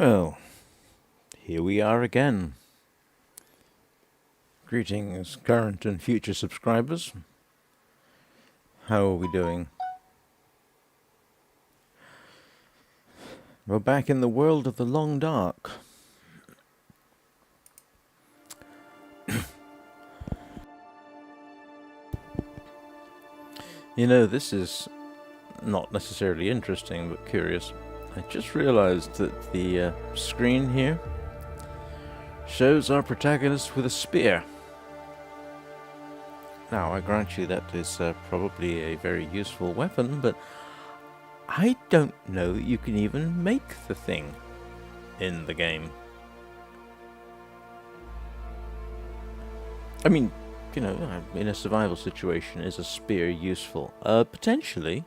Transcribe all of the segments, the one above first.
Well, here we are again. Greetings, current and future subscribers. How are we doing? We're back in the world of the long dark. You know, this is not necessarily interesting, but curious. I just realized that the screen here shows our protagonist with a spear. Now, I grant you that is probably a very useful weapon, but I don't know that you can even make the thing in the game. I mean, you know, in a survival situation, is a spear useful? Potentially,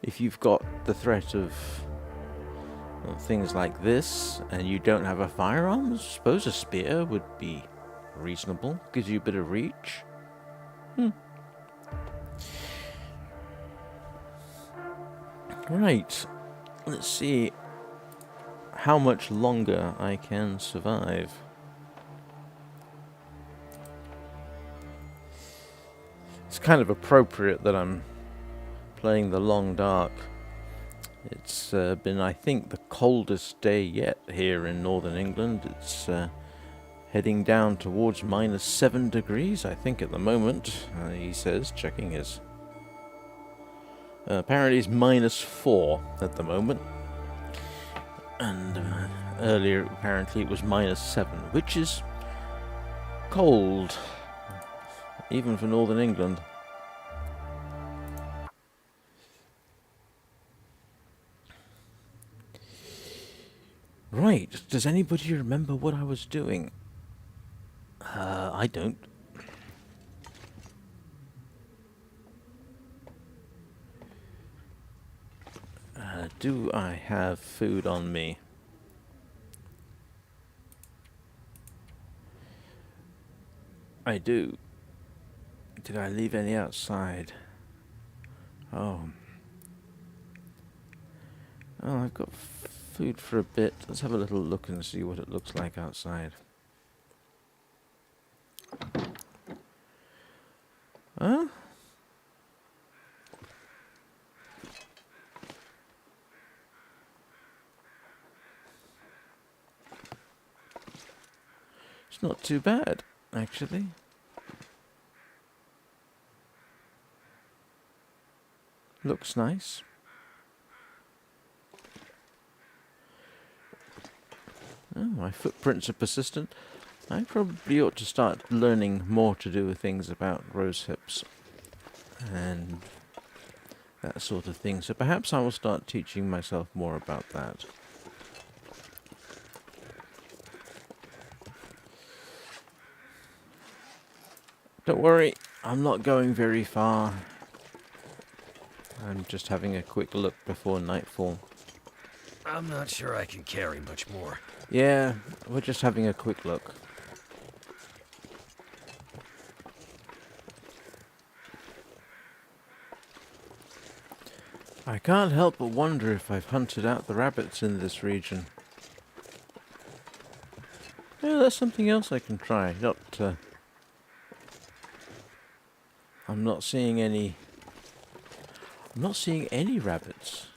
if you've got the threat of things like this, and you don't have a firearm, I suppose a spear would be reasonable. Gives you a bit of reach. Right, let's see how much longer I can survive. It's kind of appropriate that I'm playing the long dark. It's been, I think, the coldest day yet here in northern England. It's heading down towards -7 degrees, I think, at the moment, he says, checking his... apparently it's -4 at the moment. And earlier, apparently, it was -7, which is cold, even for northern England. Right, does anybody remember what I was doing? I don't. Do I have food on me? I do. Did I leave any outside? Oh. Oh, I've got food for a bit. Let's have a little look and see what it looks like outside. Huh? It's not too bad, actually. Looks nice. Oh, my footprints are persistent. I probably ought to start learning more to do with things about rose hips and that sort of thing. So perhaps I will start teaching myself more about that. Don't worry, I'm not going very far. I'm just having a quick look before nightfall. I'm not sure I can carry much more. Yeah, we're just having a quick look. I can't help but wonder if I've hunted out the rabbits in this region. Yeah, that's something else I can try. I'm not seeing any... I'm not seeing any rabbits.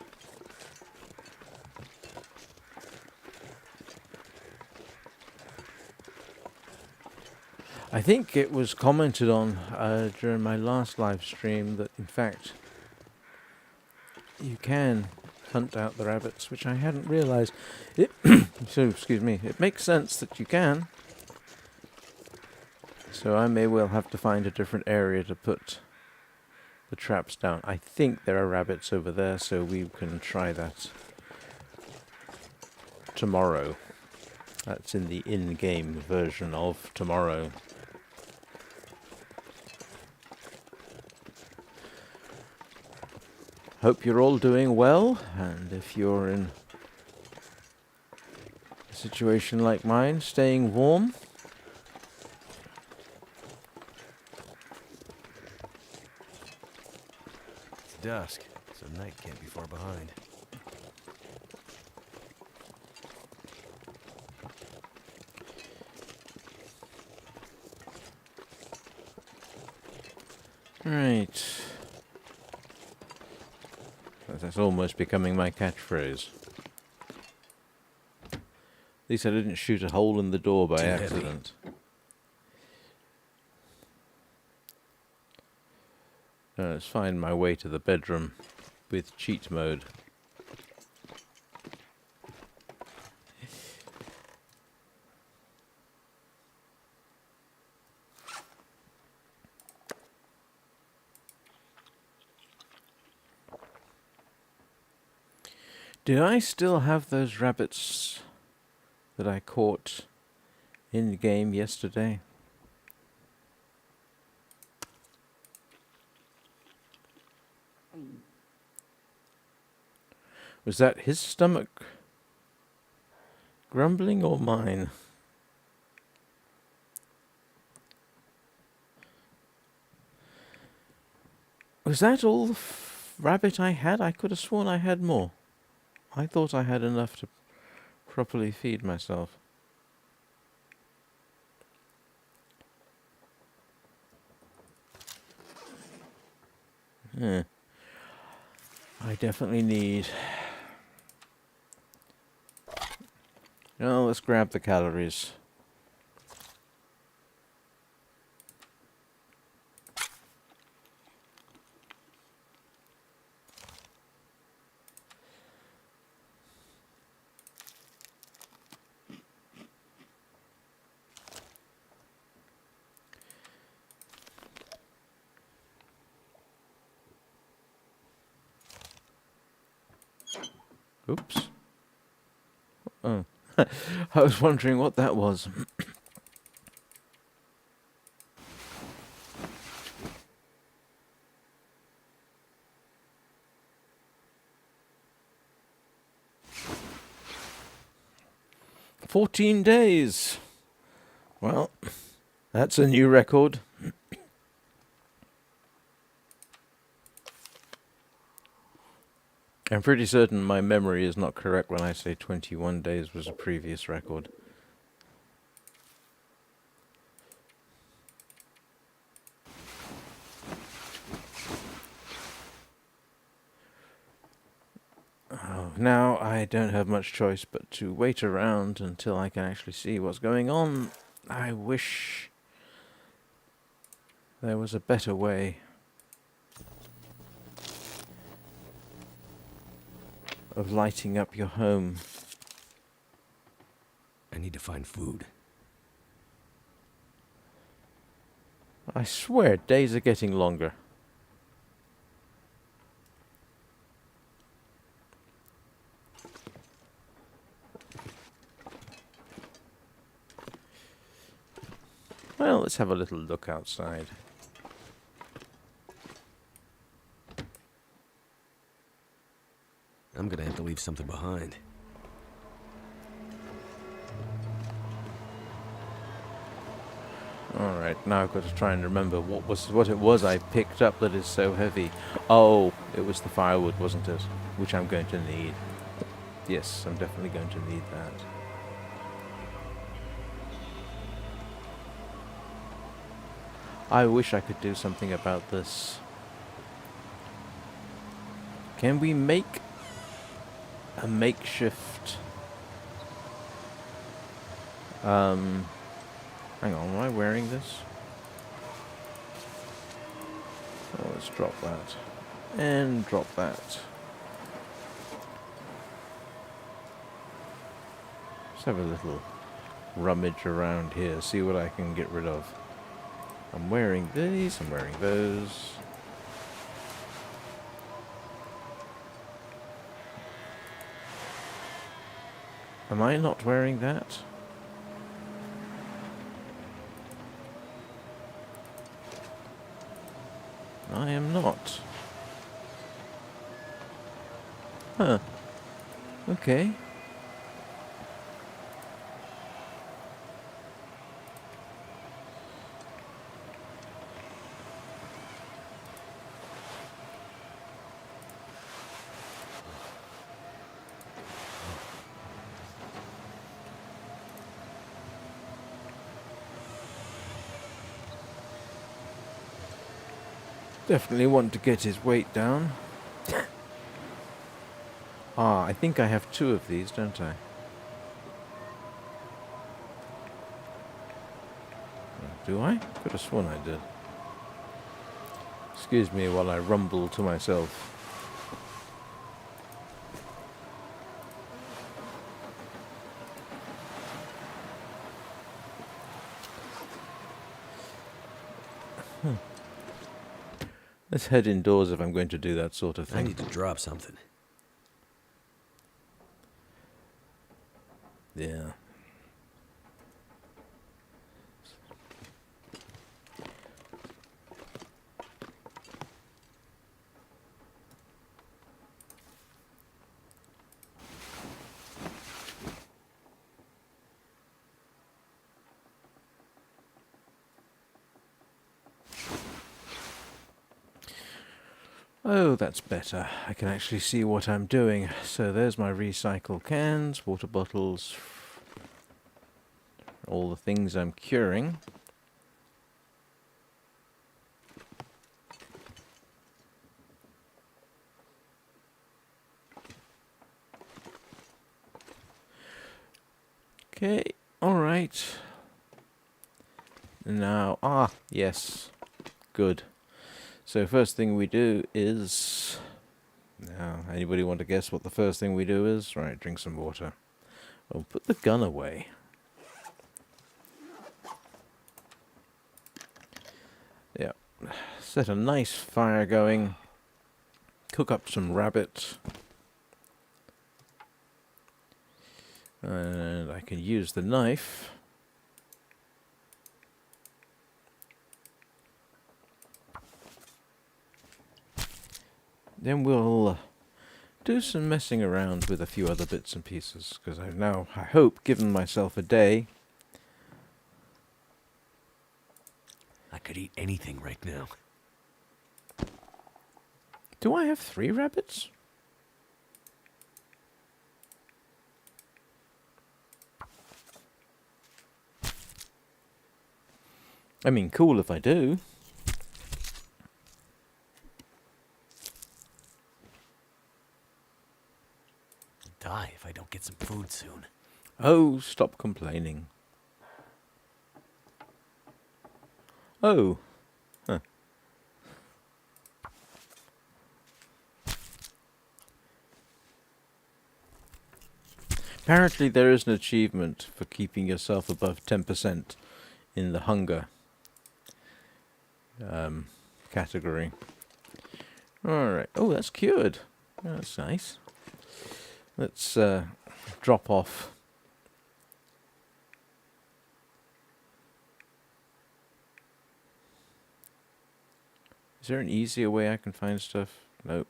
I think it was commented on during my last live stream that, in fact, you can hunt out the rabbits, which I hadn't realized. So, excuse me, it makes sense that you can. So I may well have to find a different area to put the traps down. I think there are rabbits over there, so we can try that tomorrow. That's in the in-game version of tomorrow. Hope you're all doing well, and if you're in a situation like mine, staying warm. It's dusk, so night can't be far behind. Right. That's almost becoming my catchphrase. At least I didn't shoot a hole in the door by Too heavy. accident. Let's find my way to the bedroom with cheat mode. Do I still have those rabbits that I caught in the game yesterday? Was that his stomach grumbling or mine? Was that all the rabbit I had? I could have sworn I had more. I thought I had enough to properly feed myself. Yeah. I definitely need... Oh, let's grab the calories. Oops. Oh. I was wondering what that was. "14 days. Well, that's a new record. I'm pretty certain my memory is not correct when I say 21 days was a previous record. Oh, now I don't have much choice but to wait around until I can actually see what's going on. I wish there was a better way of lighting up your home. I need to find food. I swear, days are getting longer. Well, let's have a little look outside. I'm gonna have to leave something behind. Alright, now I've got to try and remember what it was I picked up that is so heavy. Oh, it was the firewood, wasn't it? Which I'm going to need. Yes, I'm definitely going to need that. I wish I could do something about this. Can we make a makeshift... hang on, am I wearing this? Oh, let's drop that. And drop that. Let's have a little rummage around here, see what I can get rid of. I'm wearing these, I'm wearing those. Am I not wearing that? I am not. Huh. Okay. Definitely want to get his weight down. Ah, I think I have 2 of these, don't I? Do I? Could have sworn I did. Excuse me while I rumble to myself. Let's head indoors if I'm going to do that sort of I thing. need to drop something. Yeah. Oh, that's better. I can actually see what I'm doing. So there's my recycle cans, water bottles, all the things I'm curing. Okay, alright. Now, yes, good. So first thing we do is... Now, anybody want to guess what the first thing we do is? Right, drink some water. Well, put the gun away. Yeah, set a nice fire going. Cook up some rabbit. And I can use the knife. Then we'll do some messing around with a few other bits and pieces, because I've now, I hope, given myself a day. I could eat anything right now. Do I have 3 rabbits? I mean, cool if I do. Die if I don't get some food soon. Oh, stop complaining. Oh. Huh. Apparently there is an achievement for keeping yourself above 10% in the hunger category. Alright. Oh, that's cured. Oh, that's nice. Let's drop off. Is there an easier way I can find stuff? Nope.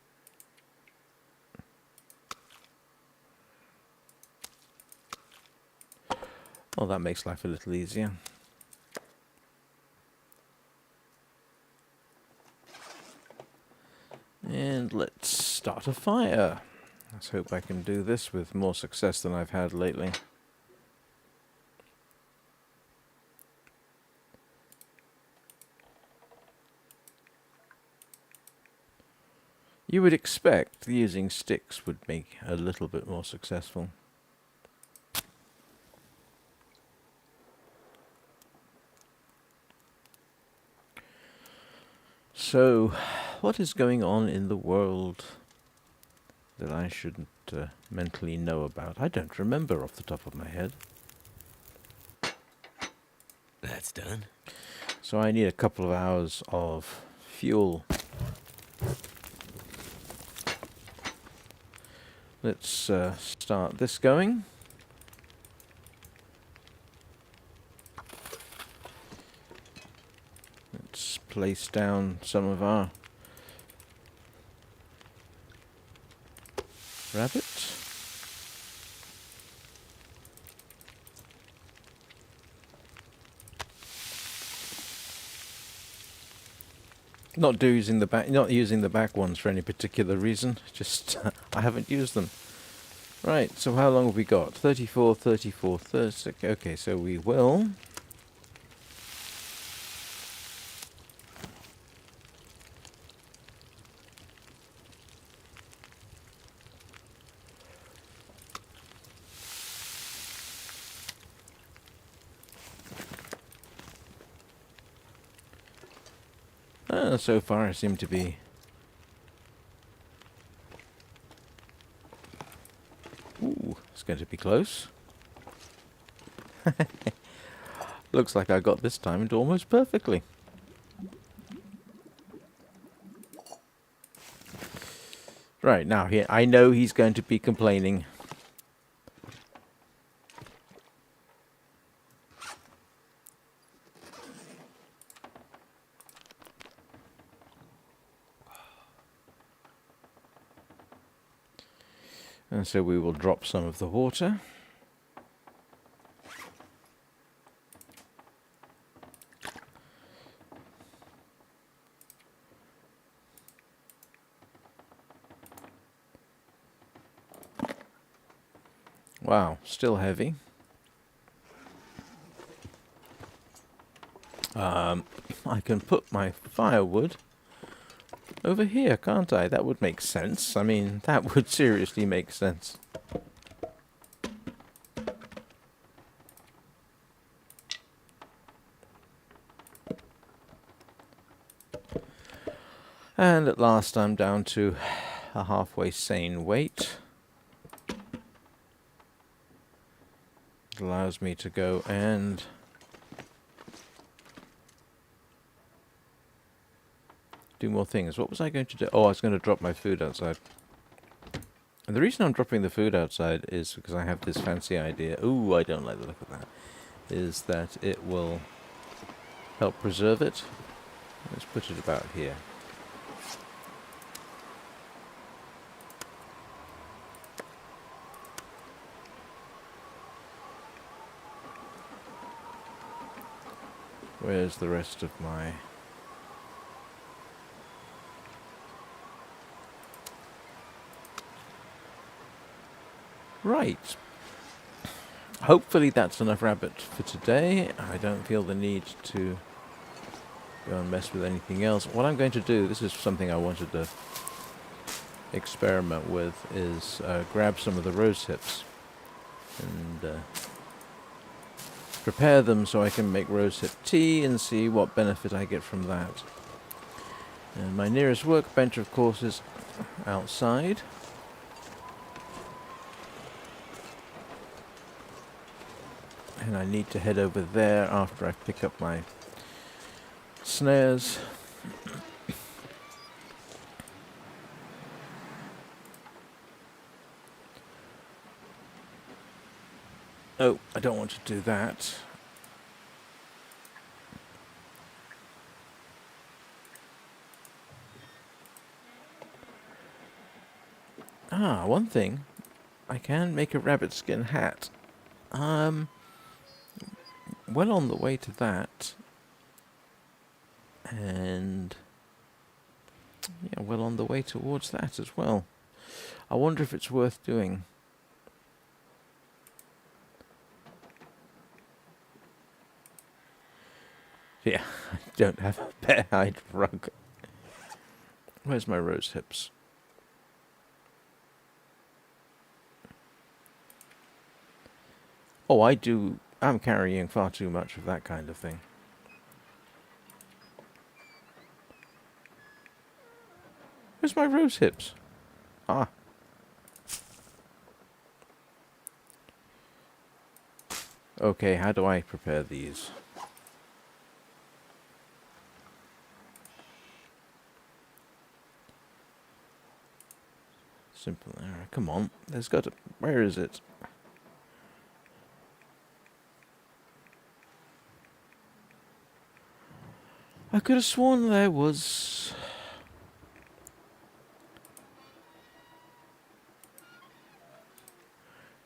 Oh, that makes life a little easier. And let's start a fire. Let's hope I can do this with more success than I've had lately. You would expect using sticks would make a little bit more successful. So, what is going on in the world that I shouldn't mentally know about? I don't remember off the top of my head. That's done. So I need a couple of hours of fuel. Let's start this going. Let's place down some of our rabbit. Not using the back ones for any particular reason. Just I haven't used them. Right. So how long have we got? 34, 34, 36. Okay. So we will. So far I seem to be... Ooh, it's going to be close. Looks like I got this timed almost perfectly. Right, now here, I know he's going to be complaining. And so we will drop some of the water. Wow, still heavy. I can put my firewood over here, can't I? That would make sense. I mean, that would seriously make sense. And at last I'm down to a halfway sane weight. It allows me to go and do more things. What was I going to do? Oh, I was going to drop my food outside. And the reason I'm dropping the food outside is because I have this fancy idea. Ooh, I don't like the look of that. Is that it will help preserve it. Let's put it about here. Where's the rest of my... Right. Hopefully that's enough rabbit for today. I don't feel the need to go and mess with anything else. What I'm going to do, this is something I wanted to experiment with, is grab some of the rose hips and prepare them so I can make rose hip tea and see what benefit I get from that. And my nearest workbench, of course, is outside. And I need to head over there after I pick up my snares. Oh, I don't want to do that. Ah, one thing. I can make a rabbit skin hat. Well on the way to that. And yeah, well on the way towards that as well. I wonder if it's worth doing. Yeah, I don't have a bear hide rug. Where's my rose hips? Oh, I'm carrying far too much of that kind of thing. Where's my rose hips? Ah. Okay, how do I prepare these? Simple error. Come on. There's got to... Where is it? I could have sworn there was...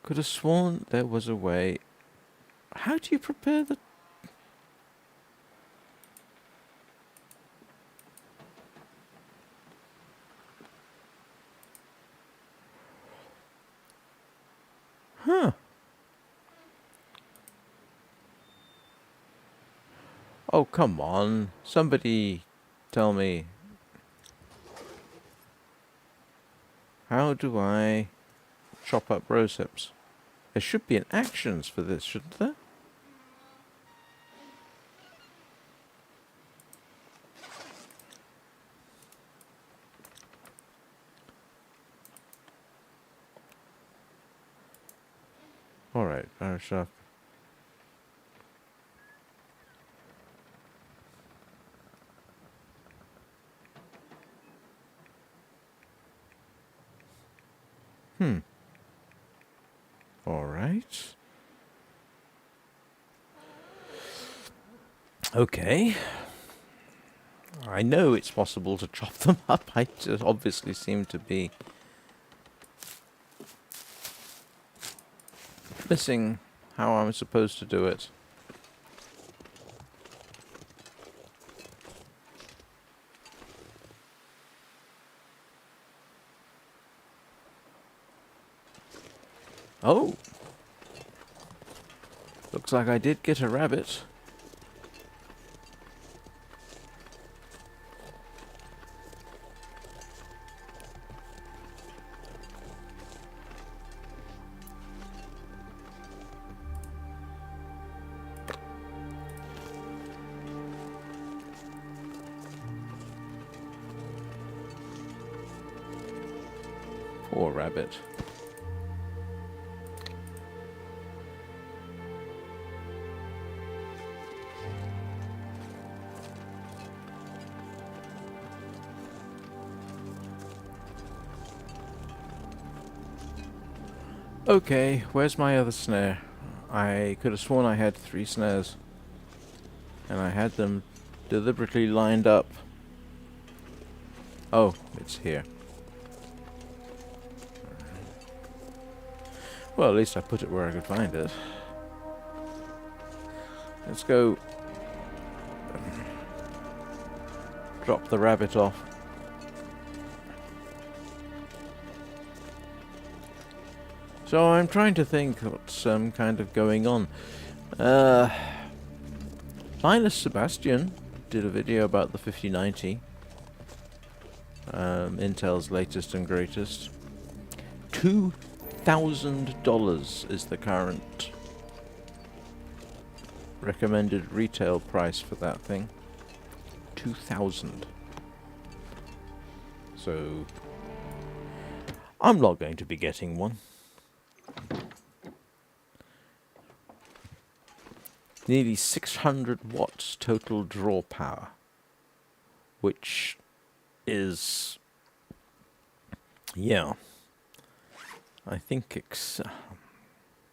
Could have sworn there was a way... How do you prepare the... Huh. Oh, come on. Somebody tell me. How do I chop up rose hips? There should be an actions for this, shouldn't there? Alright, arrow sharp. Alright. Okay. I know it's possible to chop them up. I just obviously seem to be missing how I'm supposed to do it. Oh! Looks like I did get a rabbit. Poor rabbit. Okay, where's my other snare? I could have sworn I had 3 snares. And I had them deliberately lined up. Oh, it's here. Well, at least I put it where I could find it. Let's go drop the rabbit off. So I'm trying to think what's kind of going on. Linus Sebastian did a video about the 5090. Intel's latest and greatest. $2,000 is the current recommended retail price for that thing. 2,000. So I'm not going to be getting one. Nearly 600 watts total draw power, which is, yeah, I think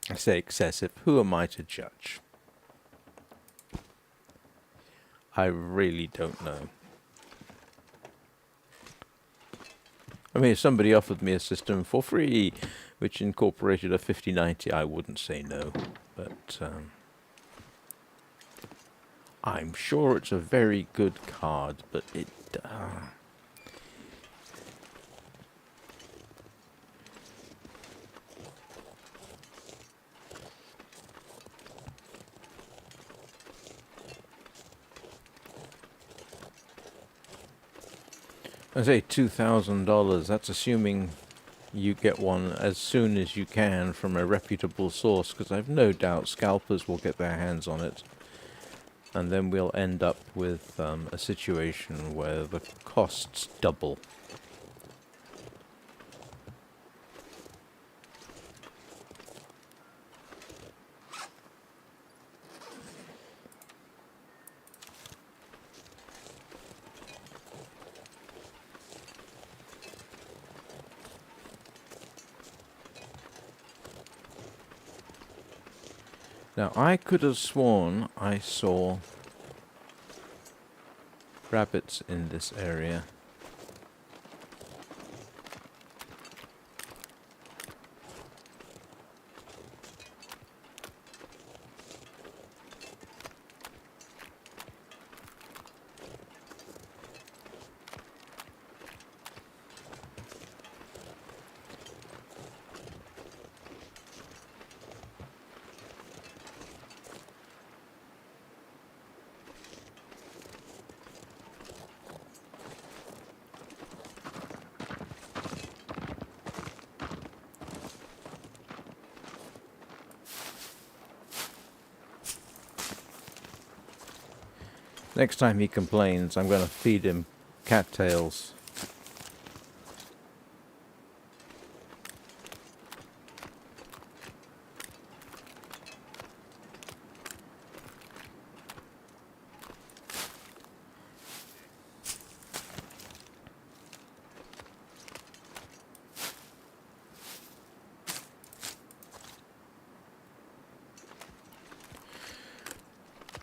I say excessive. Who am I to judge? I really don't know. I mean, if somebody offered me a system for free, which incorporated a 5090, I wouldn't say no. But I'm sure it's a very good card, but it... I say $2,000, that's assuming you get one as soon as you can from a reputable source, because I've no doubt scalpers will get their hands on it. And then we'll end up with a situation where the costs double. Now, I could have sworn I saw rabbits in this area. Next time he complains, I'm going to feed him cattails.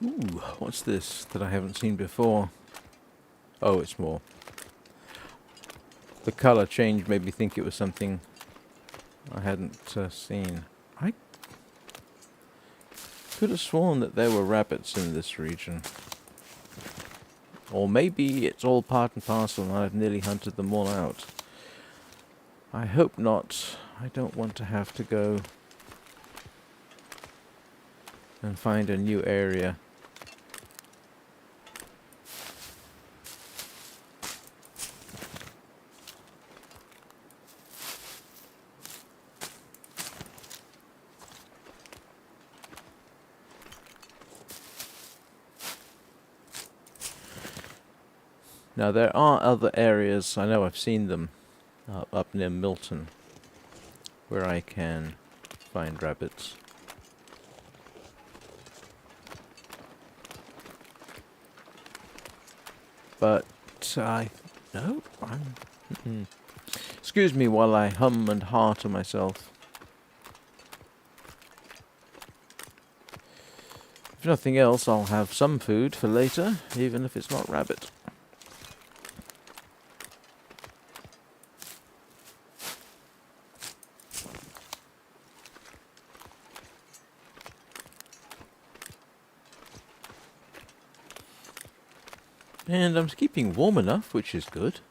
Ooh, what's this that I haven't seen before? Oh, it's more. The colour change made me think it was something I hadn't seen. I could have sworn that there were rabbits in this region. Or maybe it's all part and parcel and I've nearly hunted them all out. I hope not. I don't want to have to go and find a new area. Now there are other areas, I know I've seen them, up near Milton, where I can find rabbits. But no, excuse me while I hum and ha to myself. If nothing else, I'll have some food for later, even if it's not rabbit. And I'm keeping warm enough, which is good.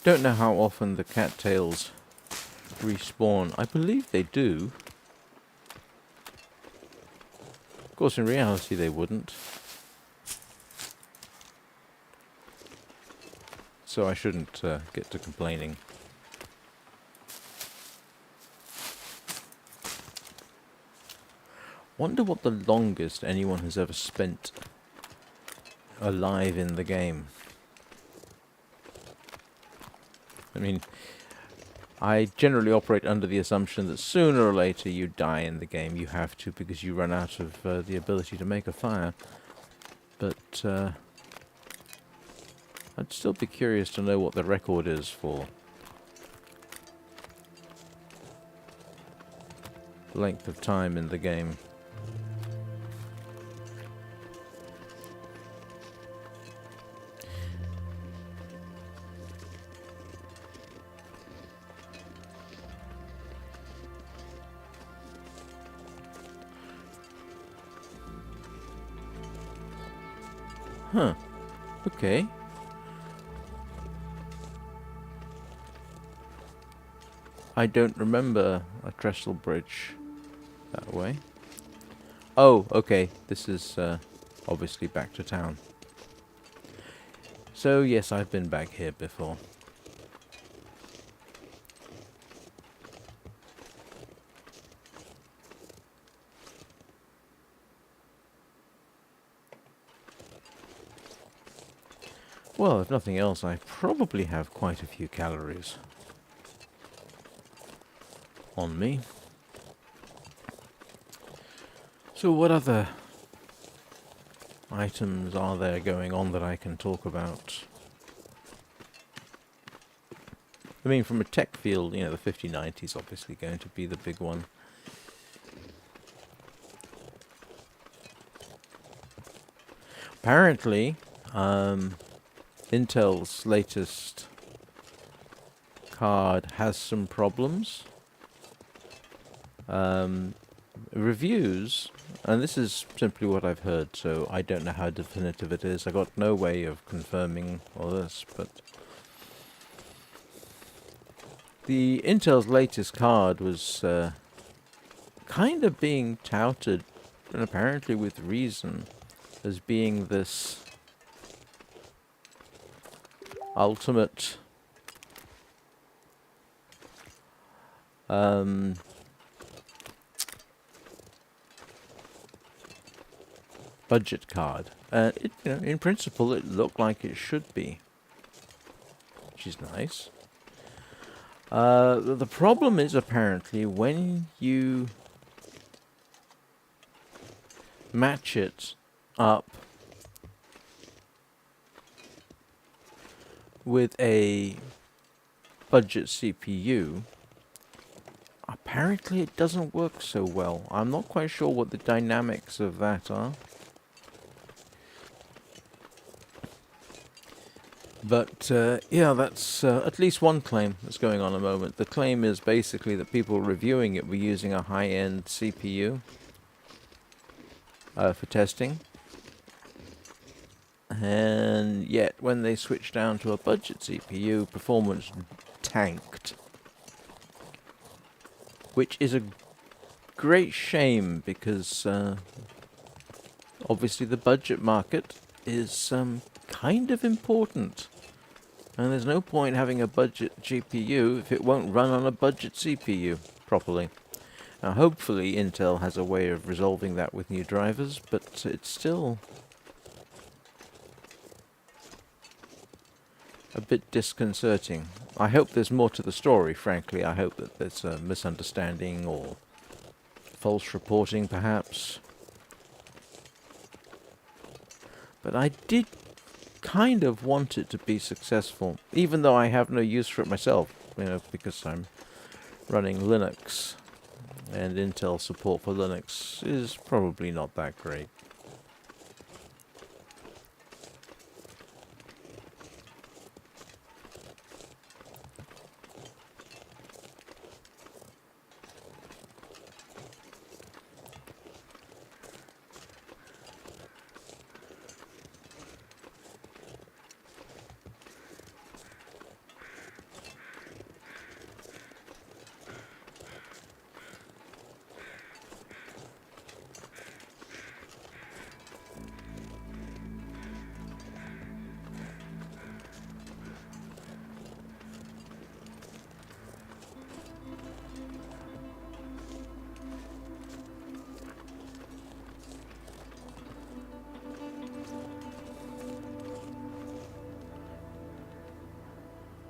Don't know how often the cattails respawn. I believe they do. Of course, in reality they wouldn't. So I shouldn't get to complaining. Wonder what the longest anyone has ever spent alive in the game. I mean, I generally operate under the assumption that sooner or later you die in the game. You have to, because you run out of the ability to make a fire. But I'd still be curious to know what the record is for length of time in the game. Huh. Okay. I don't remember a trestle bridge that way. Oh, okay. This is obviously back to town. So yes, I've been back here before. Well, if nothing else, I probably have quite a few calories on me. So what other items are there going on that I can talk about? I mean, from a tech field, you know, the 5090 is obviously going to be the big one. Apparently, Intel's latest card has some problems. Reviews, and this is simply what I've heard, so I don't know how definitive it is. I got no way of confirming all this, but the Intel's latest card was kind of being touted, and apparently with reason, as being this ultimate budget card. You know, in principle, it looked like it should be. which is nice. The problem is apparently when you match it up with a budget CPU, apparently it doesn't work so well. I'm not quite sure what the dynamics of that are. But yeah, that's at least one claim that's going on at the moment. The claim is basically that people reviewing it were using a high-end CPU for testing. And yet, when they switched down to a budget CPU, performance tanked. Which is a great shame because obviously the budget market is kind of important. And there's no point having a budget GPU if it won't run on a budget CPU properly. Now hopefully Intel has a way of resolving that with new drivers, but it's still a bit disconcerting. I hope there's more to the story, frankly. I hope that there's a misunderstanding or false reporting, perhaps. But I did kind of want it to be successful, even though I have no use for it myself, because I'm running Linux, and Intel support for Linux is probably not that great.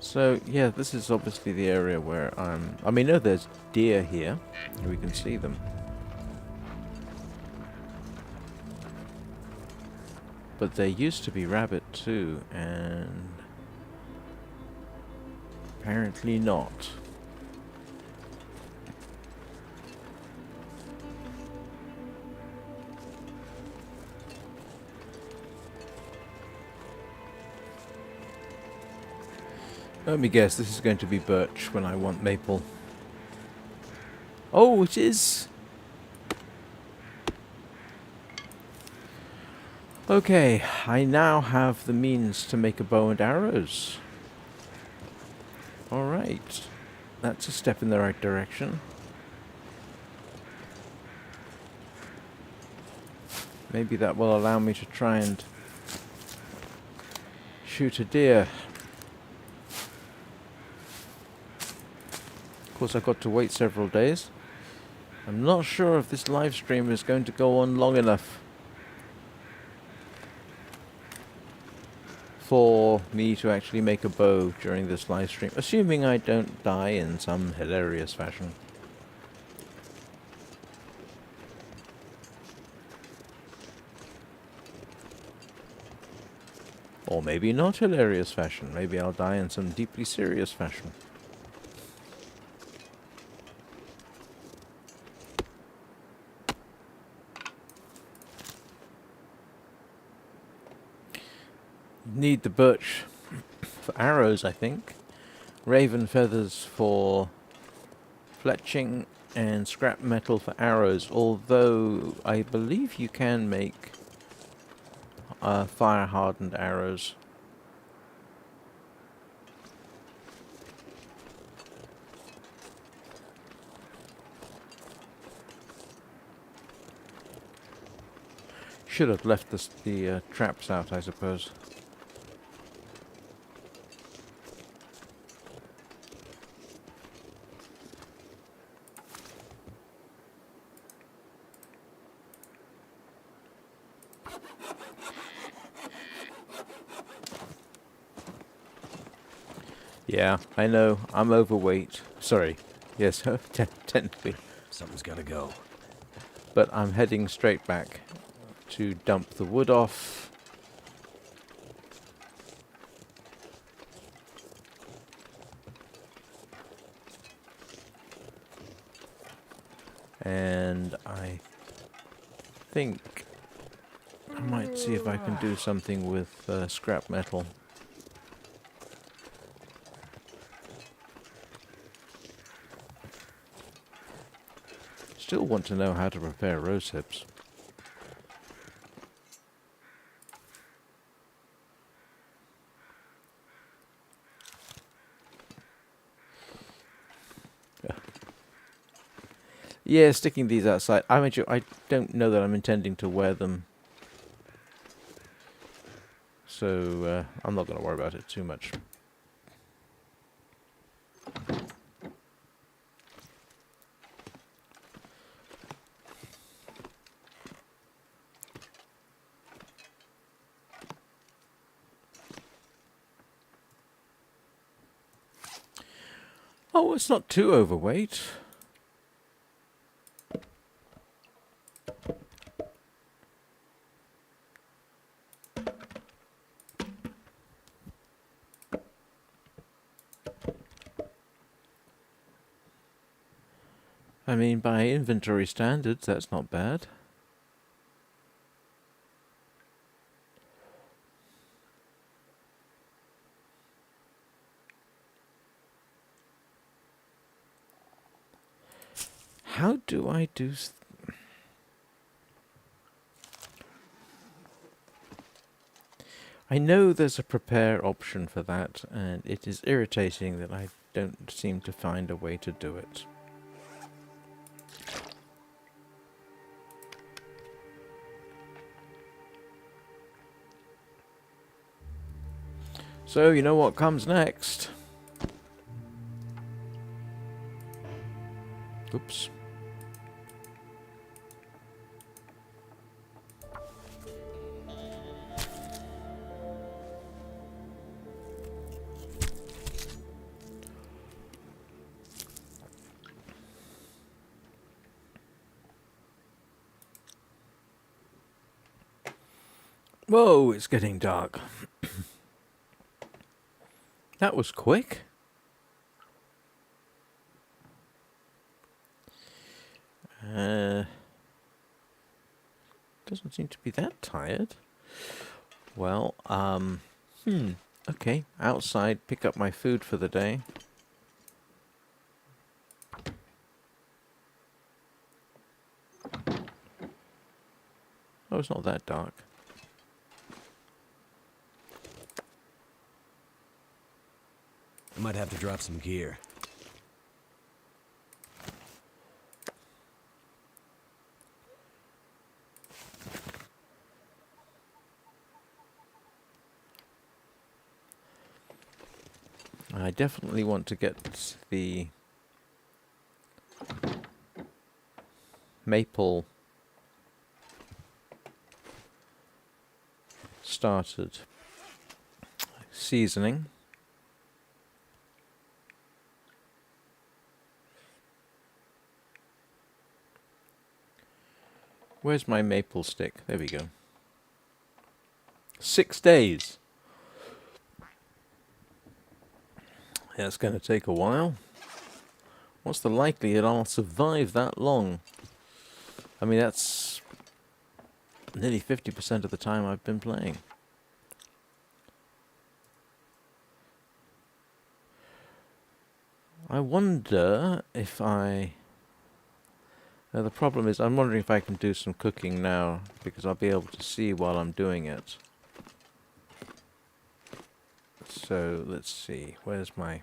So, yeah, this is obviously the area where I mean, no, there's deer here. We can see them. But there used to be rabbit too, and apparently not. Let me guess, this is going to be birch when I want maple. Oh, it is! Okay, I now have the means to make a bow and arrows. Alright, that's a step in the right direction. Maybe that will allow me to try and shoot a deer. Of course, I've got to wait several days. I'm not sure if this live stream is going to go on long enough for me to actually make a bow during this live stream, assuming I don't die in some hilarious fashion. Or maybe not hilarious fashion. Maybe I'll die in some deeply serious fashion. Need the birch for arrows, I think. Raven feathers for fletching, and scrap metal for arrows, although I believe you can make fire-hardened arrows. Should have left the traps out, I suppose. Yeah, I know. I'm overweight. Sorry. Yes, technically. Something's gotta go. But I'm heading straight back to dump the wood off. And I think I might see if I can do something with scrap metal. Still want to know how to prepare rose hips. Yeah, sticking these outside. I don't know that I'm intending to wear them, so I'm not going to worry about it too much. Oh, it's not too overweight. I mean, by inventory standards, that's not bad. How do I do... I know there's a prepare option for that, and it is irritating that I don't seem to find a way to do it. So, you know what comes next? Oops. Whoa, it's getting dark. That was quick. Doesn't seem to be that tired. Well, okay. Outside, pick up my food for the day. Oh, it's not that dark. I might have to drop some gear. I definitely want to get the maple started seasoning. Where's my maple stick? There we go. 6 days. That's going to take a while. What's the likelihood I'll survive that long? I mean, that's nearly 50% of the time I've been playing. I wonder if I... the problem is, I'm wondering if I can do some cooking now, because I'll be able to see while I'm doing it. So, let's see. Where's my...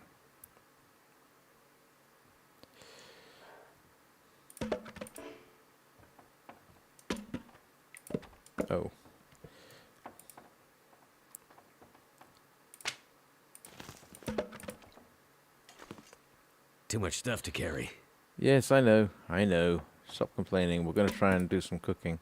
Oh. Too much stuff to carry. Yes, I know. I know. Stop complaining. We're going to try and do some cooking.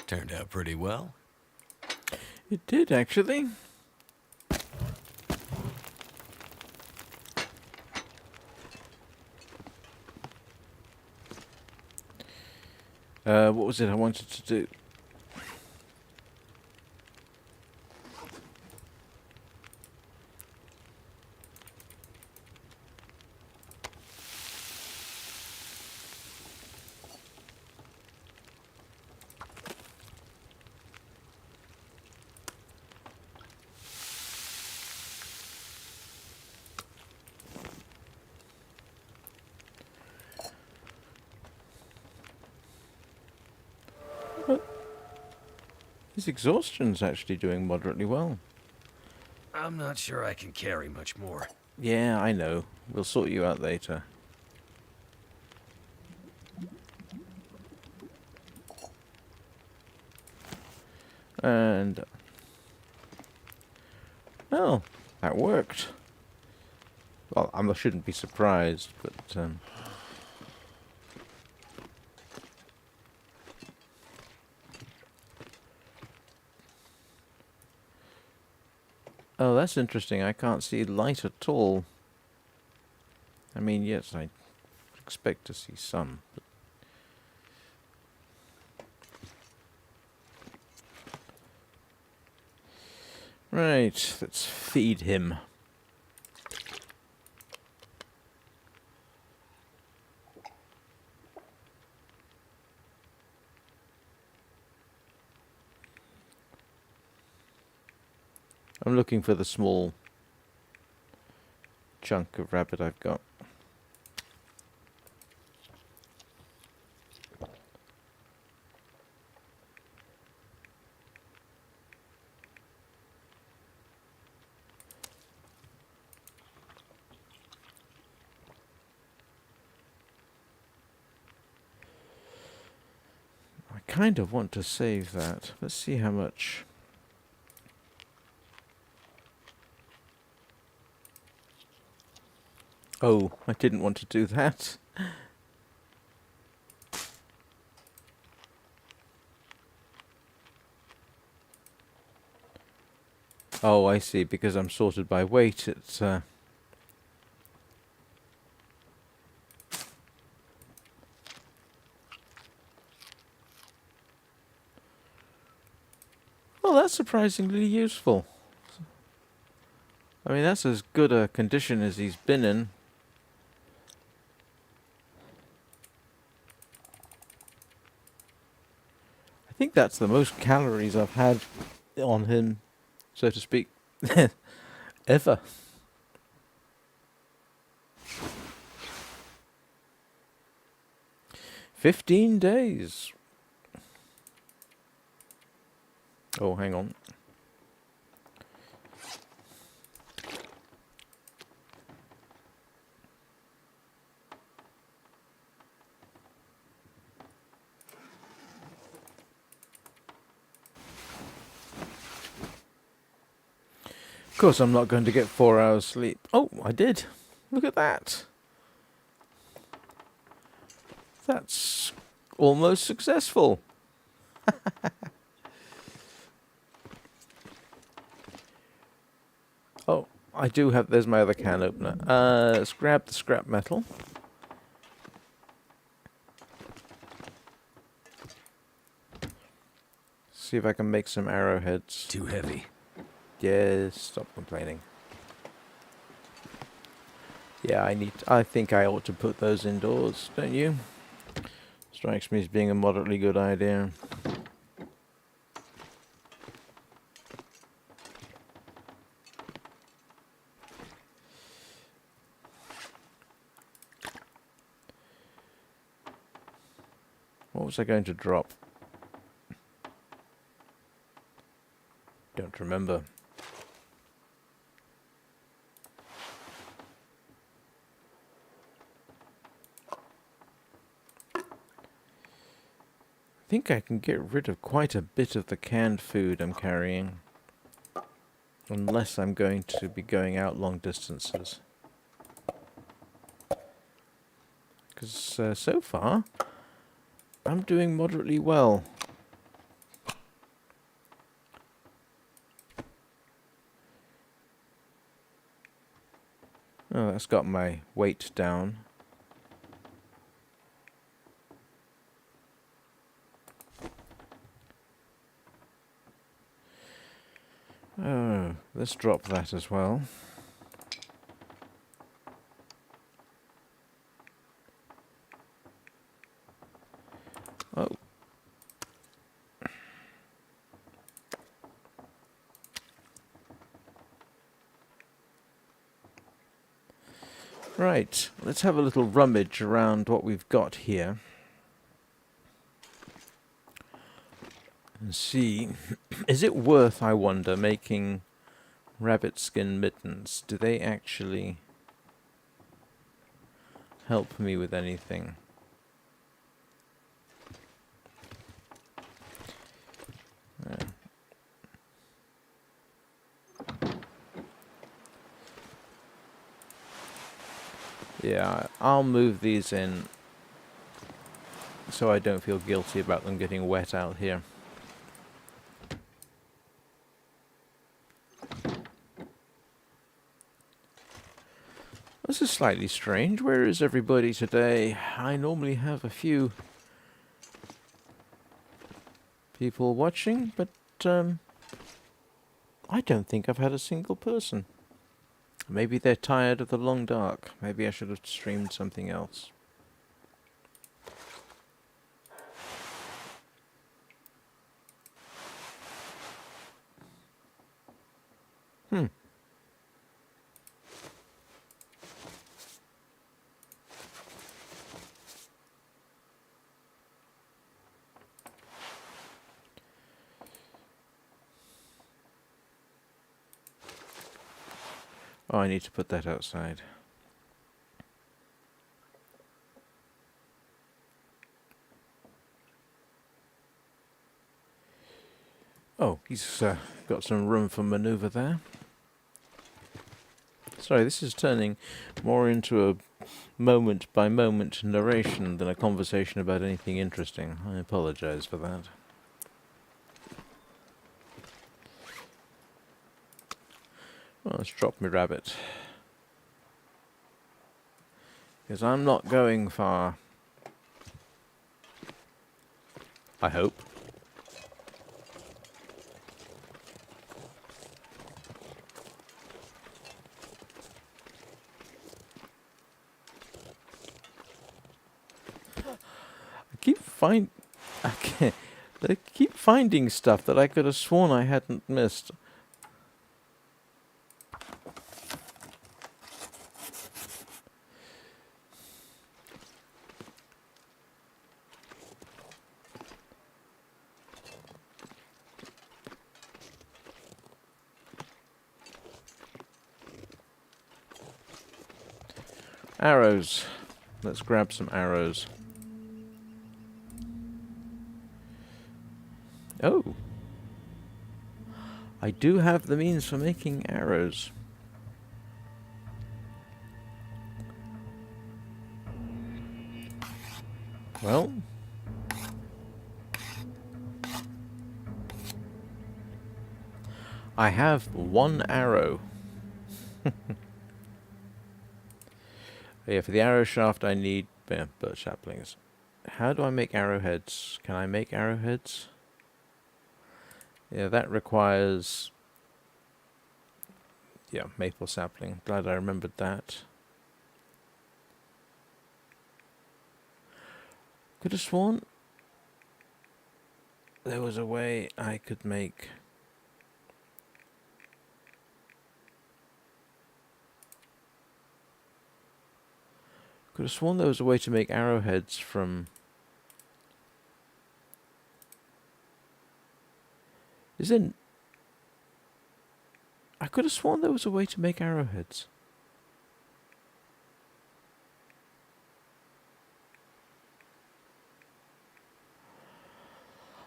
Turned out pretty well. It did, actually. What was it I wanted to do? His exhaustion's actually doing moderately well. I'm not sure I can carry much more. Yeah, I know. We'll sort you out later. And... oh, that worked. Well, I shouldn't be surprised, but... oh, that's interesting. I can't see light at all. I mean, yes, I expect to see some. But right, let's feed him. I'm looking for the small chunk of rabbit I've got. I kind of want to save that. Let's see how much. Oh, I didn't want to do that. Oh, I see. Because I'm sorted by weight, it's... well, that's surprisingly useful. I mean, that's as good a condition as he's been in. I think that's the most calories I've had on him, so to speak, ever. "15 days. Oh, hang on. Of course, I'm not going to get 4 hours sleep. Oh, I did. Look at that. That's almost successful. Oh, I do have... there's my other can opener. Let's grab the scrap metal. See if I can make some arrowheads. Too heavy. Yes, stop complaining. Yeah, I think I ought to put those indoors, don't you? Strikes me as being a moderately good idea. What was I going to drop? Don't remember. I think I can get rid of quite a bit of the canned food I'm carrying. Unless I'm going to be going out long distances. Because so far, I'm doing moderately well. Oh, that's got my weight down. Oh, let's drop that as well. Oh. Right, let's have a little rummage around what we've got here. And see, is it worth, I wonder, making rabbit skin mittens? Do they actually help me with anything? Yeah, I'll move these in so I don't feel guilty about them getting wet out here. This is slightly strange. Where is everybody today? I normally have a few people watching, but I don't think I've had a single person. Maybe they're tired of the long dark. Maybe I should have streamed something else. Hmm. Oh, I need to put that outside. Oh, he's got some room for manoeuvre there. Sorry, this is turning more into a moment-by-moment narration than a conversation about anything interesting. I apologize for that. Well, let's drop me rabbit. Because I'm not going far. I hope. They keep finding stuff that I could have sworn I hadn't missed. Arrows. Let's grab some arrows. Oh. I do have the means for making arrows. Well. I have one arrow. Yeah, for the arrow shaft I need birch saplings. How do I make arrowheads? Can I make arrowheads? Yeah, that requires... Yeah, maple sapling. Glad I remembered that. Could have sworn there was a way I could make... Could have sworn there was a way to make arrowheads from... Isn't... I could have sworn there was a way to make arrowheads.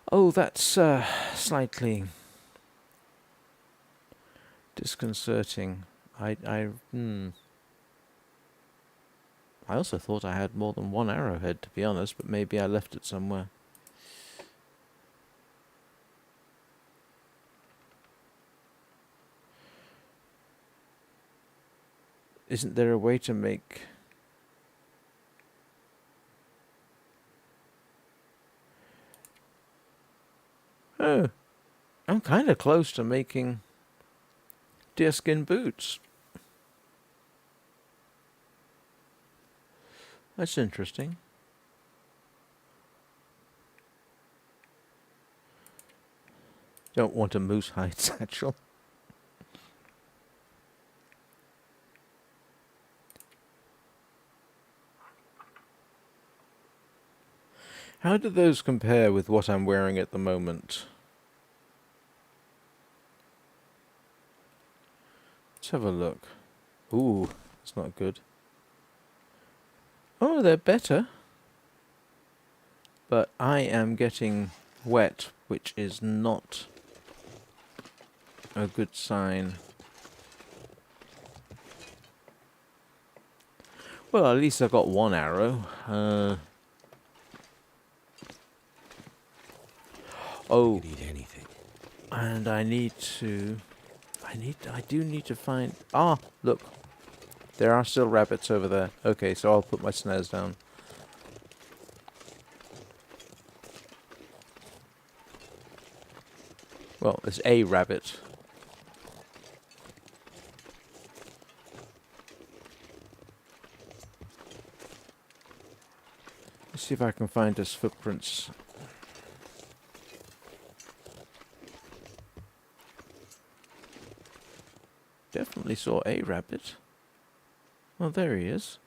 Oh, that's slightly disconcerting. I also thought I had more than one arrowhead, to be honest, but maybe I left it somewhere. Isn't there a way to make... Oh, I'm kind of close to making deerskin boots. That's interesting. Don't want a moose hide satchel. How do those compare with what I'm wearing at the moment? Let's have a look. Ooh, that's not good. Oh, they're better. But I am getting wet, which is not a good sign. Well, at least I got one arrow. Oh, You need anything. and I need to... I do need to find... Ah, look. There are still rabbits over there. Okay, so I'll put my snares down. Well, there's a rabbit. Let's see if I can find his footprints. Definitely saw a rabbit. Oh, there he is.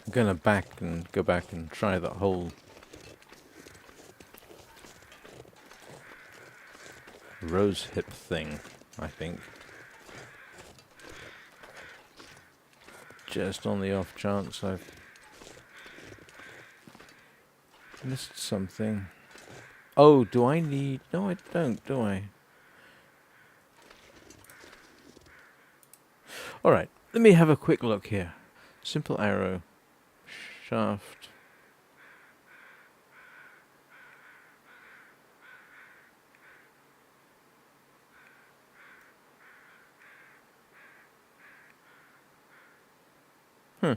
I'm gonna go back and try that whole rose hip thing, I think. Just on the off chance I've missed something. Oh, do I need... No, I don't, do I? Alright, let me have a quick look here. Simple arrow. Shaft. Huh.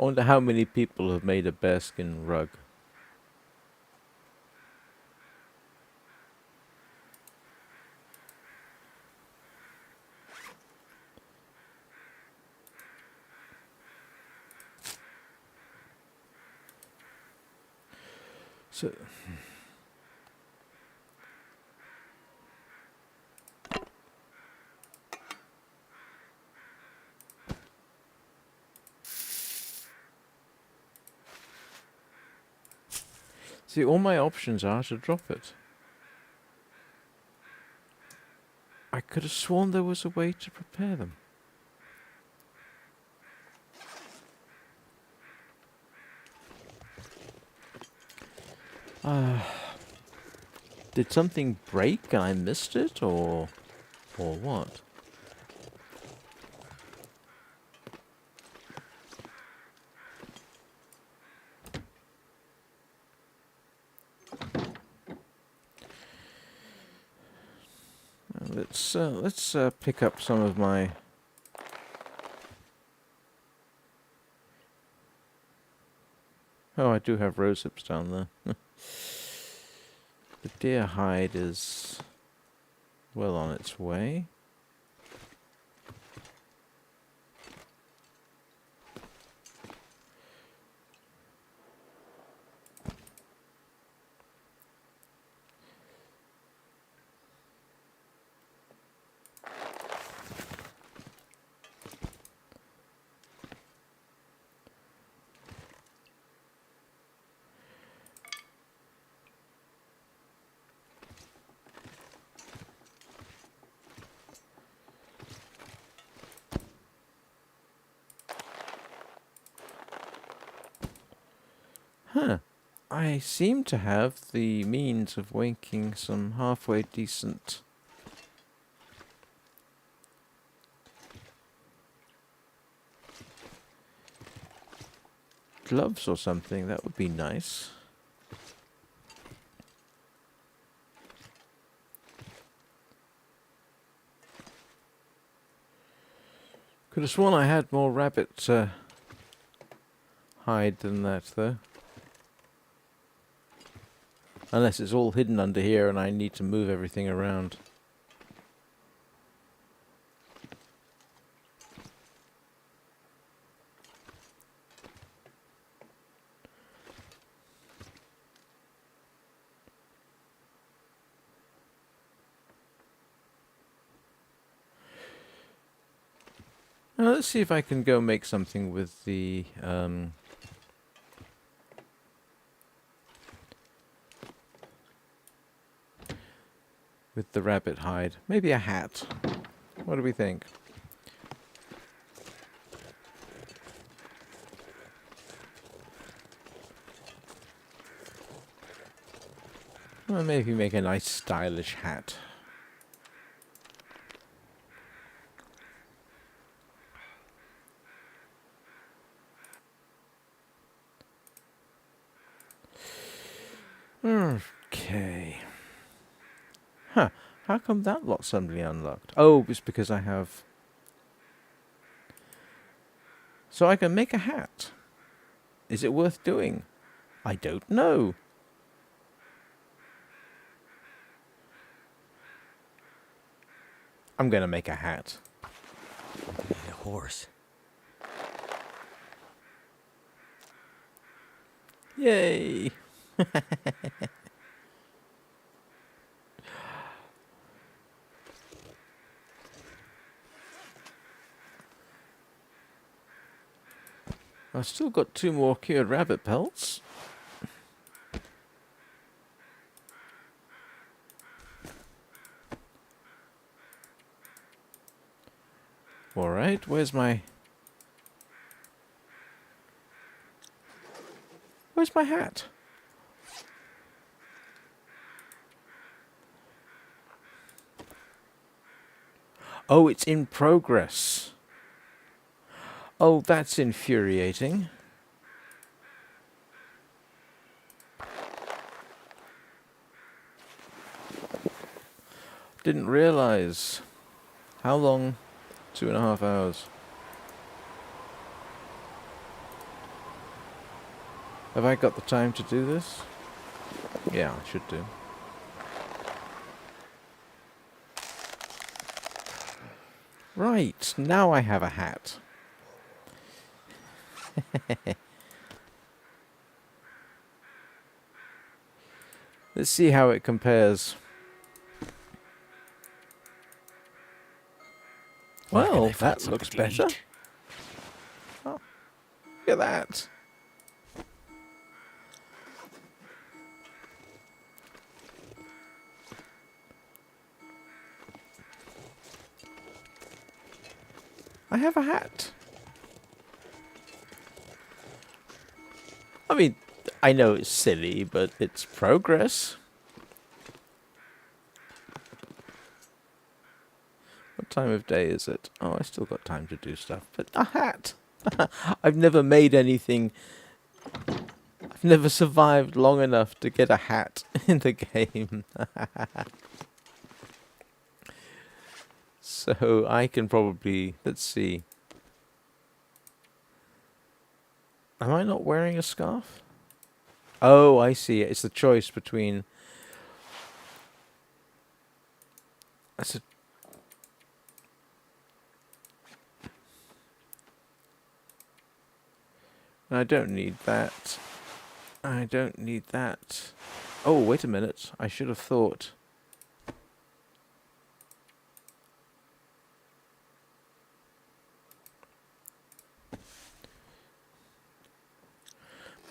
I wonder how many people have made a bearskin rug. So, See, all my options are to drop it. I could have sworn there was a way to prepare them. Did something break and I missed it, or what? Let's pick up some of my. Oh, I do have rose hips down there. The deer hide is well on its way. Huh. I seem to have the means of making some halfway decent gloves or something. That would be nice. Could have sworn I had more rabbit hide than that, though. Unless it's all hidden under here and I need to move everything around. Now let's see if I can go make something with the rabbit hide. Maybe a hat. What do we think? Well, maybe make a nice stylish hat. Okay. Huh. How come that lock suddenly unlocked? Oh, it's because I have... So I can make a hat. Is it worth doing? I don't know. I'm going to make a hat. A horse. Yay! I've still got 2 more cured rabbit pelts. Alright, where's my hat? Oh, it's in progress. Oh, that's infuriating. Didn't realize. How long? 2.5 hours. Have I got the time to do this? Yeah, I should do. Right, now I have a hat. Let's see how it compares. Well, that looks better. Oh, look at that. I have a hat. I mean, I know it's silly, but it's progress. What time of day is it? Oh, I still got time to do stuff. But a hat! I've never made anything. I've never survived long enough to get a hat in the game. So I can probably... Let's see. Am I not wearing a scarf? Oh, I see. It's the choice between... That's a... I don't need that. I don't need that. Oh, wait a minute. I should have thought.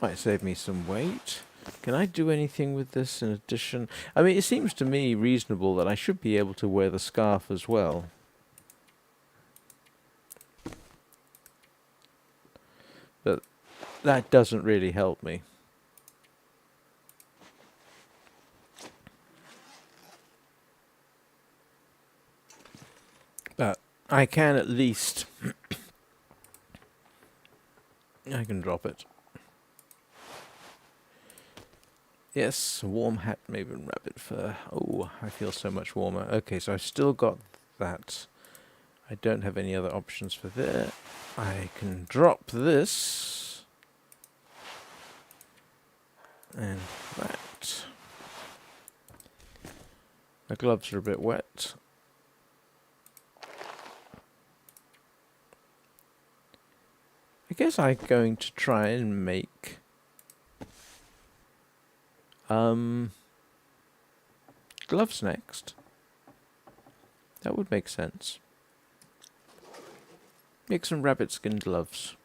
Might save me some weight. Can I do anything with this in addition? I mean, it seems to me reasonable that I should be able to wear the scarf as well. But that doesn't really help me. But I can at least... I can drop it. Yes, warm hat made with rabbit fur. Oh, I feel so much warmer. Okay, so I've still got that. I don't have any other options for there. I can drop this. And that. The gloves are a bit wet. I guess I'm going to try and make gloves next. That would make sense. Make some rabbit skin gloves.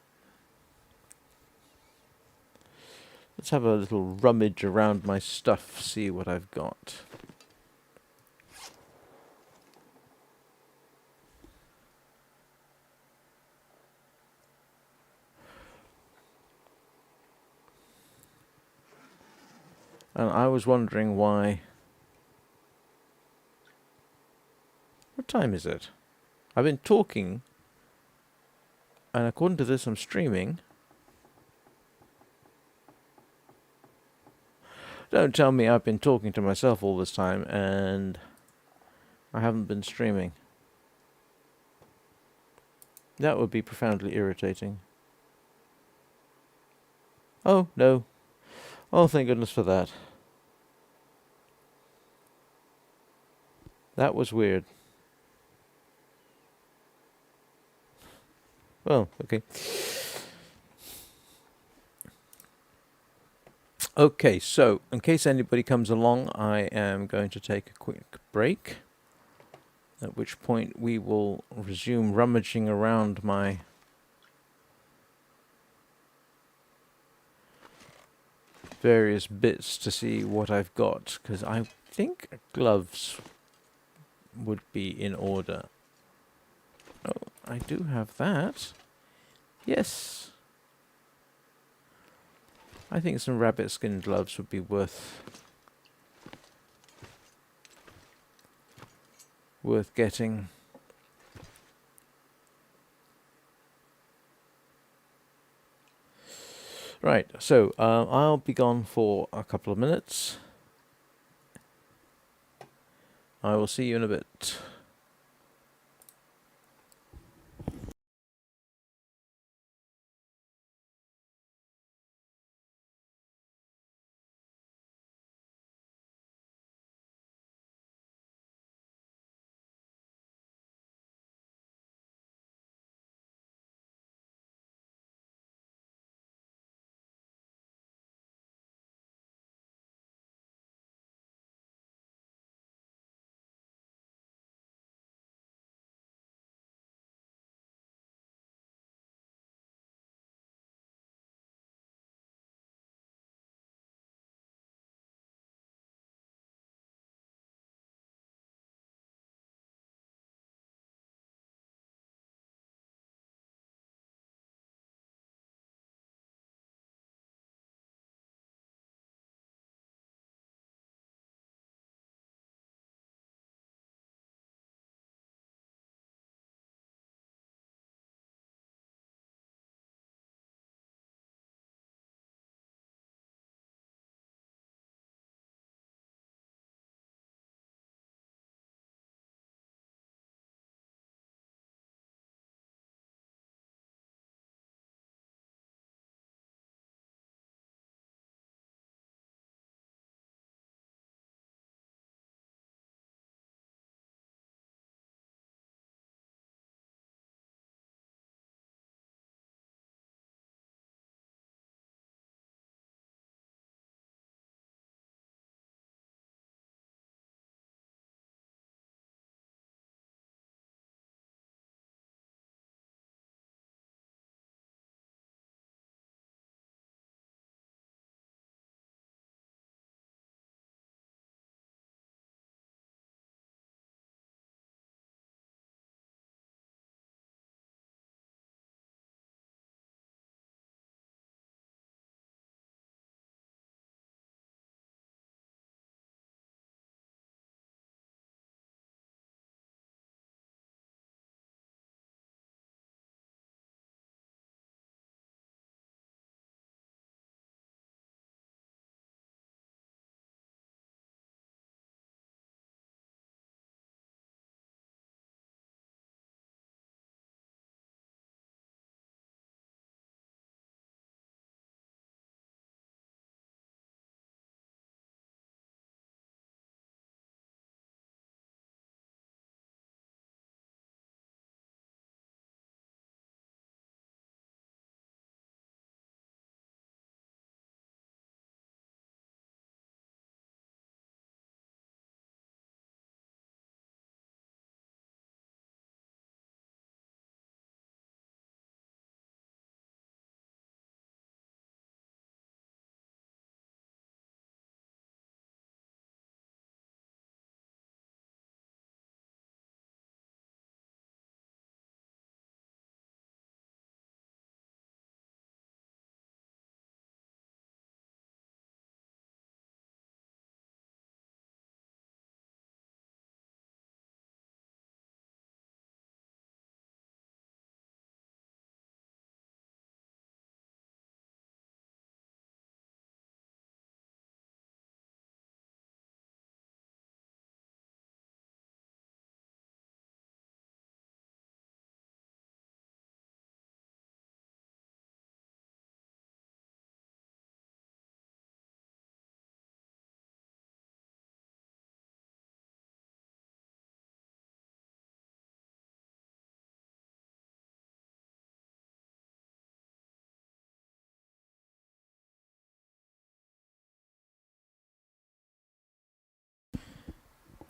Let's have a little rummage around my stuff, see what I've got. And I was wondering why... What time is it? I've been talking, and according to this I'm streaming. Don't tell me I've been talking to myself all this time and I haven't been streaming. That would be profoundly irritating. Oh, no. Oh, thank goodness for that. That was weird. Well, okay. Okay, so in case anybody comes along, I am going to take a quick break. At which point we will resume rummaging around my various bits to see what I've got, because I think gloves would be in order. Oh, I do have that. Yes. I think some rabbit skin gloves would be worth getting. Right, so I'll be gone for a couple of minutes. I will see you in a bit.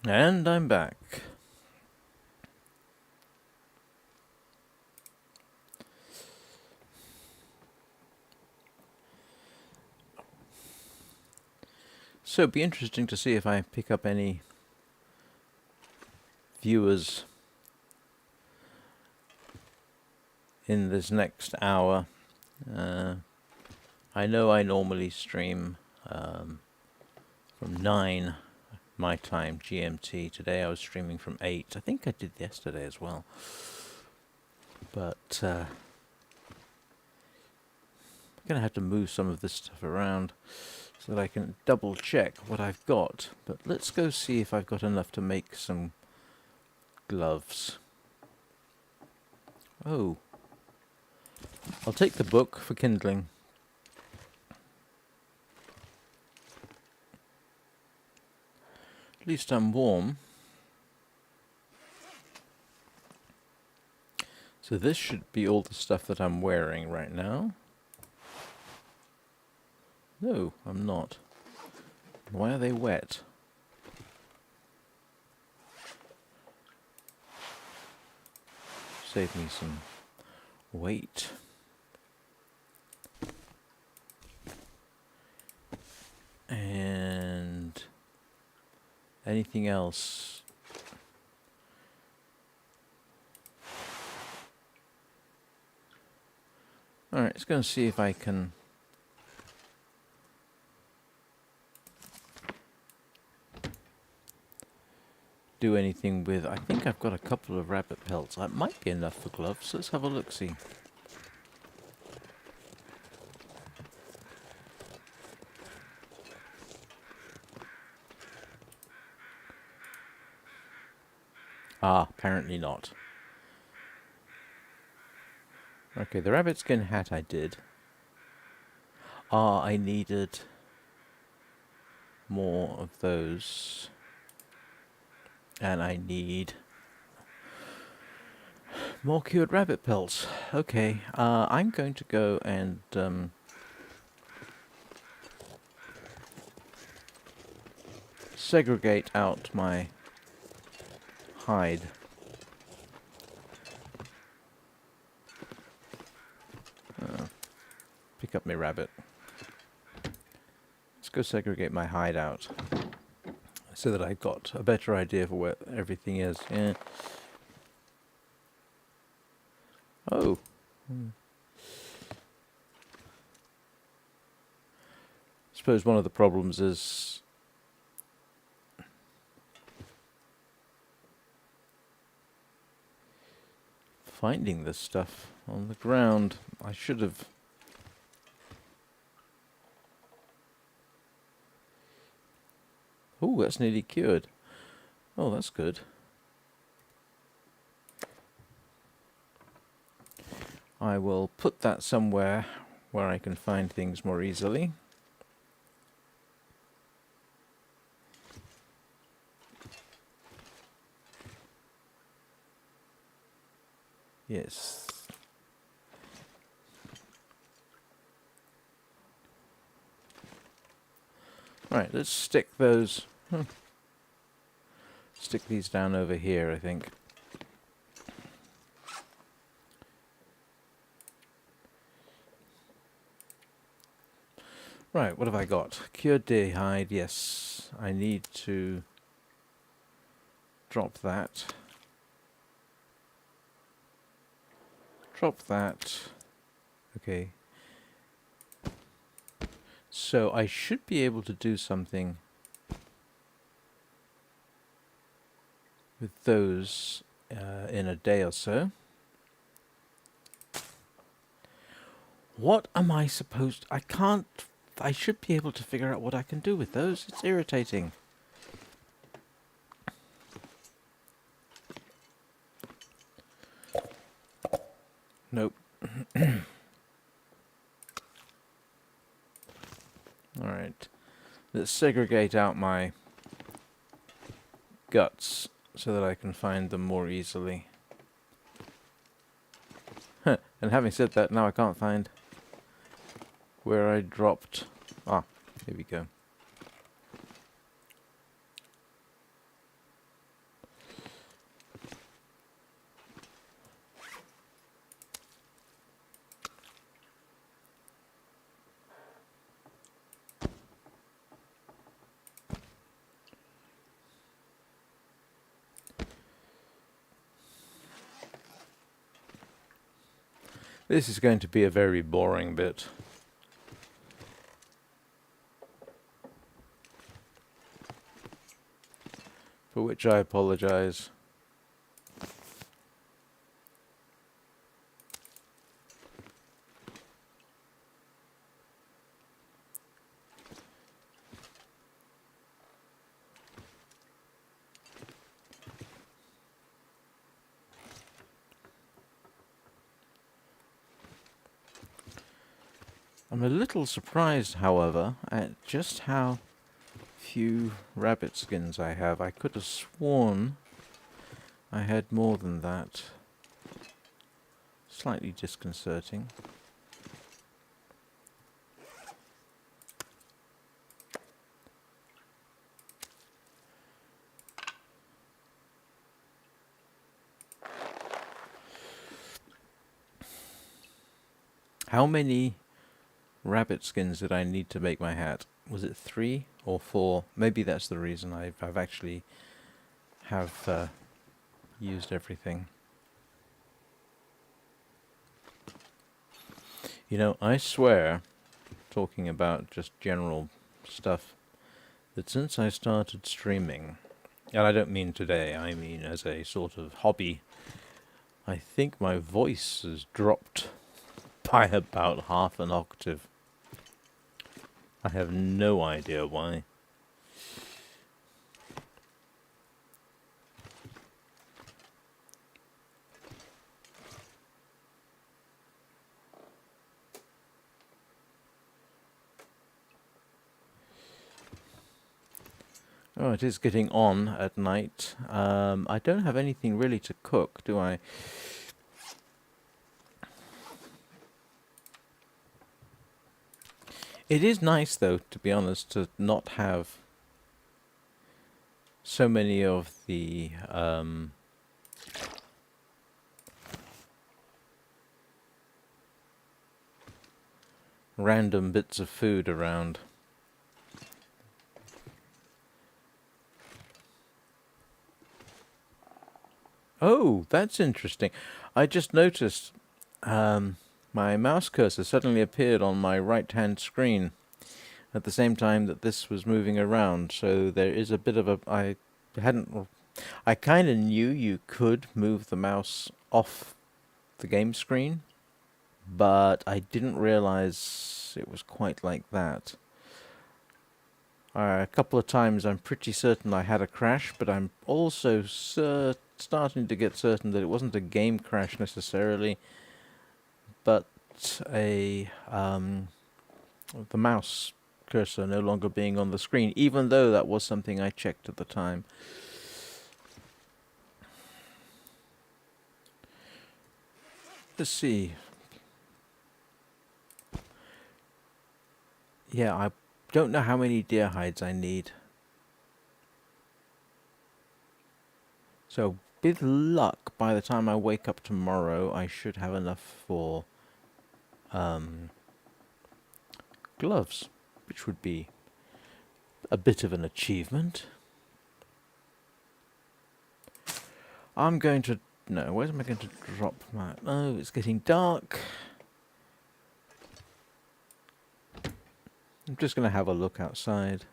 And I'm back. So it'd be interesting to see if I pick up any viewers in this next hour. I know I normally stream from 9 my time, GMT. Today I was streaming from 8. I think I did yesterday as well. But I'm going to have to move some of this stuff around so that I can double check what I've got. But let's go see if I've got enough to make some gloves. Oh. I'll take the book for kindling. At least I'm warm. So this should be all the stuff that I'm wearing right now. No, I'm not. Why are they wet? Save me some weight. And anything else? Alright, let's go and see if I can do anything with... I think I've got a couple of rabbit pelts. That might be enough for gloves. Let's have a look-see. Ah, apparently not. Okay, the rabbit skin hat I did. Ah, I needed more of those. And I need more cured rabbit pelts. Okay, I'm going to go and segregate out my hide. Pick up my rabbit. Let's go segregate my hide out so that I've got a better idea for where everything is. Yeah. Oh. Suppose one of the problems is finding this stuff on the ground. I should have... Oh, that's nearly cured. Oh, that's good. I will put that somewhere where I can find things more easily. Yes. Right, let's stick those... Stick these down over here, I think. Right, what have I got? Cured deer hide, yes. I need to drop that. Drop that. Okay. So I should be able to do something with those in a day or so. What am I supposed... I can't... I should be able to figure out what I can do with those. It's irritating. Nope. Alright. Let's segregate out my guts so that I can find them more easily. And having said that, now I can't find where I dropped... Ah, here we go. This is going to be a very boring bit. For which I apologize. I'm a little surprised, however, at just how few rabbit skins I have. I could have sworn I had more than that. Slightly disconcerting. How many rabbit skins did I need to make my hat? Was it 3 or 4? Maybe that's the reason I've actually have used everything. You know, I swear, talking about just general stuff, that since I started streaming, and I don't mean today, I mean as a sort of hobby, I think my voice has dropped by about half an octave. I have no idea why. Oh, it is getting on at night. I don't have anything really to cook, do I? It is nice, though, to be honest, to not have so many of the random bits of food around. Oh, that's interesting. I just noticed my mouse cursor suddenly appeared on my right-hand screen at the same time that this was moving around. So there is a bit of a... I kind of knew you could move the mouse off the game screen, but I didn't realize it was quite like that. A couple of times I'm pretty certain I had a crash, but I'm also starting to get certain that it wasn't a game crash necessarily, but the mouse cursor no longer being on the screen, even though that was something I checked at the time. Let's see. Yeah, I don't know how many deer hides I need. So, with luck, by the time I wake up tomorrow, I should have enough for gloves, which would be a bit of an achievement. I'm going to... No, where am I going to drop my... Oh, it's getting dark. I'm just going to have a look outside.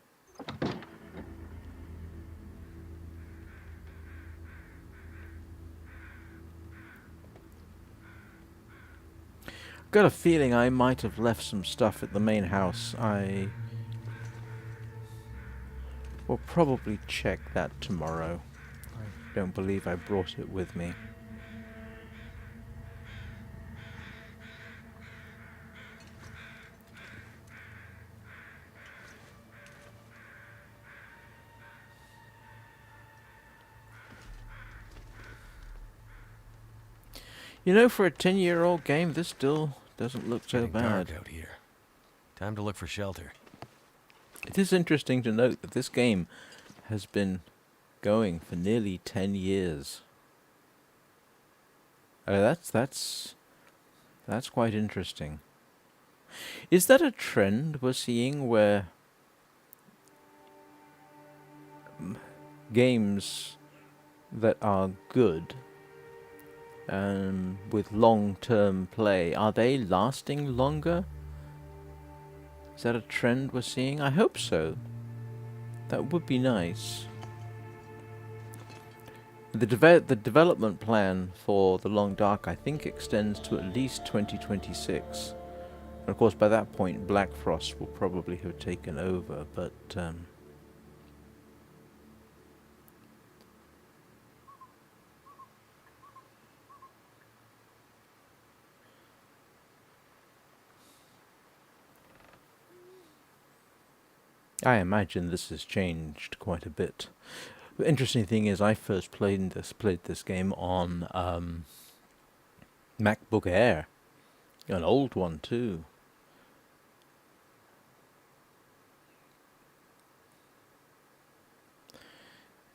Got a feeling I might have left some stuff at the main house. I will probably check that tomorrow. I don't believe I brought it with me. You know, for a 10-year-old game, this still doesn't look so Getting bad. dark out here. Time to look for shelter. It is interesting to note that this game has been going for nearly 10 years. That's quite interesting. Is that a trend we're seeing where games that are good with long-term play. Are they lasting longer? Is that a trend we're seeing? I hope so. That would be nice. The development plan for The Long Dark, I think, extends to at least 2026. And of course, by that point, Black Frost will probably have taken over, but I imagine this has changed quite a bit. The interesting thing is, I first played this game on MacBook Air, an old one too.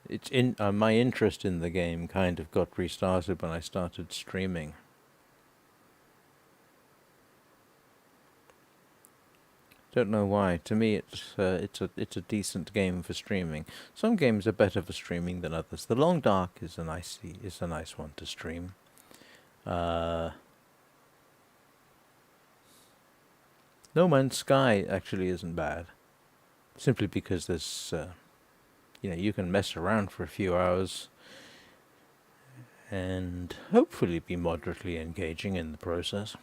It's my interest in the game kind of got restarted when I started streaming. Don't know why. To me, it's a decent game for streaming. Some games are better for streaming than others. The Long Dark is a nice one to stream. No Man's Sky actually isn't bad, simply because there's you can mess around for a few hours and hopefully be moderately engaging in the process.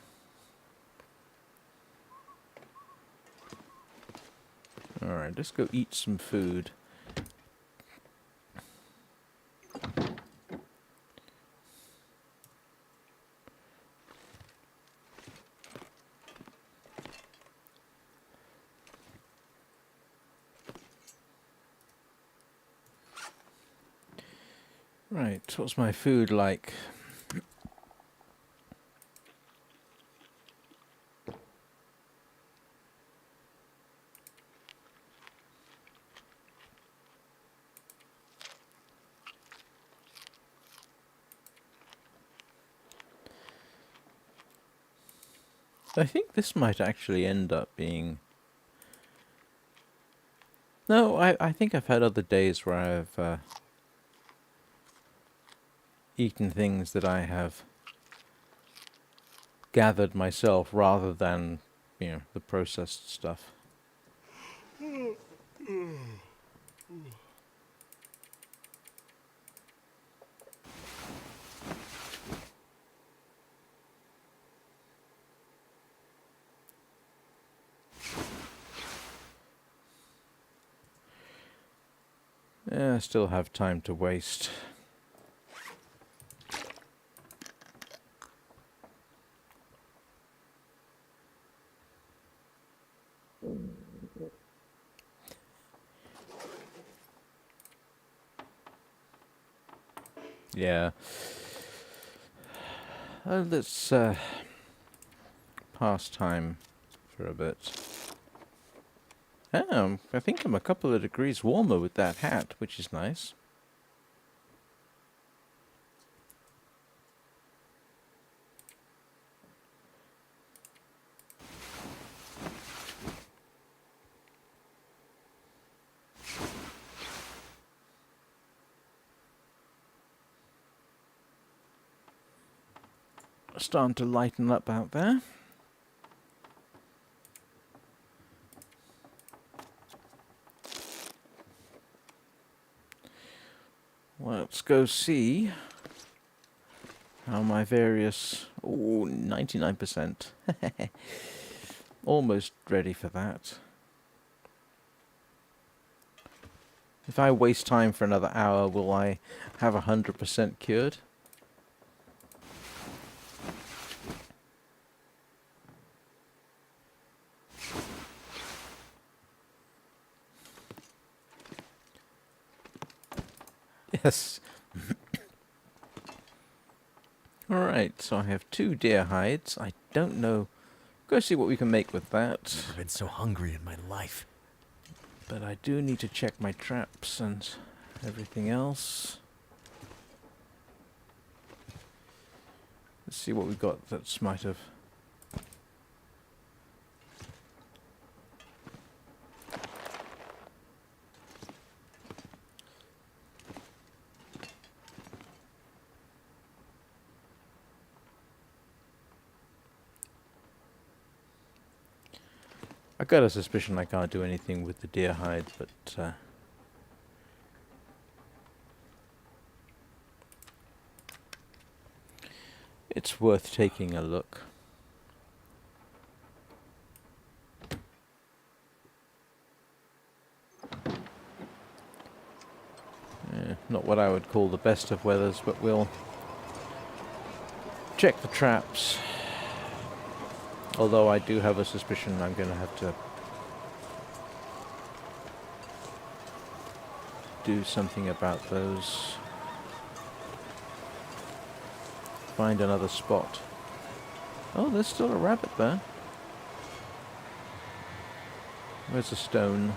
Alright, let's go eat some food. Right, what's my food like? I think this might actually end up being... No, I think I've had other days where I've eaten things that I have gathered myself rather than, the processed stuff. Yeah, I still have time to waste. Yeah. Let's pass time for a bit. I think I'm a couple of degrees warmer with that hat, which is nice. Starting to lighten up out there. Well, let's go see how my various... Oh, 99%. Almost ready for that. If I waste time for another hour, will I have 100% cured? Yes. Alright, so I have 2 deer hides. I don't know. Go see what we can make with that. Never been so hungry in my life. But I do need to check my traps and everything else. Let's see what we've got that might have... I got a suspicion I can't do anything with the deer hide, but it's worth taking a look. Not what I would call the best of weathers, but we'll check the traps. Although I do have a suspicion I'm going to have to do something about those. Find another spot. Oh, there's still a rabbit there. Where's the stone?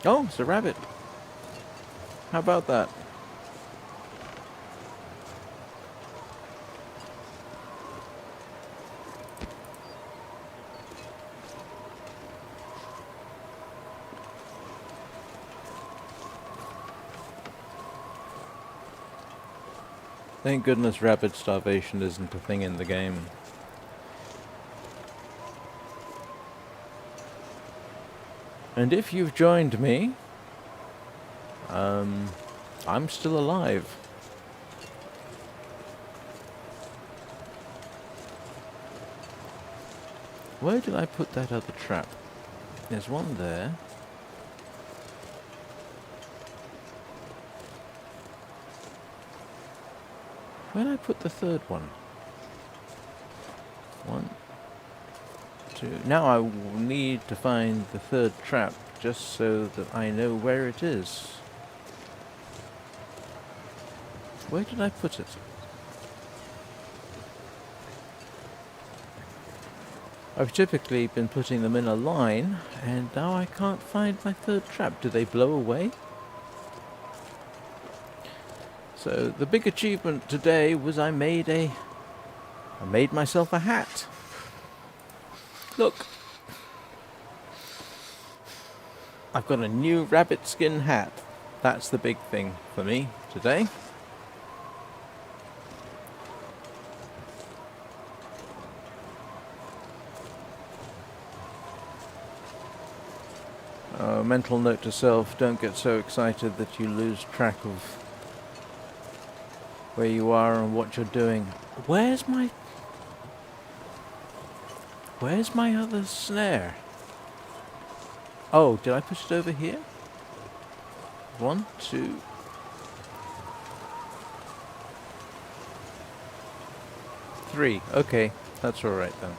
Oh, it's a rabbit. How about that? Thank goodness rabbit starvation isn't a thing in the game. And if you've joined me, I'm still alive. Where did I put that other trap? There's one there. Where did I put the third one? 1, 2. Now I need to find the third trap just so that I know where it is. Where did I put it? I've typically been putting them in a line, and now I can't find my third trap. Do they blow away? So the big achievement today was I made myself a hat. Look. I've got a new rabbit skin hat. That's the big thing for me today. Mental note to self, don't get so excited that you lose track of where you are and what you're doing. Where's my other snare? Oh, did I push it over here? 1, 2. Three. Okay, that's all right then.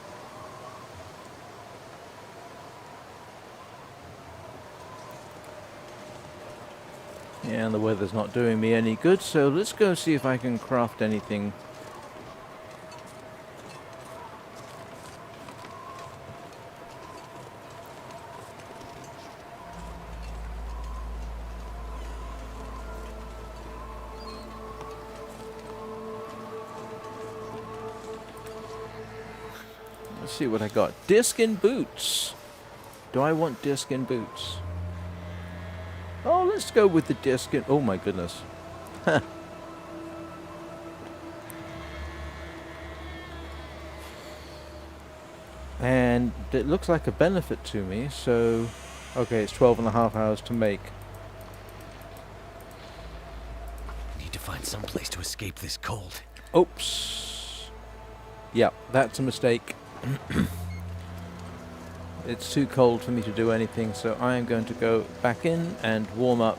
Yeah, and the weather's not doing me any good, so let's go see if I can craft anything. Let's see what I got. Deerskin boots. Do I want deerskin boots? Oh, let's go with the deerskin. Oh my goodness. And it looks like a benefit to me, so... Okay, it's 12.5 hours to make. Need to find some place to escape this cold. Oops. Yep, that's a mistake. It's too cold for me to do anything, so I am going to go back in and warm up.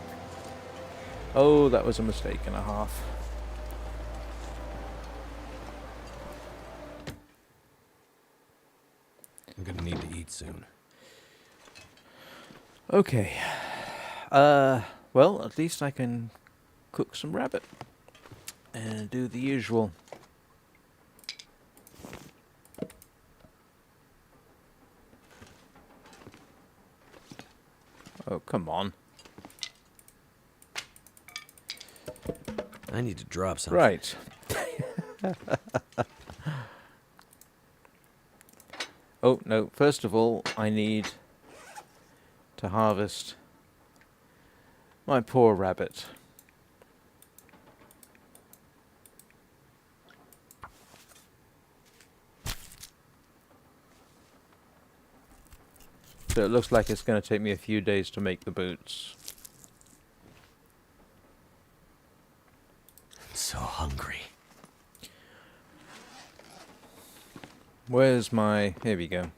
Oh, that was a mistake and a half. I'm gonna need to eat soon. Okay. Well, at least I can cook some rabbit and do the usual. Oh, come on. I need to drop something. Right. Oh, no. First of all, I need to harvest my poor rabbit. So it looks like it's going to take me a few days to make the boots. I'm so hungry. Where's my... Here we go.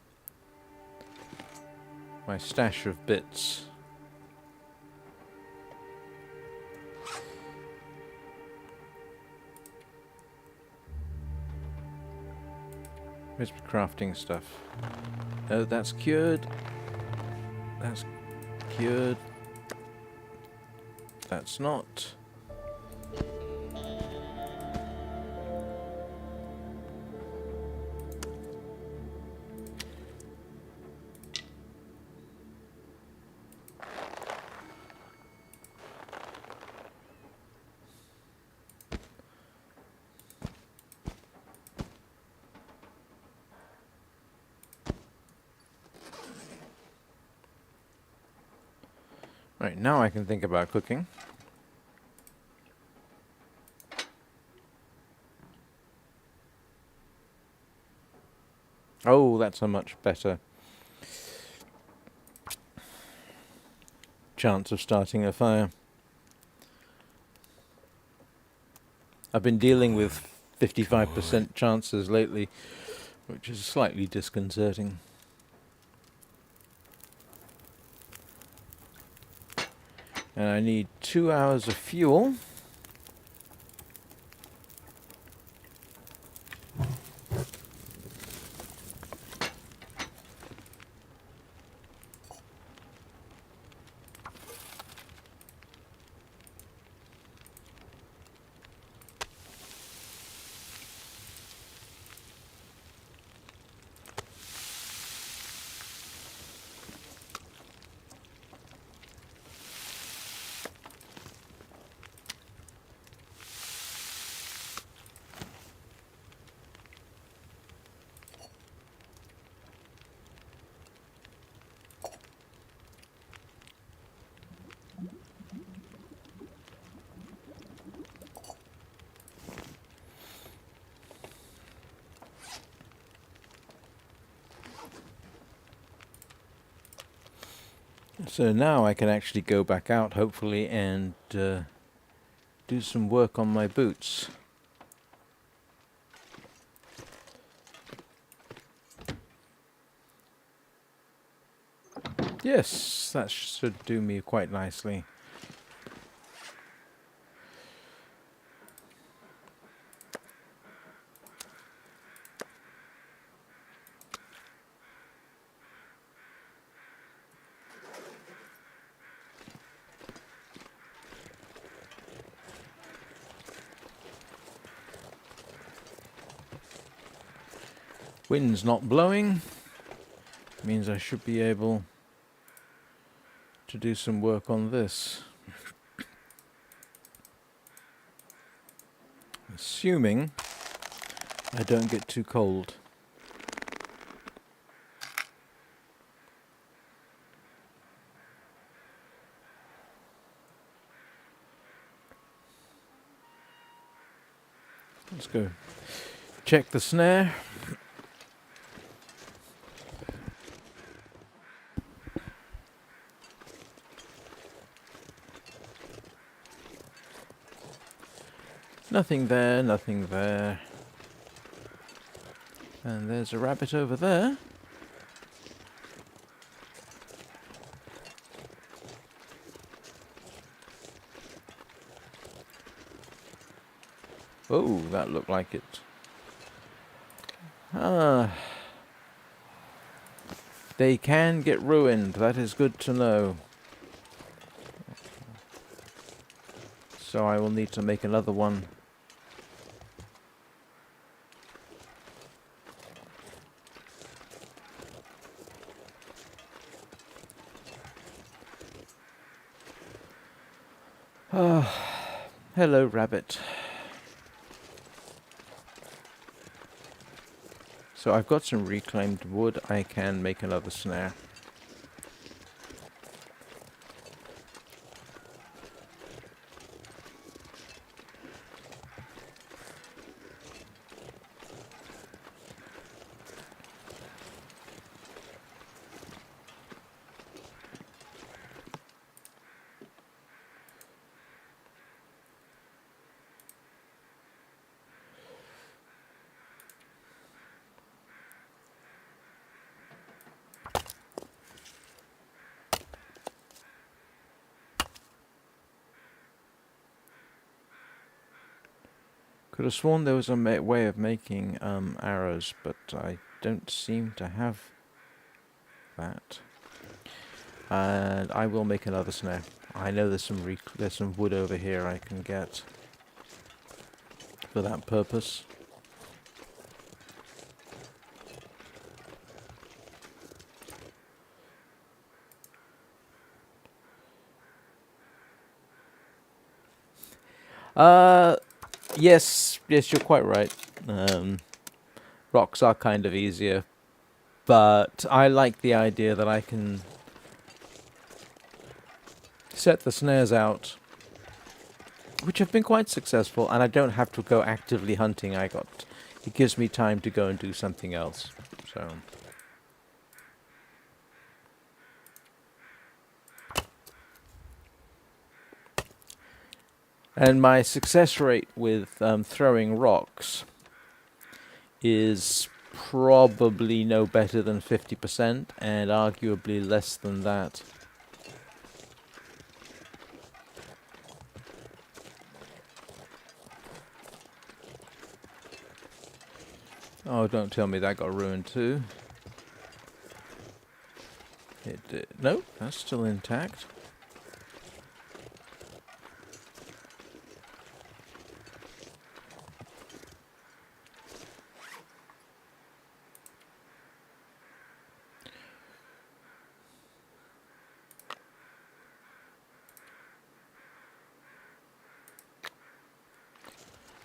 My stash of bits. Where's my crafting stuff? Oh, that's cured. That's cured. That's not. Right, now I can think about cooking. Oh, that's a much better chance of starting a fire. I've been dealing with 55% chances lately, which is slightly disconcerting. And I need 2 hours of fuel. So now I can actually go back out, hopefully, and do some work on my boots. Yes, that should do me quite nicely. Wind's not blowing. Means I should be able to do some work on this. Assuming I don't get too cold. Let's go check the snare. Nothing there, nothing there. And there's a rabbit over there. Oh, that looked like it. Ah. They can get ruined, that is good to know. So I will need to make another one. Ah, hello, rabbit. So I've got some reclaimed wood. I can make another snare. Could have sworn there was a way of making arrows, but I don't seem to have that. And I will make another snare. I know there's some wood over here I can get for that purpose. Yes, you're quite right. Rocks are kind of easier, but I like the idea that I can set the snares out, which have been quite successful, and I don't have to go actively hunting. It gives me time to go and do something else. So. And my success rate with throwing rocks is probably no better than 50%, and arguably less than that. Oh, don't tell me that got ruined too. It did. No, that's still intact.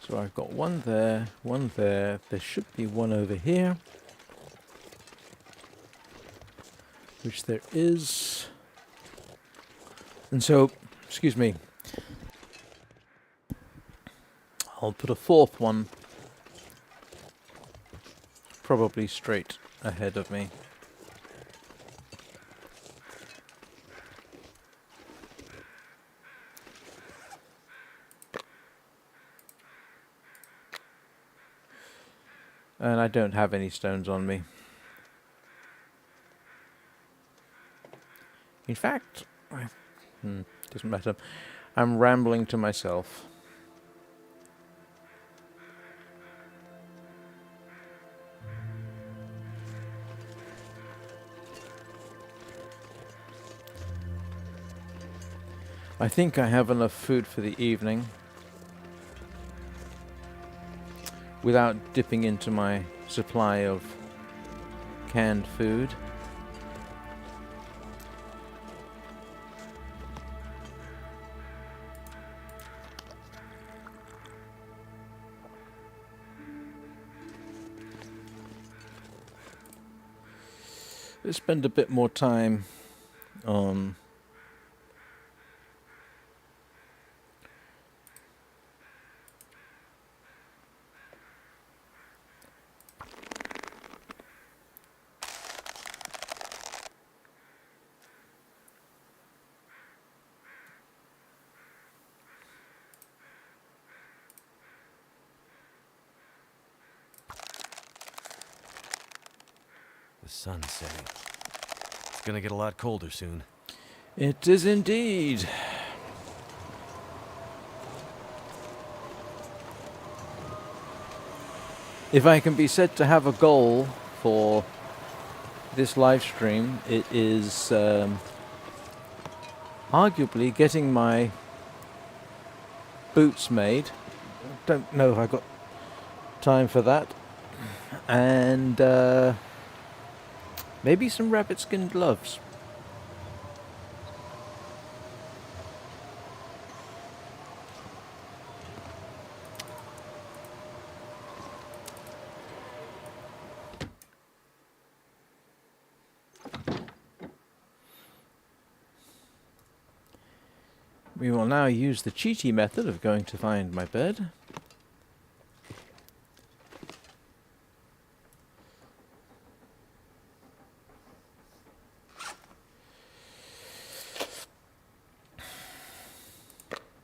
So I've got one there, one there. There should be one over here. Which there is. And so, excuse me, I'll put a fourth one probably straight ahead of me. And I don't have any stones on me. In fact, doesn't matter. I'm rambling to myself. I think I have enough food for the evening without dipping into my supply of canned food. Let's spend a bit more time on The sun's setting. It's gonna get a lot colder soon. It is indeed. If I can be said to have a goal for this live stream, it is arguably getting my boots made. Don't know if I got time for that. And maybe some rabbit skin gloves. We will now use the cheaty method of going to find my bed.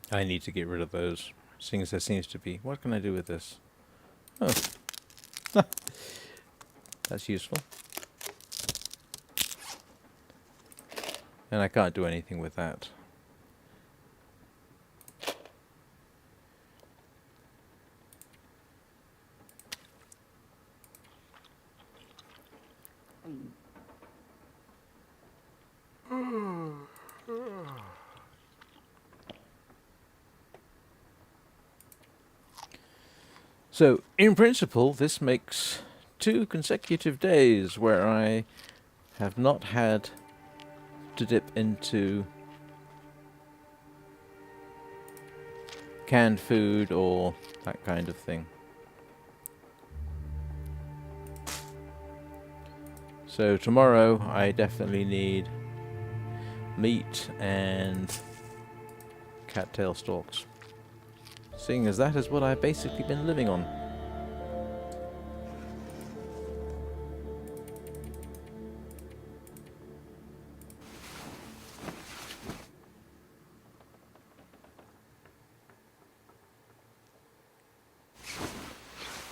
I need to get rid of those, seeing as there seems to be... What can I do with this? Oh. That's useful. And I can't do anything with that. So, in principle, this makes 2 consecutive days where I have not had to dip into canned food or that kind of thing. So tomorrow I definitely need meat and cattail stalks, seeing as that is what I've basically been living on.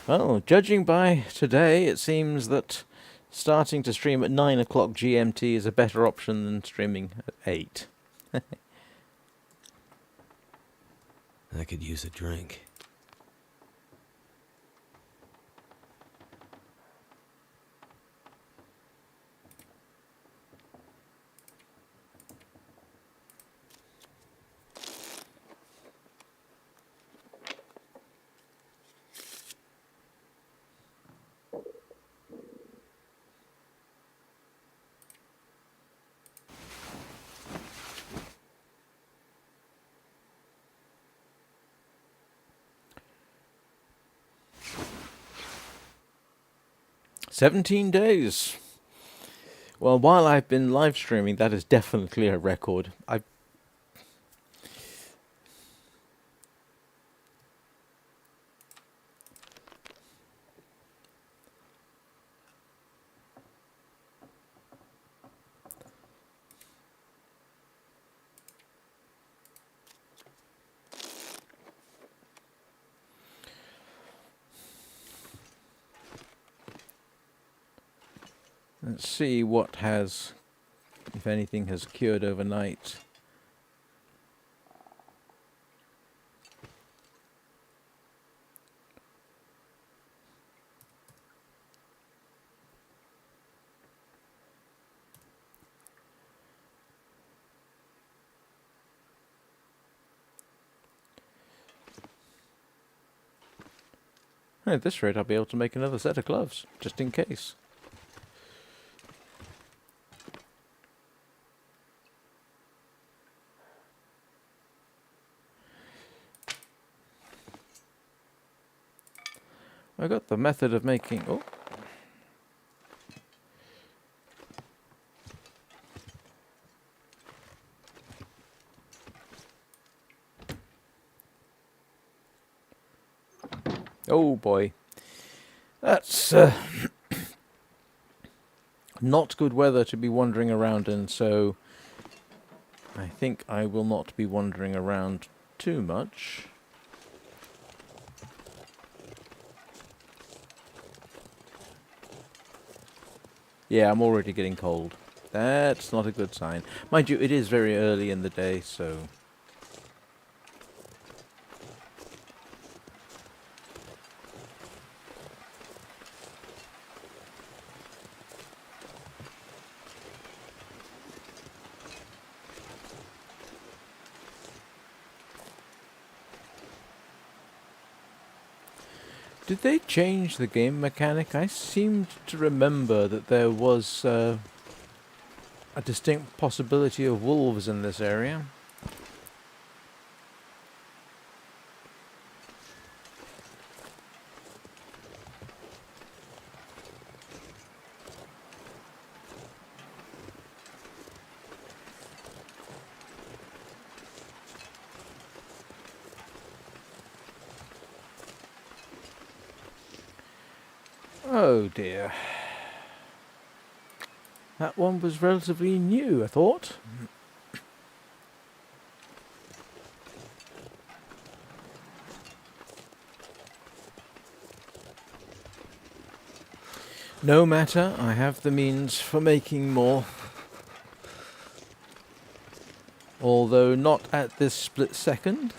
Well, judging by today, it seems that starting to stream at 9 o'clock GMT is a better option than streaming at 8. I could use a drink. "17 days. Well, while I've been live streaming, that is definitely a record. Let's see what has, if anything, has cured overnight. At this rate, I'll be able to make another set of gloves, just in case. I got the method of making... Oh. Oh boy. That's not good weather to be wandering around in, so I think I will not be wandering around too much. Yeah, I'm already getting cold. That's not a good sign. Mind you, it is very early in the day, so... Did they change the game mechanic? I seemed to remember that there was a distinct possibility of wolves in this area. Oh dear. That one was relatively new, I thought. No matter, I have the means for making more. Although not at this split second.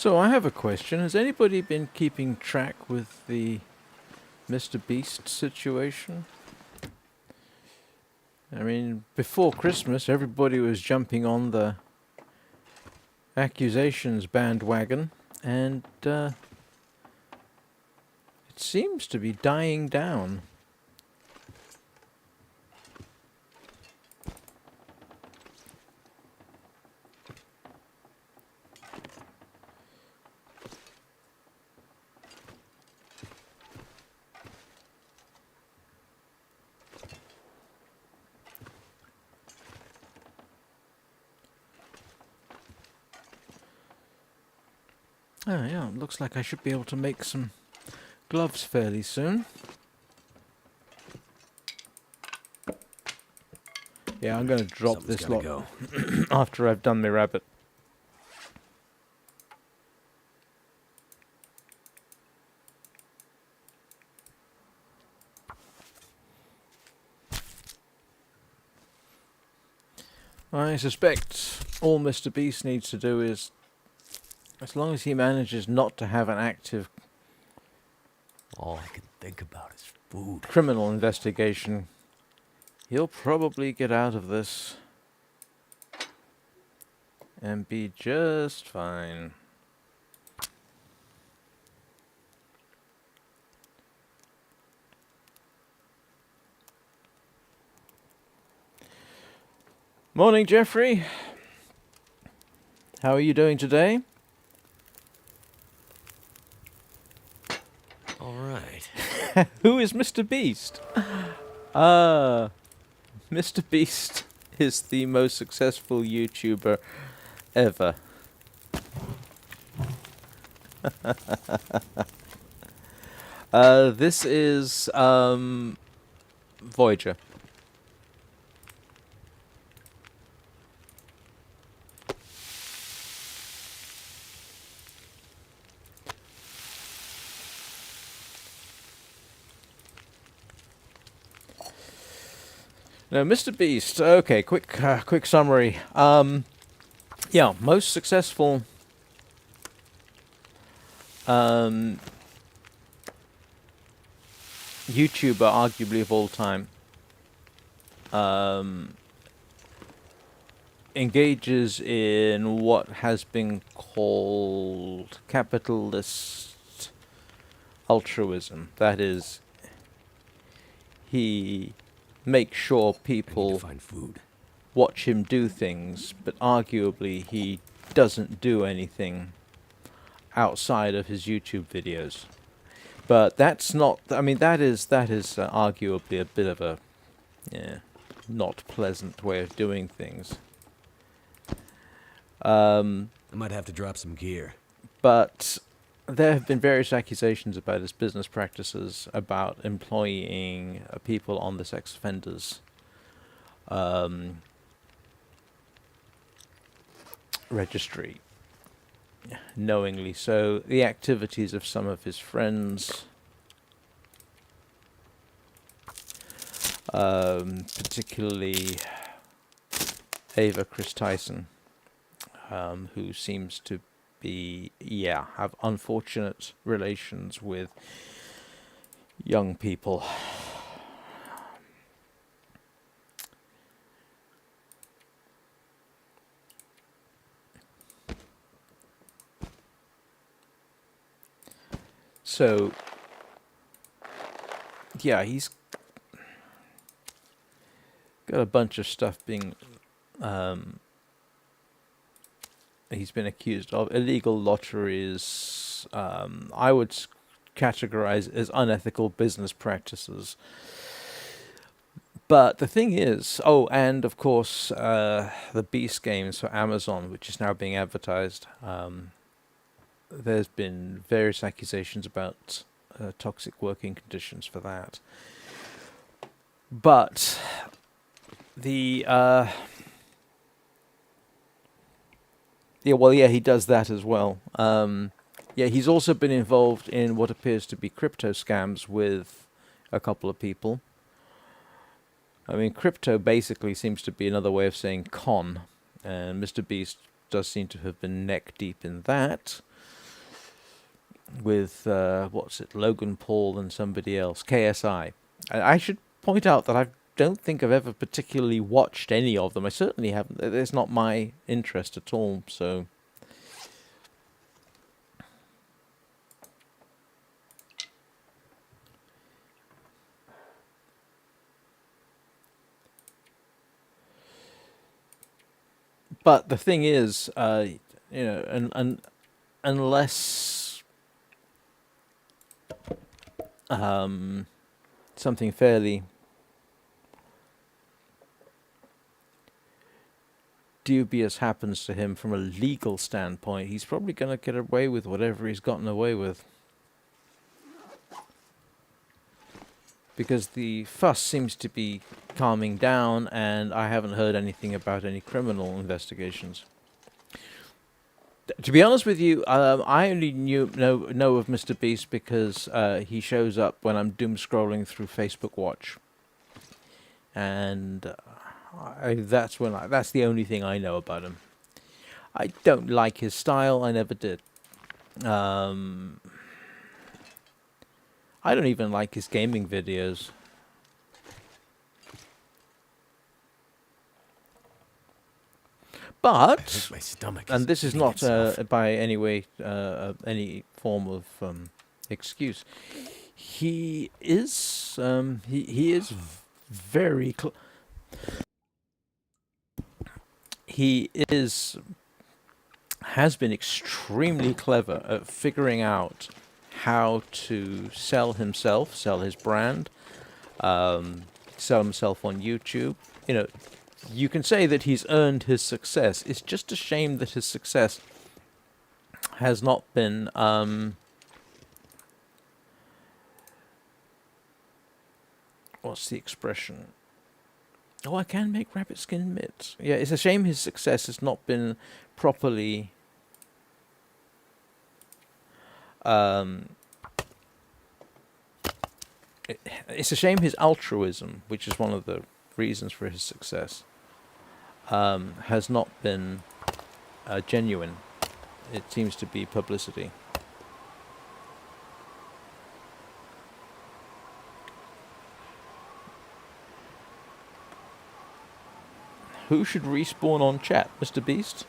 So I have a question. Has anybody been keeping track with the Mr. Beast situation? I mean, before Christmas, everybody was jumping on the accusations bandwagon, and it seems to be dying down. Oh yeah, it looks like I should be able to make some gloves fairly soon. Yeah, I'm going to drop Something's this gotta lot go. after I've done my rabbit. I suspect all Mr. Beast needs to do is, as long as he manages not to have an active All I can think about is food. criminal investigation, he'll probably get out of this and be just fine. Morning, Jeffrey. How are you doing today? All right. Who is Mr. Beast? Ah, Mr. Beast is the most successful YouTuber ever. This is Voyager. No, Mr. Beast. Okay, quick summary. Yeah, most successful YouTuber, arguably of all time. Engages in what has been called capitalist altruism. That is, he makes sure I need to people find food. watch him do things, but arguably he doesn't do anything outside of his YouTube videos. But that's not, I mean, that is arguably a bit of a, not pleasant way of doing things. I might have to drop some gear. But there have been various accusations about his business practices, about employing people on the sex offenders registry, knowingly. So the activities of some of his friends, particularly Ava Chris Tyson, who seems to be, have unfortunate relations with young people. So, yeah, he's got a bunch of stuff being he's been accused of. Illegal lotteries, I would categorize as unethical business practices. But the thing is, and of course, the Beast games for Amazon, which is now being advertised, there's been various accusations about toxic working conditions for that. But the he does that as well. He's also been involved in what appears to be crypto scams with a couple of people. I mean, crypto basically seems to be another way of saying con, and Mr. Beast does seem to have been neck deep in that. with what's it, Logan Paul and somebody else, KSI. I should point out that I don't think I've ever particularly watched any of them. I certainly haven't. It's not my interest at all. So, but the thing is, and unless something fairly dubious happens to him from a legal standpoint, he's probably going to get away with whatever he's gotten away with. Because the fuss seems to be calming down, and I haven't heard anything about any criminal investigations. To be honest with you, I only know of Mr. Beast because he shows up when I'm doom scrolling through Facebook Watch, and that's the only thing I know about him. I don't like his style. I never did. I don't even like his gaming videos. But, My stomach and this is eating not itself. by any way any form of excuse. He is he is very he is has been extremely clever at figuring out how to sell himself, sell his brand, sell himself on YouTube. You know, you can say that he's earned his success. It's just a shame that his success has not been what's the expression? Oh, I can make rabbit skin mitts. Yeah, it's a shame his success has not been properly it's a shame his altruism, which is one of the reasons for his success, has not been genuine. It seems to be publicity. Who should respawn on chat, Mr. Beast?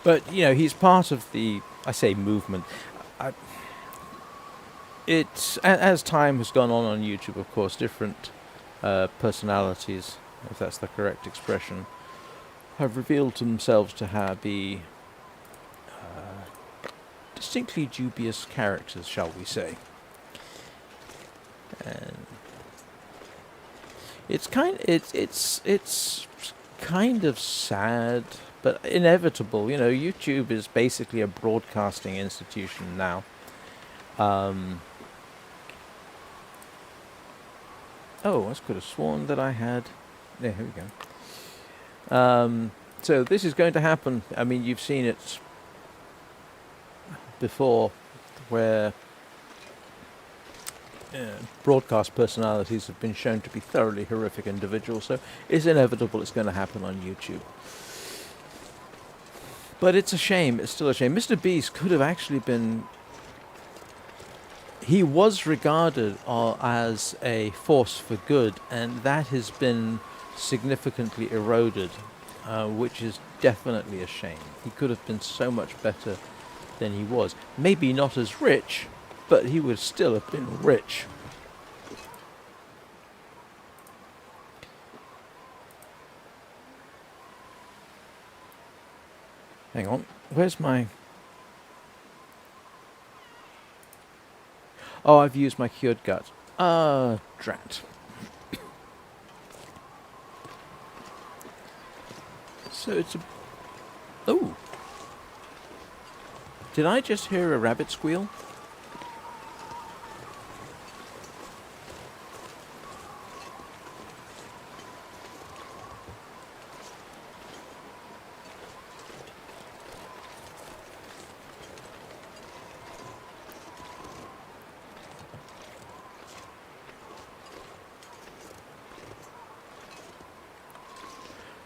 But, you know, he's part of the, I say movement. I, as time has gone on YouTube, of course, different personalities, if that's the correct expression, have revealed themselves to be distinctly dubious characters, shall we say. And it's kind of sad, but inevitable. You know, YouTube is basically a broadcasting institution now. Oh, I could have sworn that I had. Yeah, here we go. So this is going to happen. I mean, you've seen it before, where broadcast personalities have been shown to be thoroughly horrific individuals. So it's inevitable it's going to happen on YouTube. But it's a shame. It's still a shame. Mr. Beast could have actually been... He was regarded as a force for good, and that has been significantly eroded, which is definitely a shame. He could have been so much better than he was. Maybe not as rich, but he would still have been rich. Hang on, where's my... Oh, I've used my cured gut. Drat. So it's a... Oh! Did I just hear a rabbit squeal?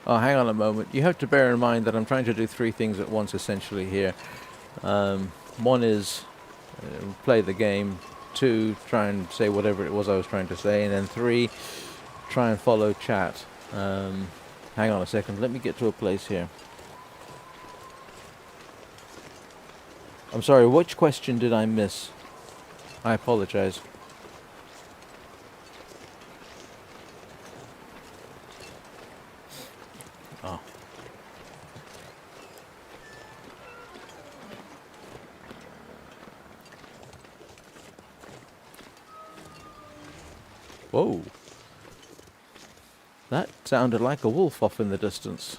Oh, hang on a moment. You have to bear in mind that I'm trying to do three things at once, essentially, here. One is play the game. Two, try and say whatever it was I was trying to say. And then three, try and follow chat. Hang on a second. Let me get to a place here. I'm sorry, which question did I miss? I apologize. Oh. Whoa. That sounded like a wolf off in the distance.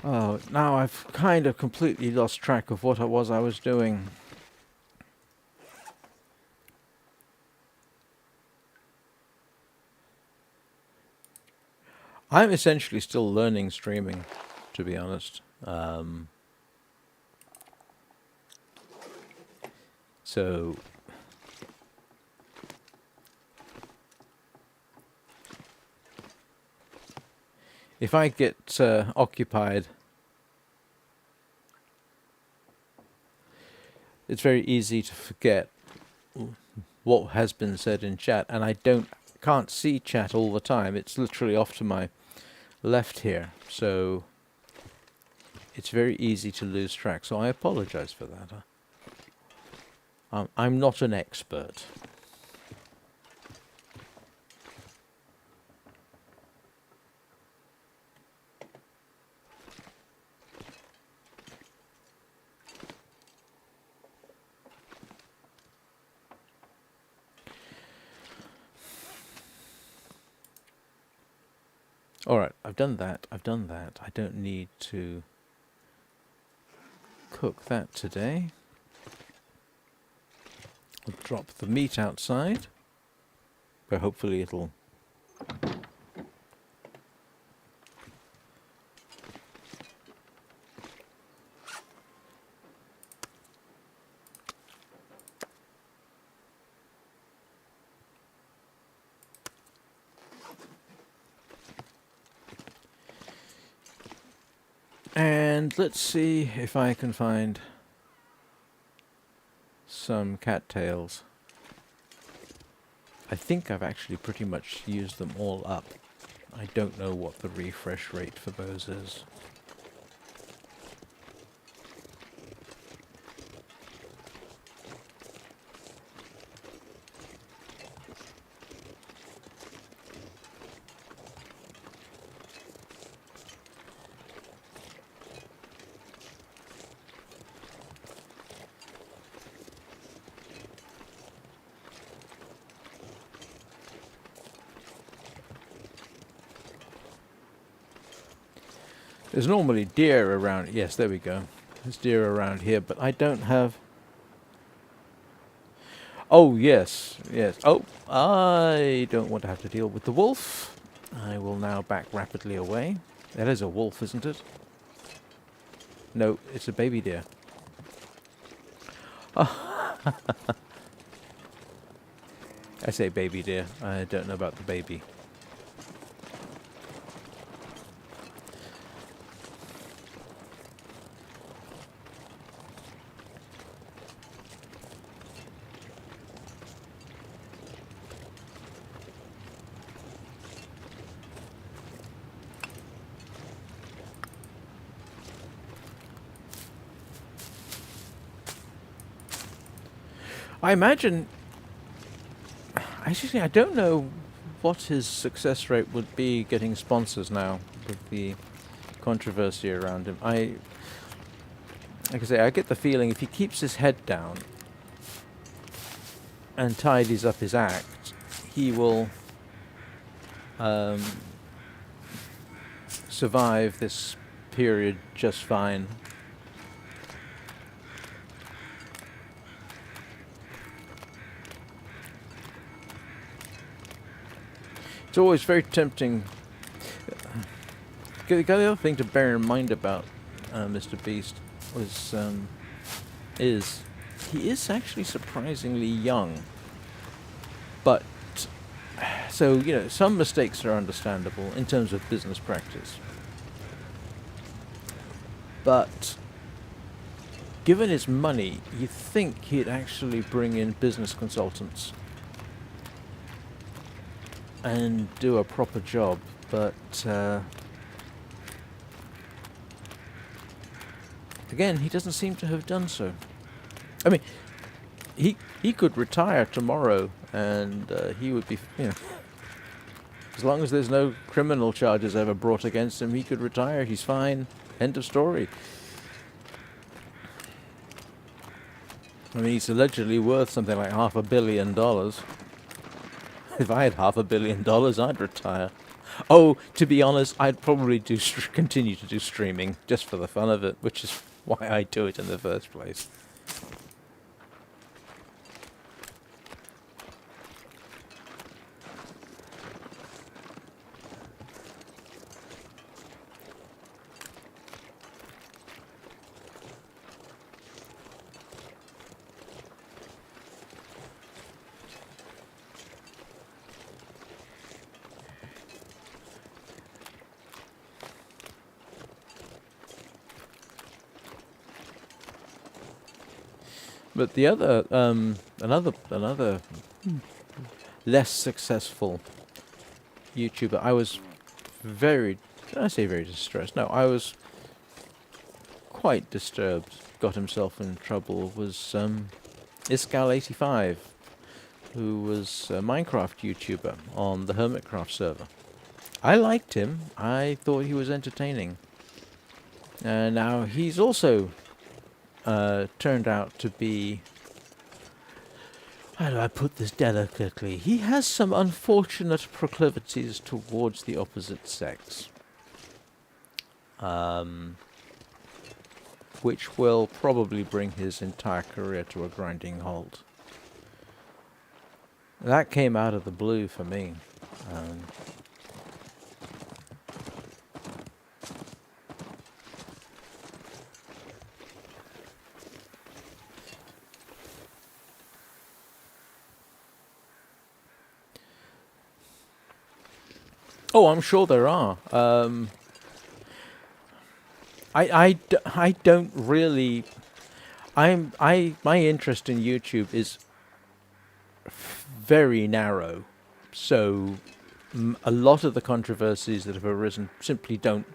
Oh, now I've kind of completely lost track of what it was I was doing. I'm essentially still learning streaming, to be honest. So if I get occupied, it's very easy to forget what has been said in chat, and I can't see chat all the time. It's literally off to my left here, so it's very easy to lose track. So I apologize for that. I'm not an expert. Alright, I've done that. I don't need to cook that today. I'll drop the meat outside, where hopefully it'll... And let's see if I can find some cattails. I think I've actually pretty much used them all up. I don't know what the refresh rate for those is. There's normally deer around. Yes, there we go. There's deer around here, but I don't have... Oh, yes, yes. Oh, I don't want to have to deal with the wolf. I will now back rapidly away. That is a wolf, isn't it? No, it's a baby deer. Oh. I say baby deer. I don't know about the baby. I imagine... Actually, I don't know what his success rate would be getting sponsors now with the controversy around him. Like I say, I get the feeling if he keeps his head down and tidies up his act, he will survive this period just fine. It's always very tempting. The other thing to bear in mind about Mr. Beast was is he is actually surprisingly young, but so some mistakes are understandable in terms of business practice, but given his money, you'd think he'd actually bring in business consultants and do a proper job, but again, he doesn't seem to have done so. I mean, he could retire tomorrow, and he would be, as long as there's no criminal charges ever brought against him, he could retire. He's fine. End of story. I mean, he's allegedly worth something like $500 million. If I had $500 million, I'd retire. Oh, to be honest, I'd probably continue to do streaming just for the fun of it, which is why I do it in the first place. But the other, another less successful YouTuber, I was I say very distressed? No, I was quite disturbed. Got himself in trouble. Was Iskal85, who was a Minecraft YouTuber on the Hermitcraft server. I liked him. I thought he was entertaining. Now he's also turned out to be, how do I put this delicately? He has some unfortunate proclivities towards the opposite sex, which will probably bring his entire career to a grinding halt. That came out of the blue for me. Oh, I'm sure there are. I don't really. My interest in YouTube is very narrow, so a lot of the controversies that have arisen simply don't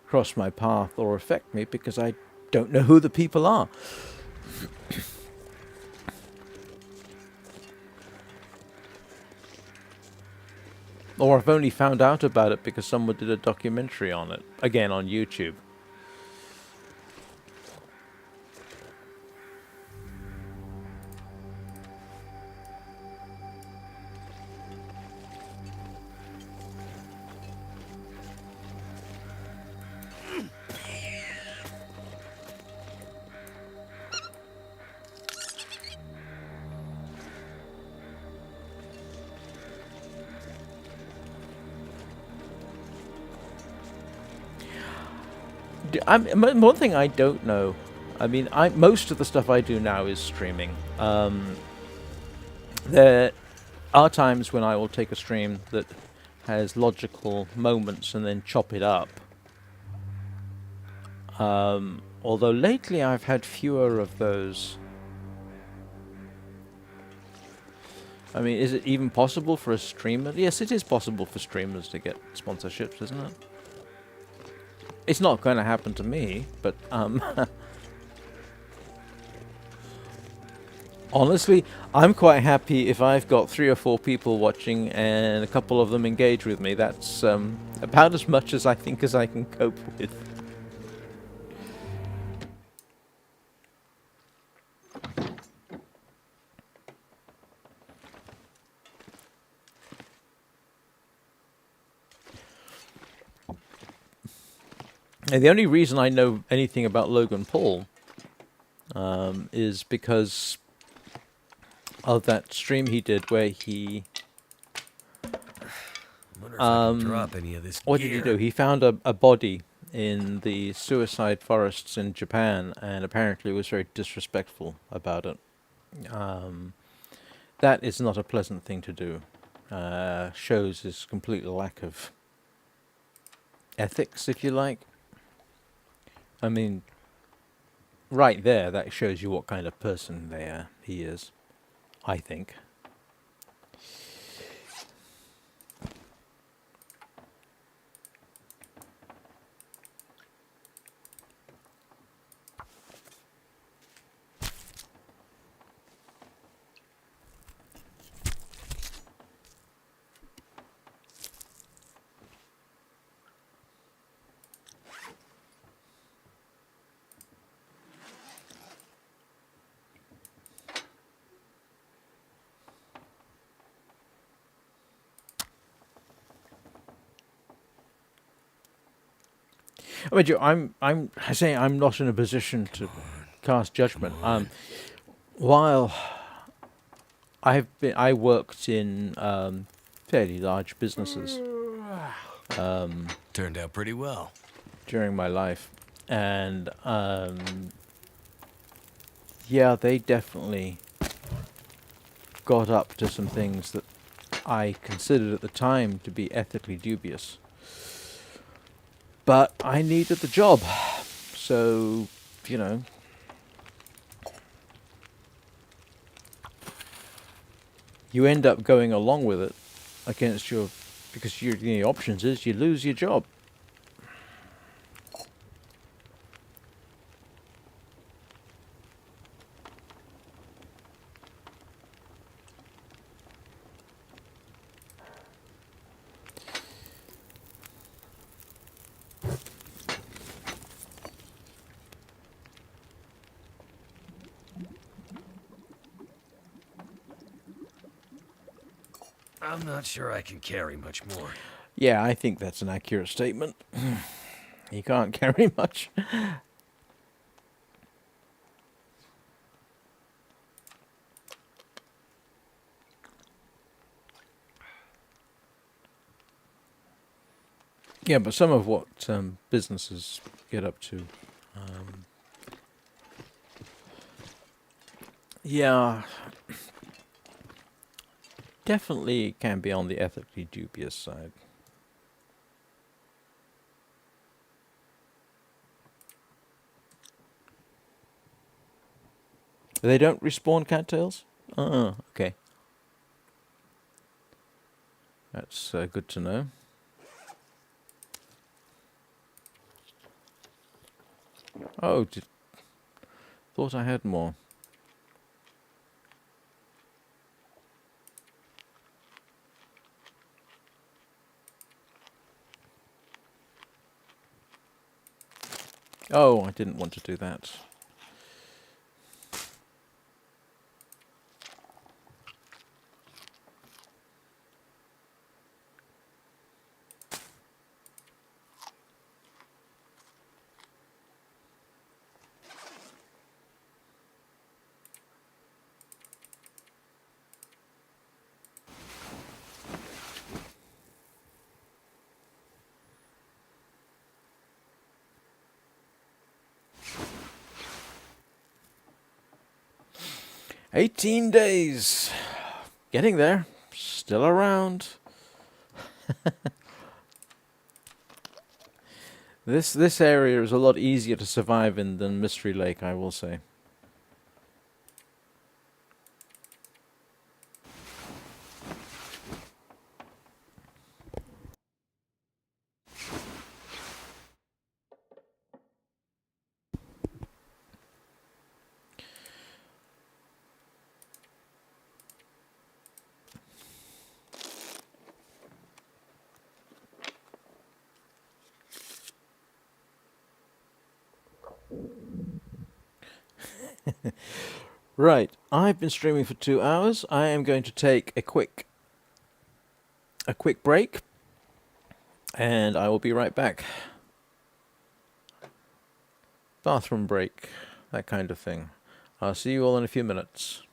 cross my path or affect me because I don't know who the people are. Or I've only found out about it because someone did a documentary on it, again on YouTube. One thing I don't know, I mean, most of the stuff I do now is streaming. There are times when I will take a stream that has logical moments and then chop it up. Although lately I've had fewer of those. I mean, is it even possible for a streamer? Yes, it is possible for streamers to get sponsorships, isn't it? It's not going to happen to me, but honestly, I'm quite happy if I've got 3 or 4 people watching and a couple of them engage with me. That's about as much as I think as I can cope with. And the only reason I know anything about Logan Paul is because of that stream he did where he Wonder if I can drop any of this What gear. did he do? He found a body in the suicide forests in Japan, and apparently was very disrespectful about it. That is not a pleasant thing to do. Shows his complete lack of ethics, if you like. I mean, right there, that shows you what kind of person he is, I think. I mean, I say I'm not in a position to cast judgment. While I worked in fairly large businesses Turned out pretty well. during my life, and yeah, they definitely got up to some things that I considered at the time to be ethically dubious. But I needed the job, so, you know, you end up going along with it against your, because the options is you lose your job. I'm not sure I can carry much more. Yeah, I think that's an accurate statement. You can't carry much. Yeah, but some of what businesses get up to, yeah, definitely can be on the ethically dubious side. They don't respawn cattails? Okay. That's good to know. Oh, thought I had more. Oh, I didn't want to do that. "18 days. Getting there. Still around." This area is a lot easier to survive in than Mystery Lake, I will say. Right, I've been streaming for 2 hours. I am going to take a quick break, and I will be right back. Bathroom break, that kind of thing. I'll see you all in a few minutes.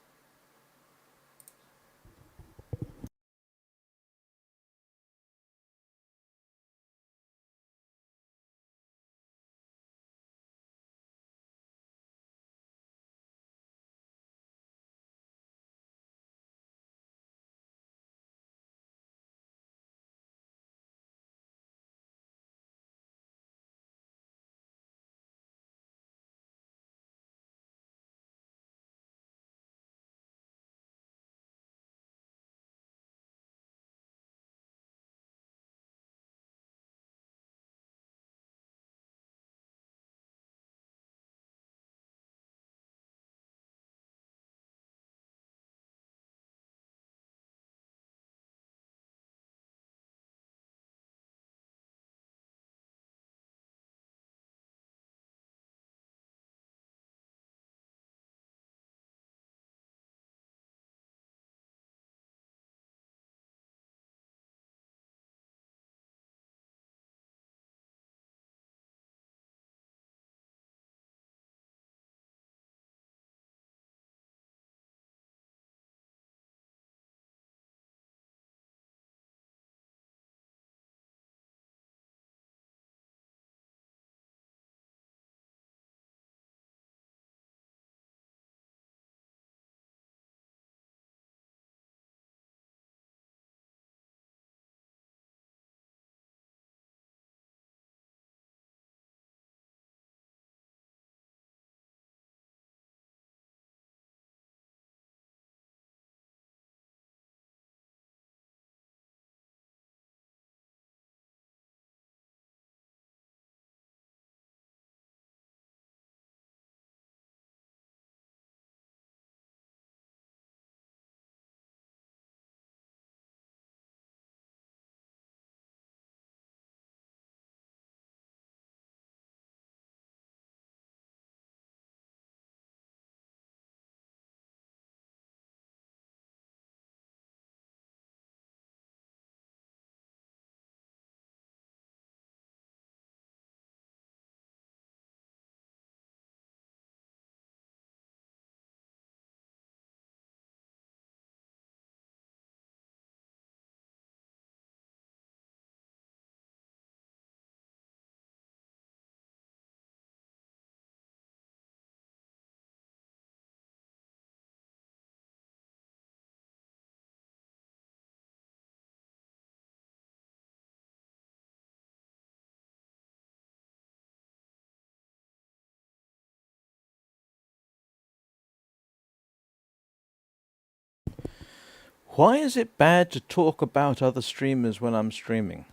Why is it bad to talk about other streamers when I'm streaming?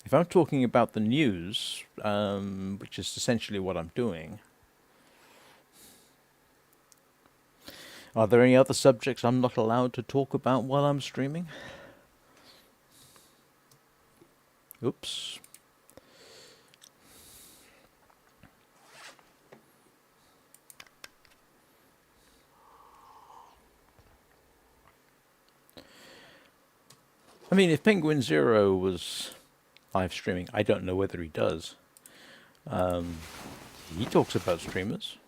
If I'm talking about the news, which is essentially what I'm doing, are there any other subjects I'm not allowed to talk about while I'm streaming? Oops. I mean, if Penguin Zero was live streaming, I don't know whether he does. He talks about streamers.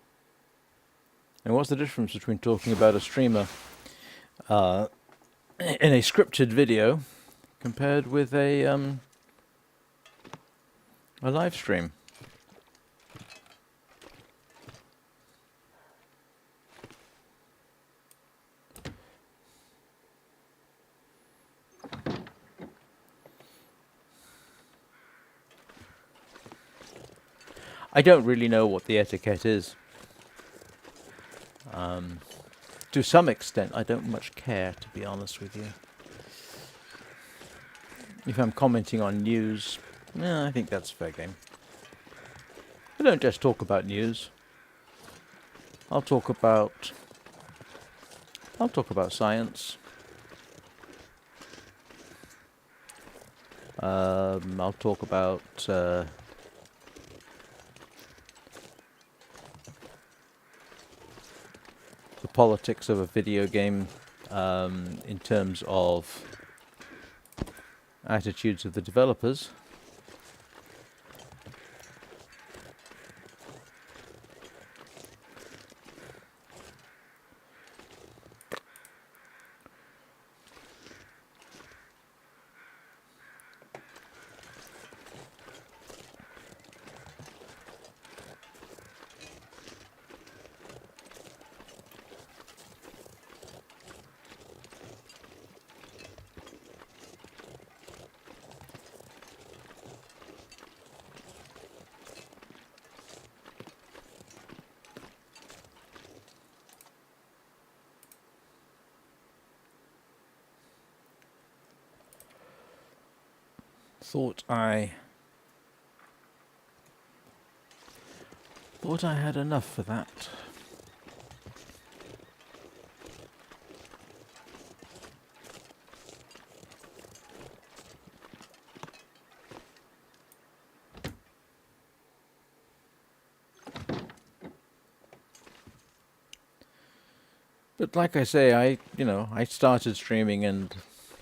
And what's the difference between talking about a streamer in a scripted video compared with a live stream? I don't really know what the etiquette is. To some extent, I don't much care, to be honest with you. If I'm commenting on news, I think that's fair game. I don't just talk about news. I'll talk about science. I'll talk about the politics of a video game in terms of attitudes of the developers. Thought I had enough for that. But like I say, I started streaming and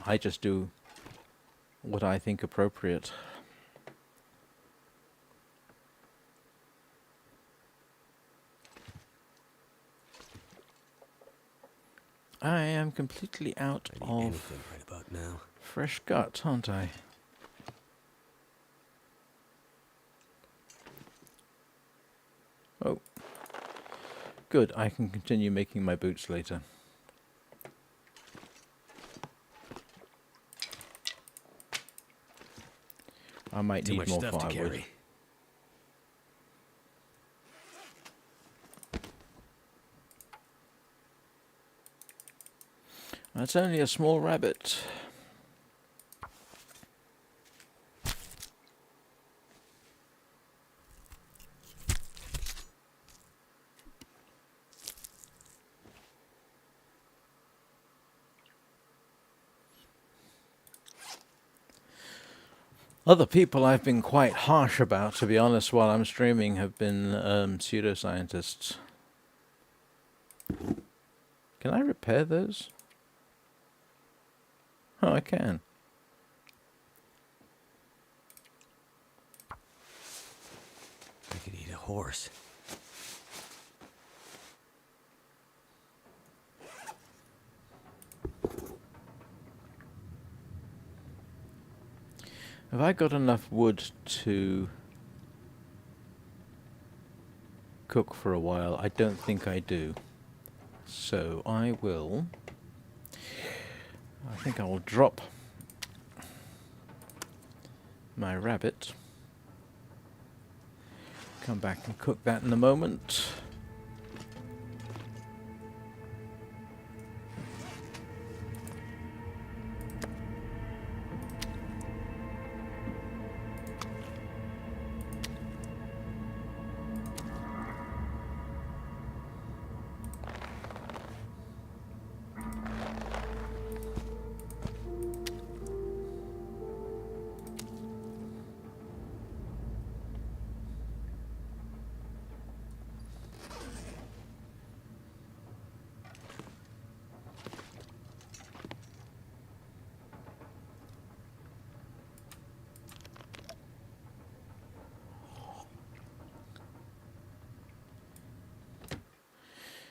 I just do what I think appropriate. I am completely out of right about now. fresh gut, aren't I? Oh. Good, I can continue making my boots later. I might Too need much more stuff to firewood. carry. That's only a small rabbit. Other people I've been quite harsh about, to be honest, while I'm streaming have been pseudoscientists. Can I repair those? Oh, I can. I could eat a horse. Have I got enough wood to cook for a while? I don't think I do. So I think I will drop my rabbit. Come back and cook that in a moment.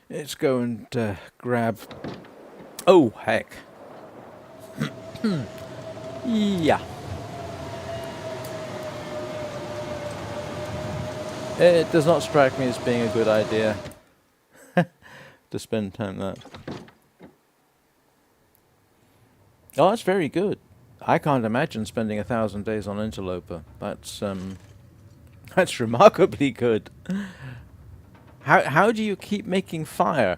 Let's go and grab... Oh, heck. Yeah. It does not strike me as being a good idea to spend time that. Oh, that's very good. I can't imagine spending 1,000 days on Interloper. That's remarkably good. How do you keep making fire?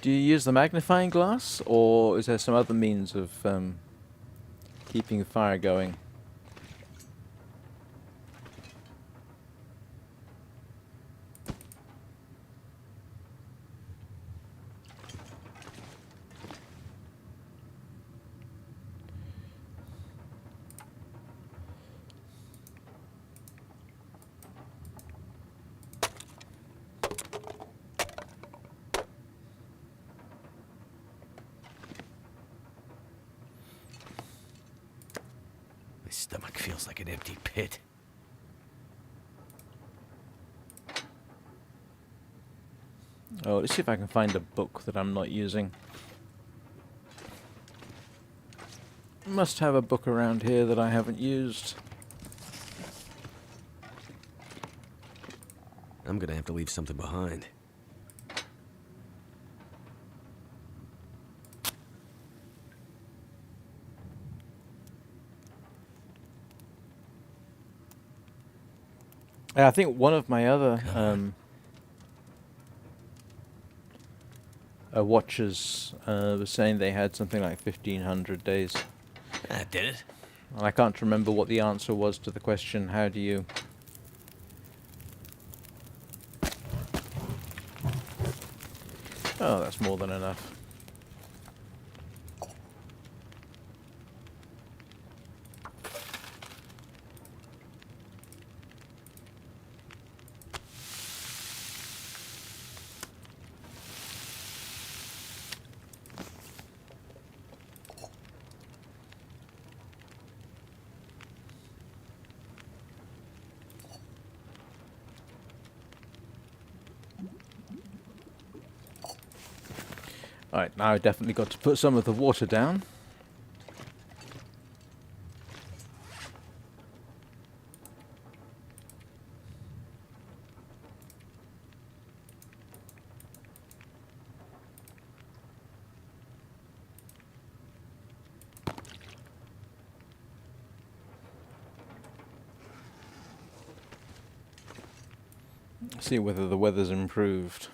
Do you use the magnifying glass, or is there some other means of keeping the fire going? My stomach feels like an empty pit. Oh, let's see if I can find a book that I'm not using. Must have a book around here that I haven't used. I'm gonna have to leave something behind. I think one of my other watchers was saying they had something like 1,500 days. That did it. And I can't remember what the answer was to the question, how do you... Oh, that's more than enough. Alright, now I definitely got to put some of the water down. See whether the weather's improved.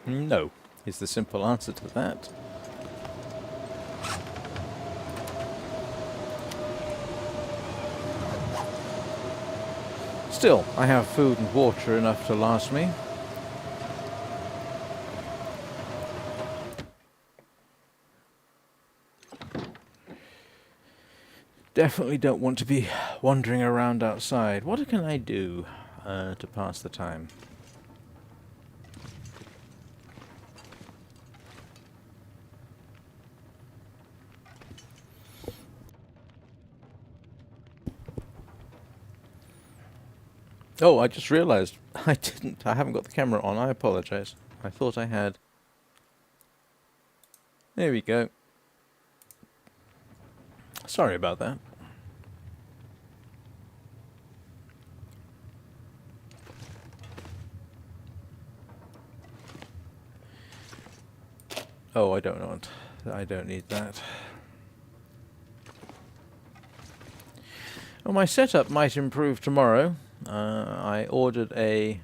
No, is the simple answer to that. Still, I have food and water enough to last me. Definitely don't want to be wandering around outside. What can I do to pass the time? Oh, I just realized I didn't. I haven't got the camera on. I apologize. I thought I had. There we go. Sorry about that. Oh, I don't want. I don't need that. Well, my setup might improve tomorrow. I ordered a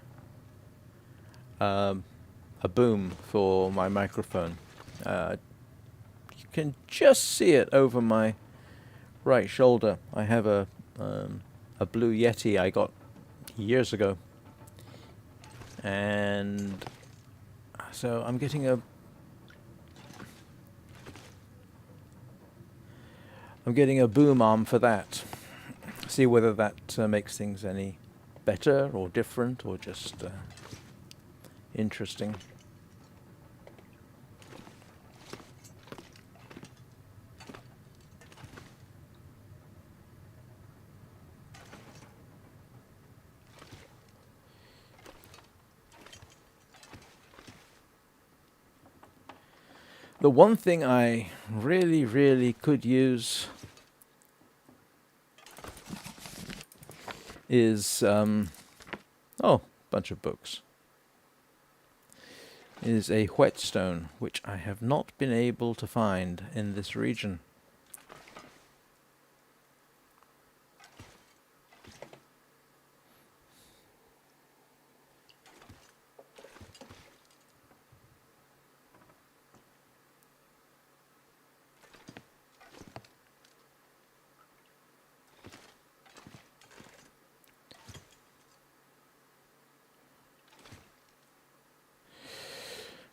boom for my microphone. You can just see it over my right shoulder. I have a Blue Yeti I got years ago, and so I'm getting a boom arm for that. See whether that makes things any better or different or just interesting. The one thing I really, really could use is, oh, bunch of books, is a whetstone, which I have not been able to find in this region.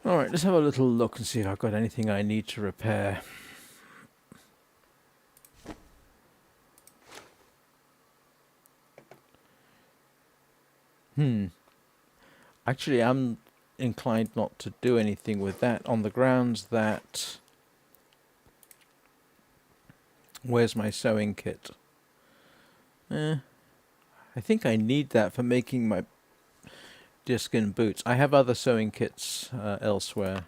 Alright, let's have a little look and see if I've got anything I need to repair. Actually, I'm inclined not to do anything with that on the grounds that... Where's my sewing kit? I think I need that for making my deerskin boots. I have other sewing kits elsewhere.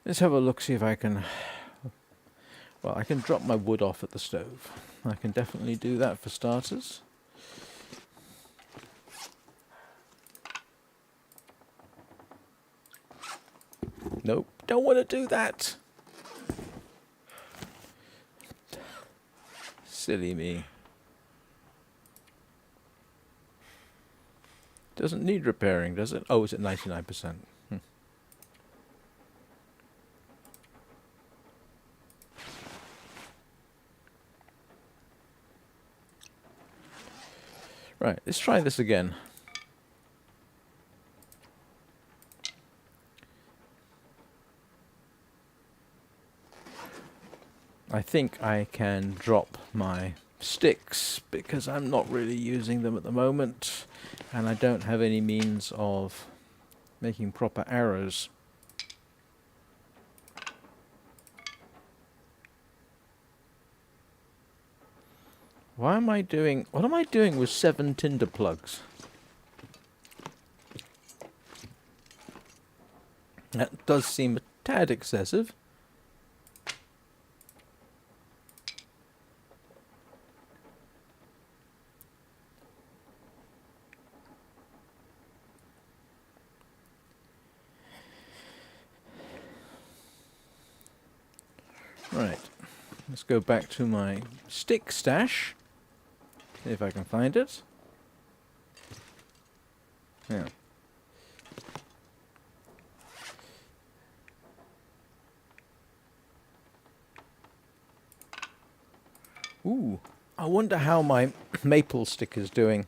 Let's have a look, see if I can... Well, I can drop my wood off at the stove. I can definitely do that for starters. Nope, don't want to do that. Silly me. Doesn't need repairing, does it? Oh, is it 99%? Right, let's try this again. I think I can drop my sticks because I'm not really using them at the moment, and I don't have any means of making proper arrows. What am I doing with 7 tinder plugs? That does seem a tad excessive. Right, let's go back to my stick stash. See if I can find it. Yeah. Ooh, I wonder how my maple stick is doing.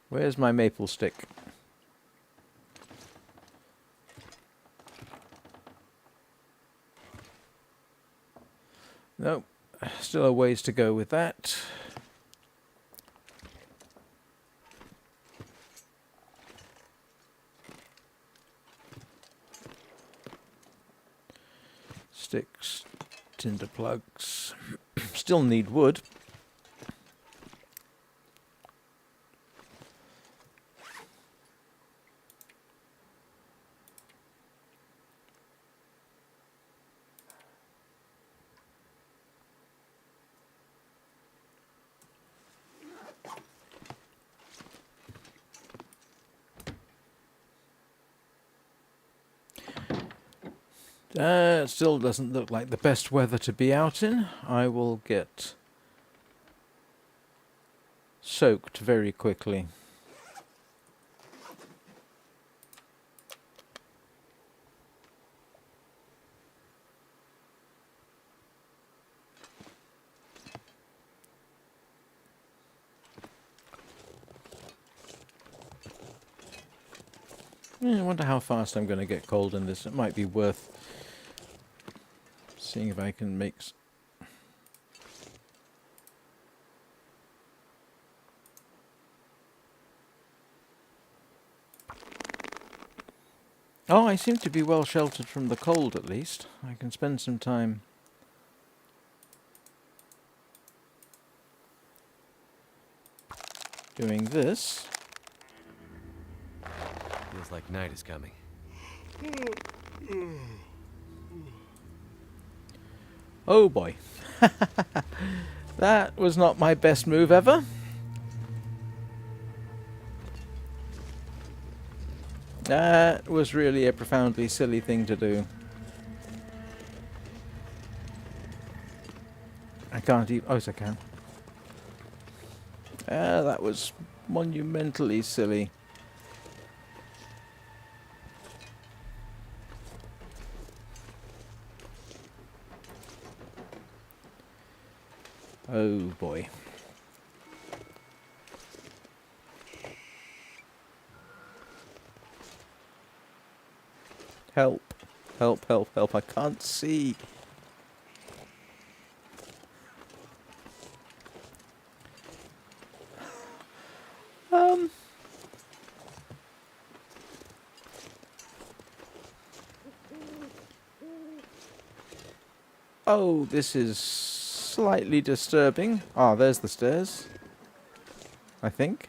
Where's my maple stick? Nope, still a ways to go with that. Sticks, tinder plugs. Still need wood. It still doesn't look like the best weather to be out in. I will get soaked very quickly. I wonder how fast I'm going to get cold in this. It might be worth seeing if I can make... Oh, I seem to be well sheltered from the cold, at least. I can spend some time doing this. Feels like night is coming. Oh boy. That was not my best move ever. That was really a profoundly silly thing to do. I can't even... Oh, yes, I can. That was monumentally silly. Oh boy. Help. Help, help, help. I can't see. Um. Oh, this is slightly disturbing. Ah, there's the stairs. I think.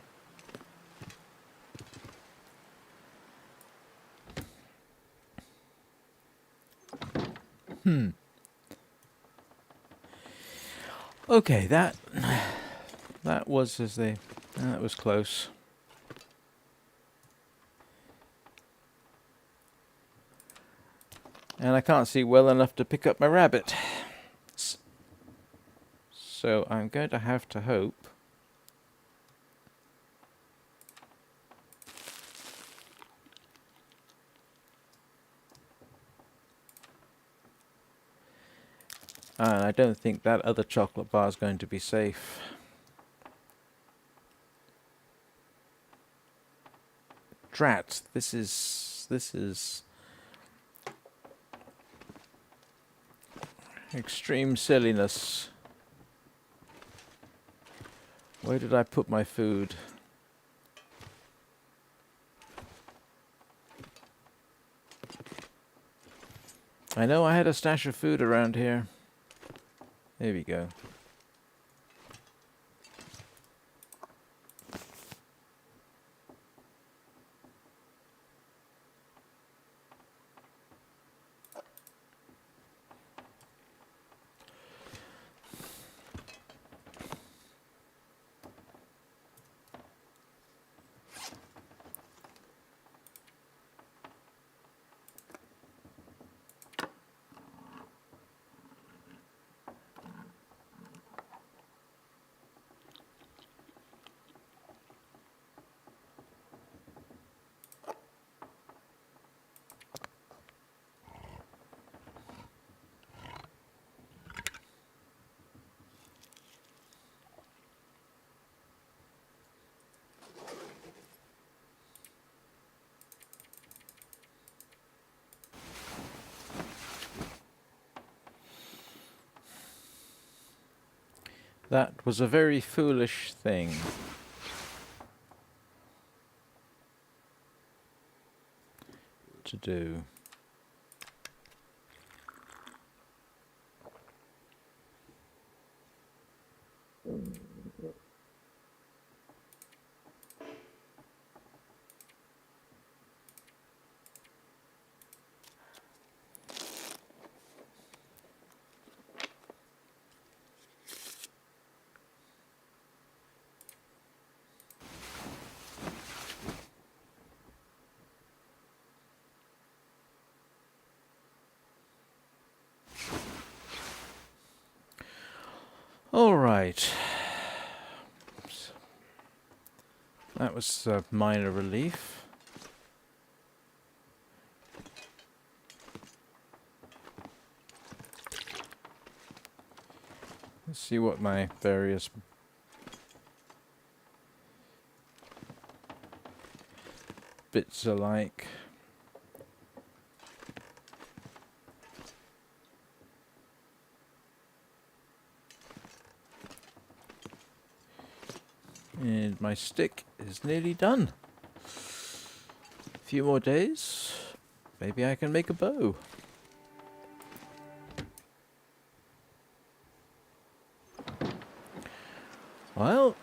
Okay, that was that was close. And I can't see well enough to pick up my rabbit. So I'm going to have to hope. And I don't think that other chocolate bar is going to be safe. Drat, this is extreme silliness. Where did I put my food? I know I had a stash of food around here. There we go. That was a very foolish thing to do. All right. That was a minor relief. Let's see what my various bits are like. And my stick is nearly done. A few more days. Maybe I can make a bow. Well,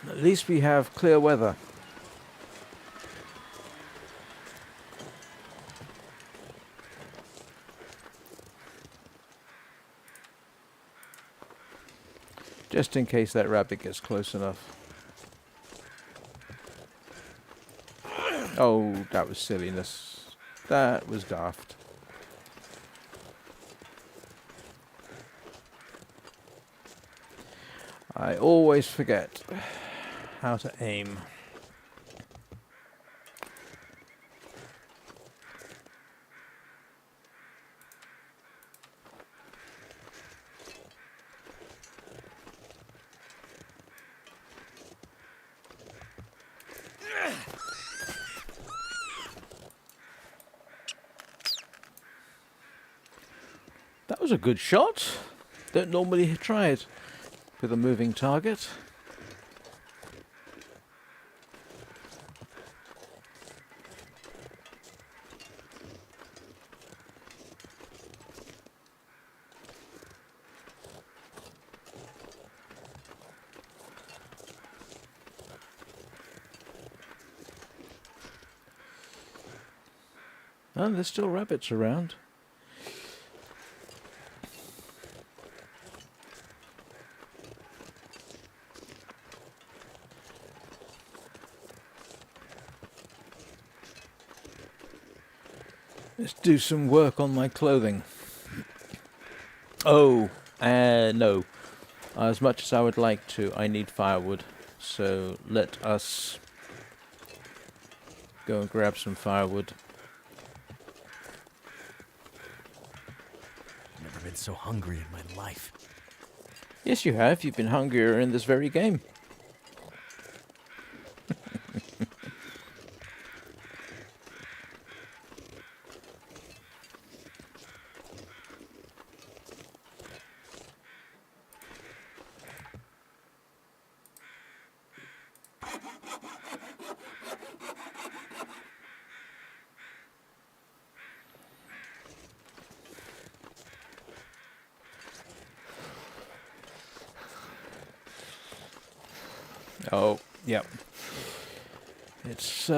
at least we have clear weather. Just in case that rabbit gets close enough. Oh, that was silliness. That was daft. I always forget how to aim. That was a good shot. Don't normally try it with a moving target. Oh, there's still rabbits around. Let's do some work on my clothing. Oh, no. As much as I would like to, I need firewood. So let us go and grab some firewood. I've never been so hungry in my life. Yes, you have. You've been hungrier in this very game. Oh, yep. It's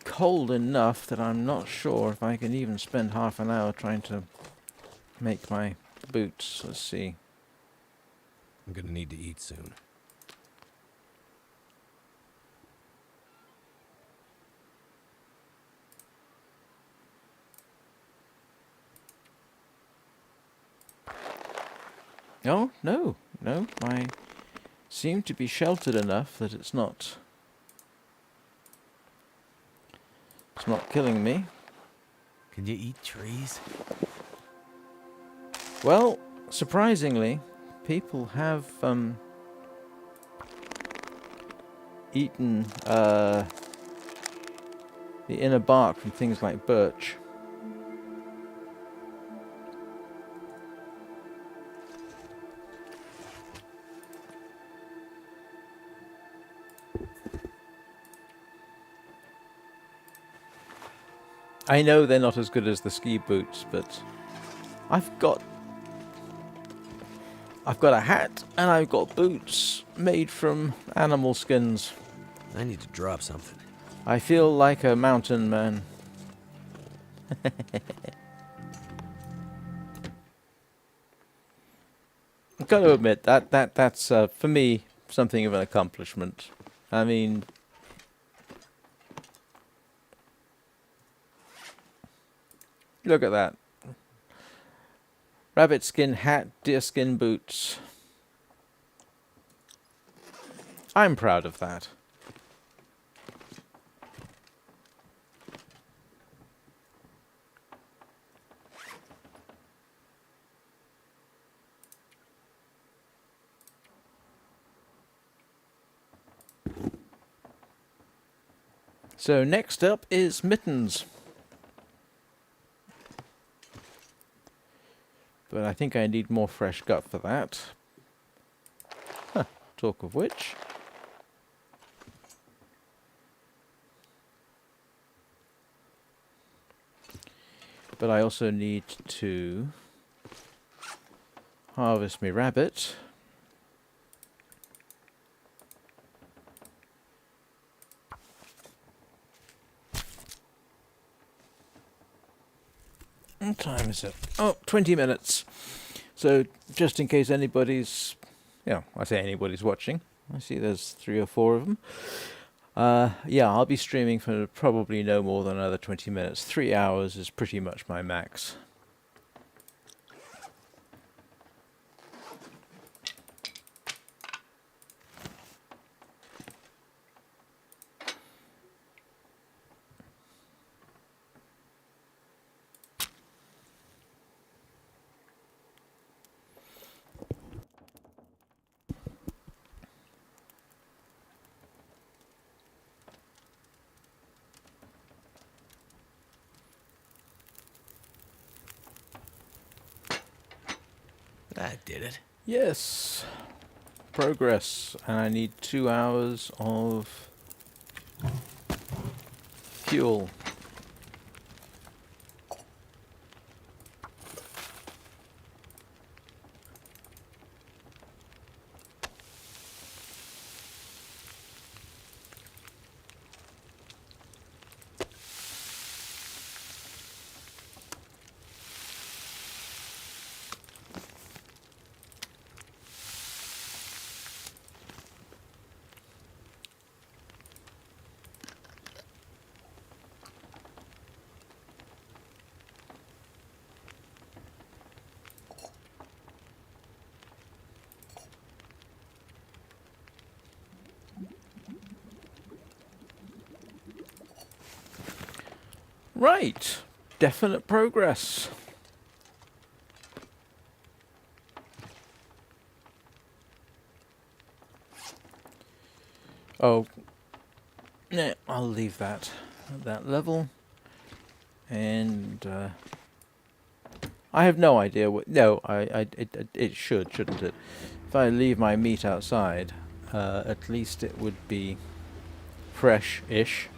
cold enough that I'm not sure if I can even spend half an hour trying to make my boots. Let's see. I'm gonna need to eat soon. Oh, no. I seem to be sheltered enough that it's not killing me. Can you eat trees? Well, surprisingly, people have eaten the inner bark from things like birch. I know they're not as good as the ski boots, but I've got a hat and I've got boots made from animal skins. I need to drop something. I feel like a mountain man. I've got to admit that's for me something of an accomplishment. I mean, look at that. Rabbit skin hat, deerskin boots. I'm proud of that. So next up is mittens. But I think I need more fresh gut for that. Huh, talk of which. But I also need to harvest me rabbit. What time is it? Oh, 20 minutes. So just in case anybody's, I say anybody's watching. I see there's 3 or 4 of them. I'll be streaming for probably no more than another 20 minutes. 3 hours is pretty much my max. That did it. Yes. Progress. And I need 2 hours of fuel. Right. Definite progress. Oh, nah, I'll leave that at that level. And I have no idea what. No, it shouldn't it? If I leave my meat outside, at least it would be fresh-ish.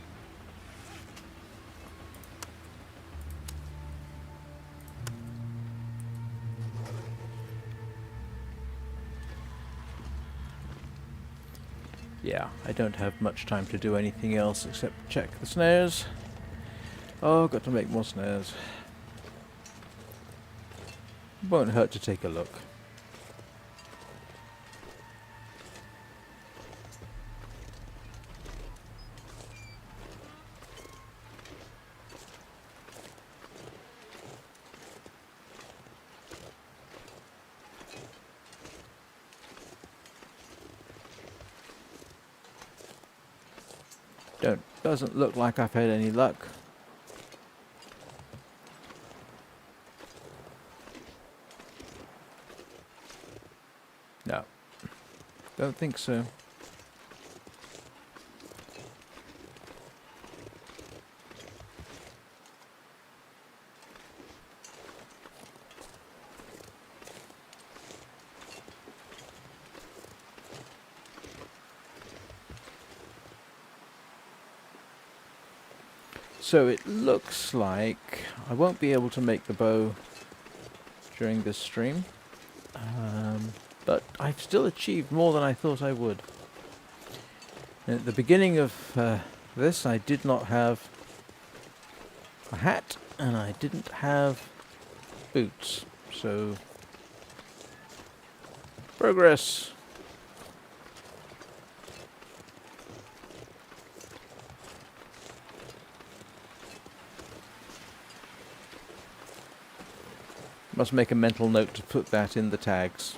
Yeah, I don't have much time to do anything else except check the snares. Oh, got to make more snares. Won't hurt to take a look. Doesn't look like I've had any luck. No, don't think so. So it looks like I won't be able to make the bow during this stream, but I've still achieved more than I thought I would. At the beginning of this, I did not have a hat and I didn't have boots, so progress. Must make a mental note to put that in the tags.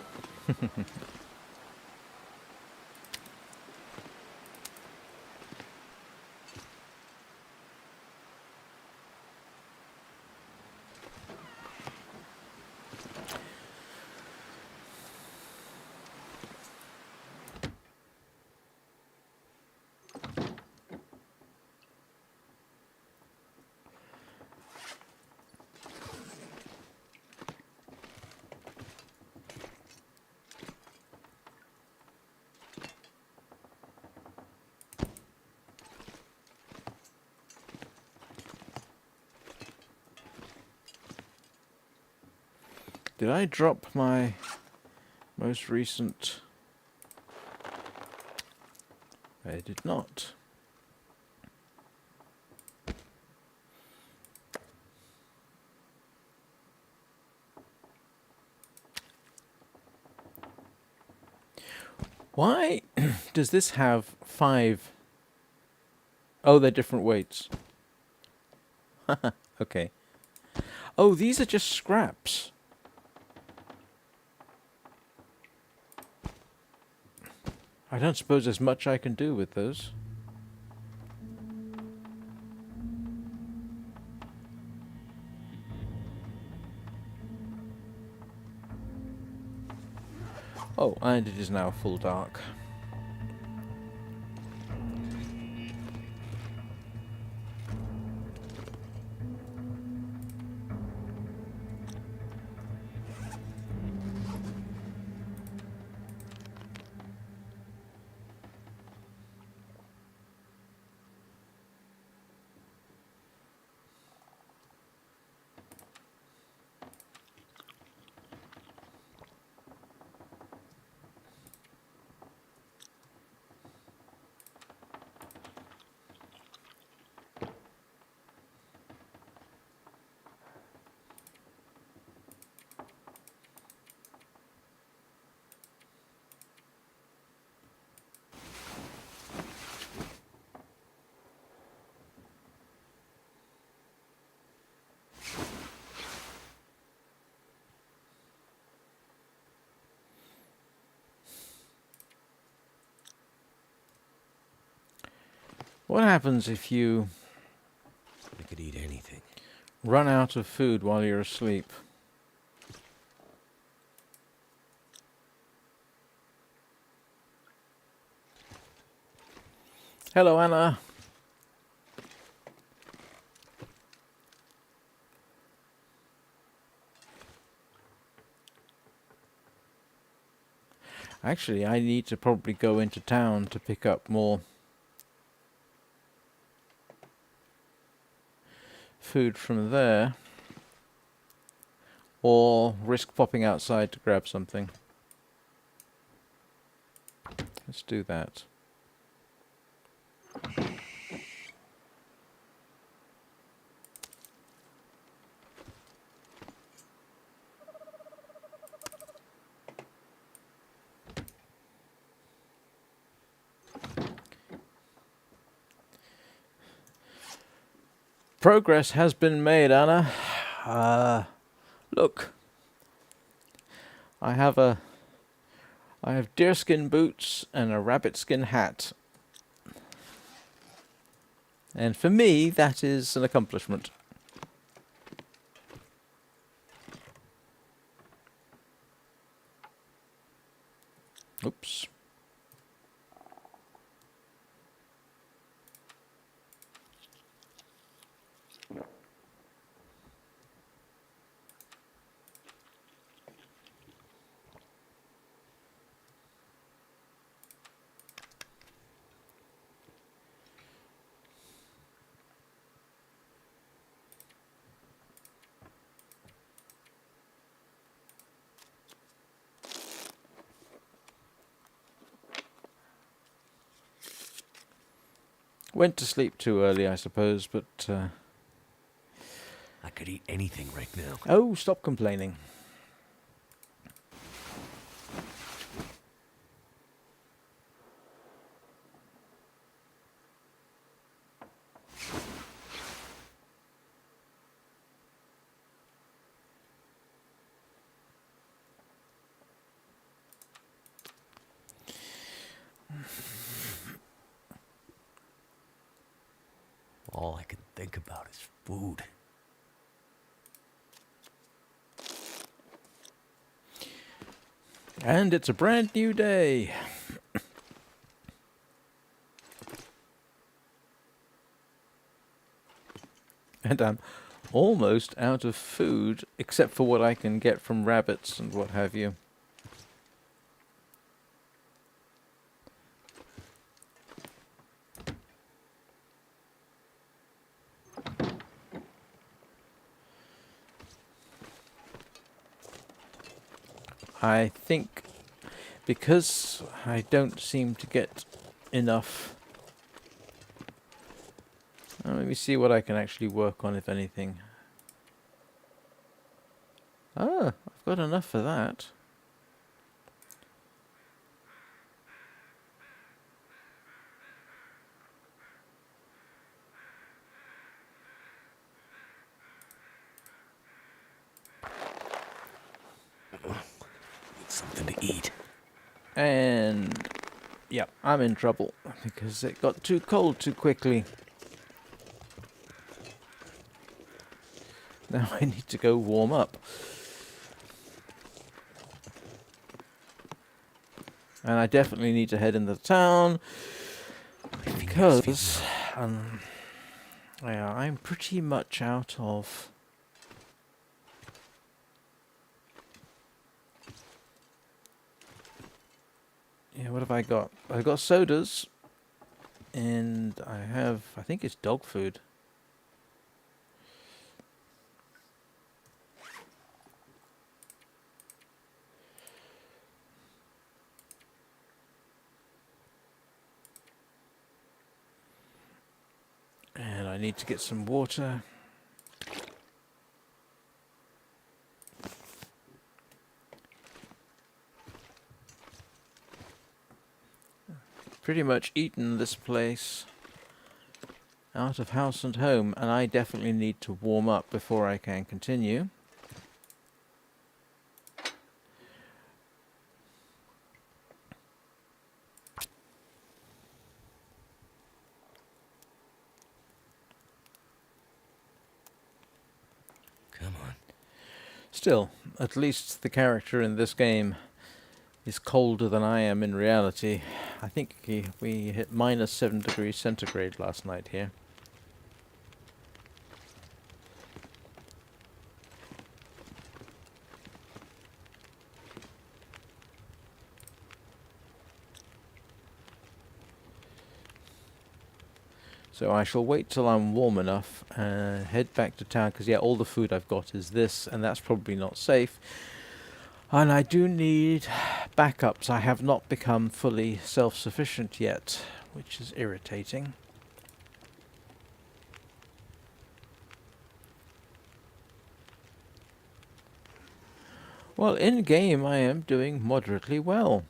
Did I drop my most recent? I did not. Why does this have 5? Oh, they're different weights. Okay. Oh, these are just scraps. I don't suppose there's much I can do with those. Oh, and it is now full dark. What happens if you I could eat anything. run out of food while you're asleep? Hello, Anna. Actually, I need to probably go into town to pick up more food from there, or risk popping outside to grab something. Let's do that. Progress has been made, Anna. Look, I have deerskin boots and a rabbit-skin hat. And for me, that is an accomplishment. Oops. Went to sleep too early, I suppose, but... I could eat anything right now. Oh, stop complaining. All I can think about is food. And it's a brand new day. And I'm almost out of food, except for what I can get from rabbits and what have you. I think because I don't seem to get enough. Let me see what I can actually work on, if anything. Ah, I've got enough for that. Need something to eat. And yeah, I'm in trouble because it got too cold too quickly. Now I need to go warm up. And I definitely need to head into town because yeah, I'm pretty much out of... Yeah, what have I got? I've got sodas, and I think it's dog food. And I need to get some water. Pretty much eaten this place out of house and home, and I definitely need to warm up before I can continue. Come on. Still, at least the character in this game is colder than I am in reality. I think we hit minus 7 degrees centigrade last night here. So I shall wait till I'm warm enough and head back to town, because yeah, all the food I've got is this, and that's probably not safe. And I do need backups. I have not become fully self-sufficient yet, which is irritating. Well, in-game I am doing moderately well.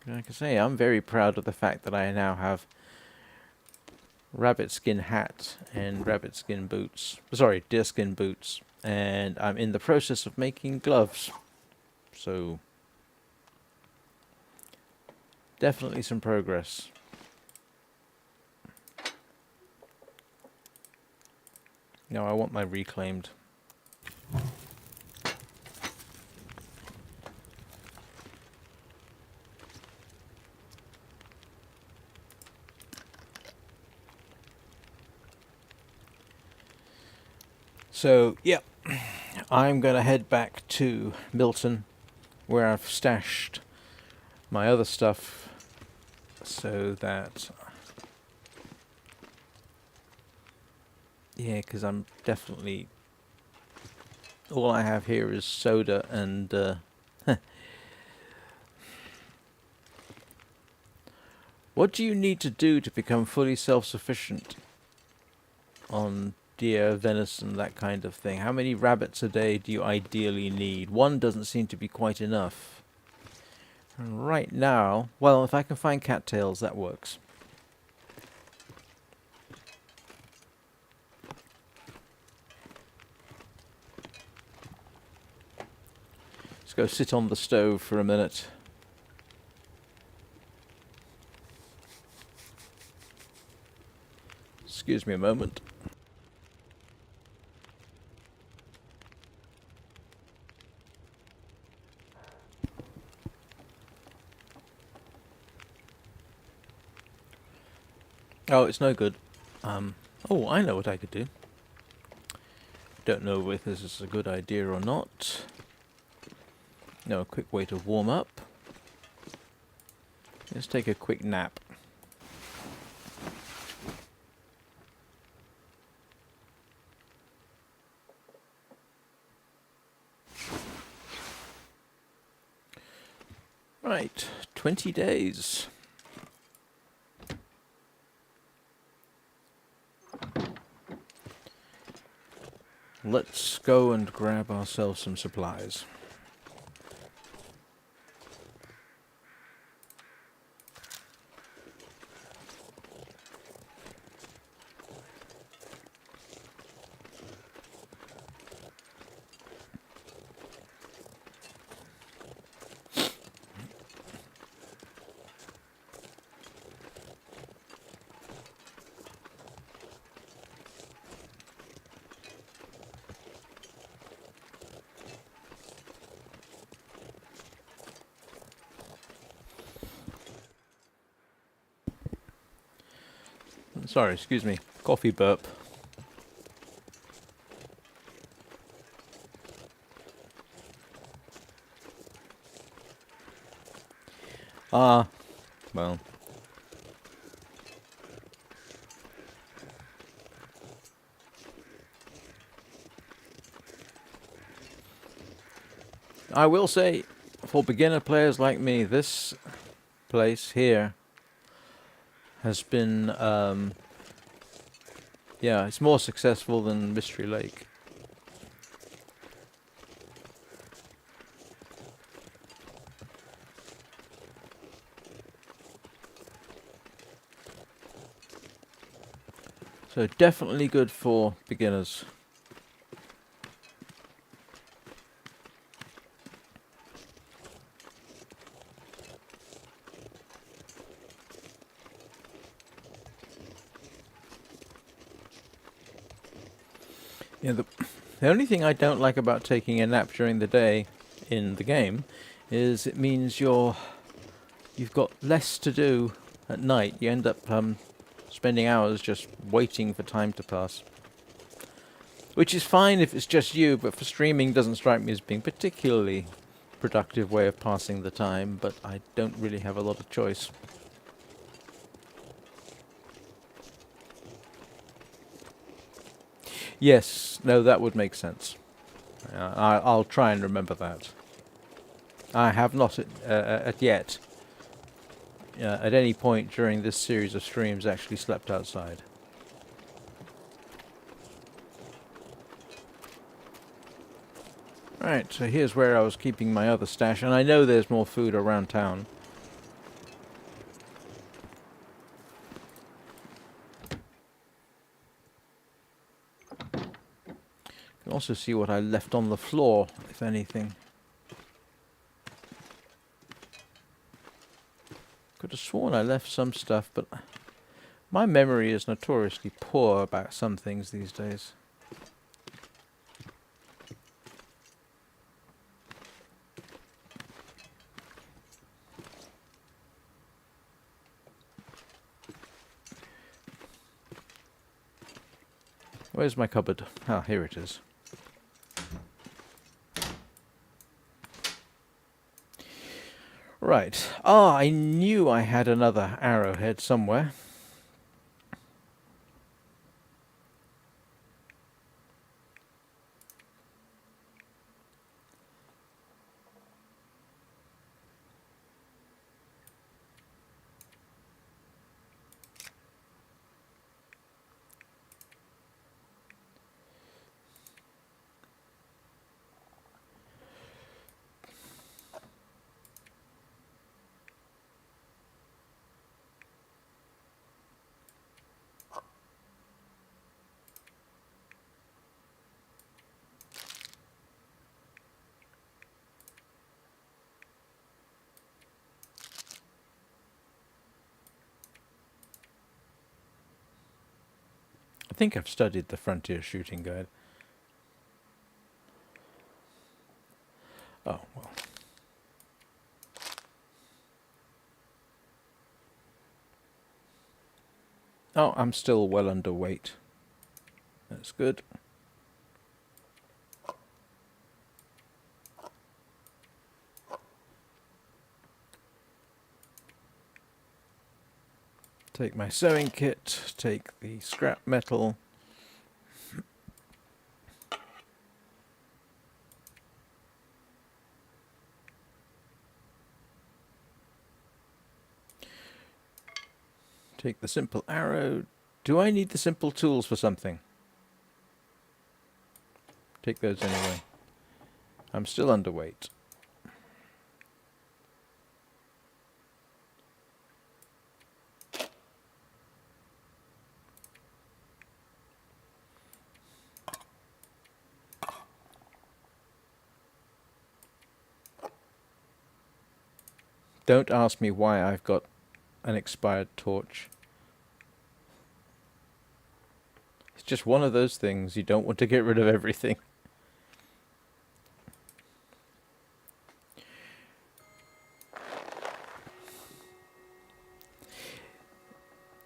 Like I say, I'm very proud of the fact that I now have rabbit skin hat and rabbit skin boots. Sorry, deer skin boots. And I'm in the process of making gloves. So, definitely some progress. No, I want my reclaimed. So, yeah, I'm going to head back to Milton, where I've stashed my other stuff, so that... Yeah, because I'm definitely... All I have here is soda and... What do you need to do to become fully self-sufficient on deer, venison, that kind of thing? How many rabbits a day do you ideally need? One doesn't seem to be quite enough. And right now, well, if I can find cattails, that works. Let's go sit on the stove for a minute. Excuse me a moment. Oh, it's no good. Oh, I know what I could do. Don't know if this is a good idea or not. No, a quick way to warm up. Let's take a quick nap. Right, 20 days. Let's go and grab ourselves some supplies. Sorry, excuse me. Coffee burp. Ah, well. I will say, for beginner players like me, this place here has been, yeah, it's more successful than Mystery Lake. So definitely good for beginners. Yeah, the only thing I don't like about taking a nap during the day in the game is it means you've got less to do at night. You end up spending hours just waiting for time to pass. Which is fine if it's just you, but for streaming doesn't strike me as being particularly productive way of passing the time, but I don't really have a lot of choice. Yes, no, that would make sense. I'll try and remember that. I have not at yet, at any point during this series of streams, actually slept outside. Right, so here's where I was keeping my other stash, and I know there's more food around town. You can also see what I left on the floor, if anything. Could have sworn I left some stuff, but my memory is notoriously poor about some things these days. Where's my cupboard? Ah, here it is. Right. Ah, I knew I had another arrowhead somewhere. I think I've studied the Frontier Shooting Guide. Oh, well. Oh, I'm still well underweight. That's good. Take my sewing kit, take the scrap metal. Take the simple arrow. Do I need the simple tools for something? Take those anyway. I'm still underweight. Don't ask me why I've got an expired torch. It's just one of those things. You don't want to get rid of everything.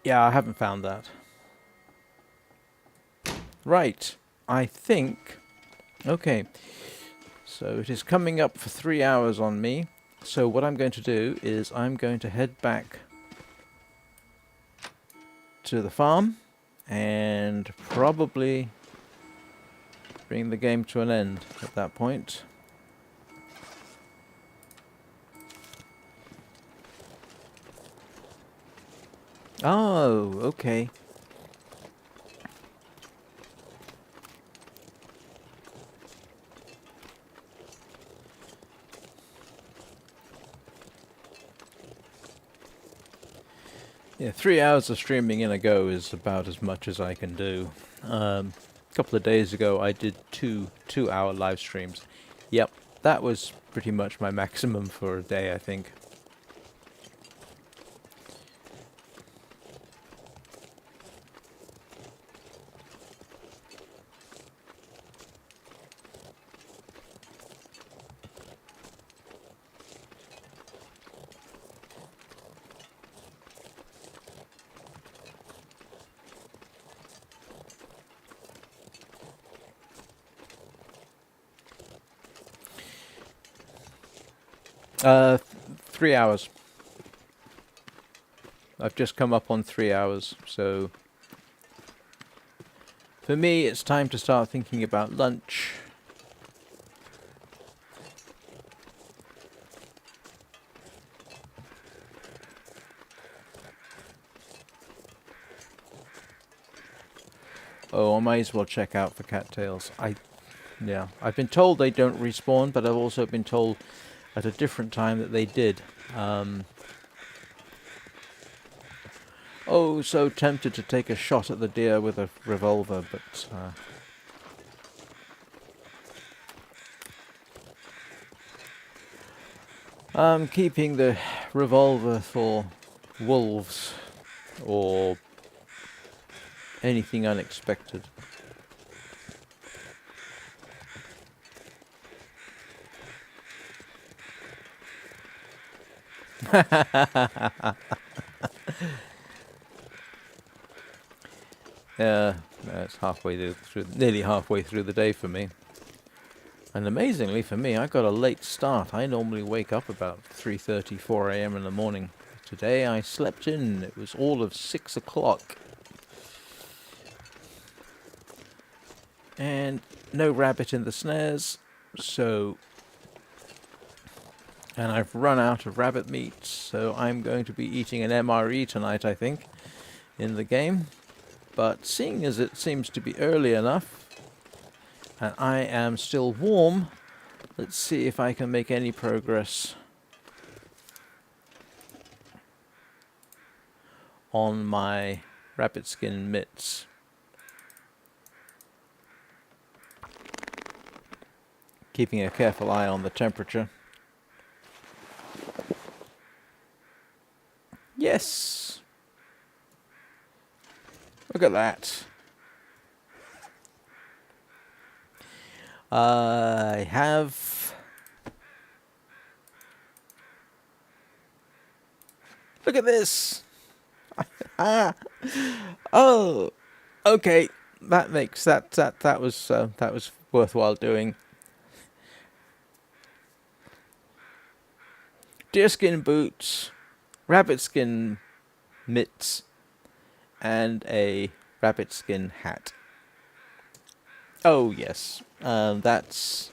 Yeah, I haven't found that. Right. I think... Okay. So it is coming up for 3 hours on me. So what I'm going to do is I'm going to head back to the farm and probably bring the game to an end at that point. Oh, okay. Yeah, 3 hours of streaming in a go is about as much as I can do. A couple of days ago I did two 2-hour live streams. Yep, that was pretty much my maximum for a day, I think. Uh, 3 hours. I've just come up on 3 hours, so for me it's time to start thinking about lunch. Oh, I might as well check out for cattails. Yeah, I've been told they don't respawn, but I've also been told at a different time that they did. Oh, so tempted to take a shot at the deer with a revolver, but I'm keeping the revolver for wolves or anything unexpected. Yeah, it's nearly halfway through the day for me. And amazingly for me, I got a late start. I normally wake up about 3:30, 4 a.m. in the morning. Today I slept in. It was all of 6 o'clock. And no rabbit in the snares, so... And I've run out of rabbit meat, so I'm going to be eating an MRE tonight, I think, in the game. But seeing as it seems to be early enough, and I am still warm, let's see if I can make any progress on my rabbit skin mitts. Keeping a careful eye on the temperature. Yes! Look at that. I have... Look at this! Ah! Oh! Okay, that makes that was worthwhile doing. Deerskin boots, rabbit skin mitts, and a rabbit skin hat. Oh yes, that's,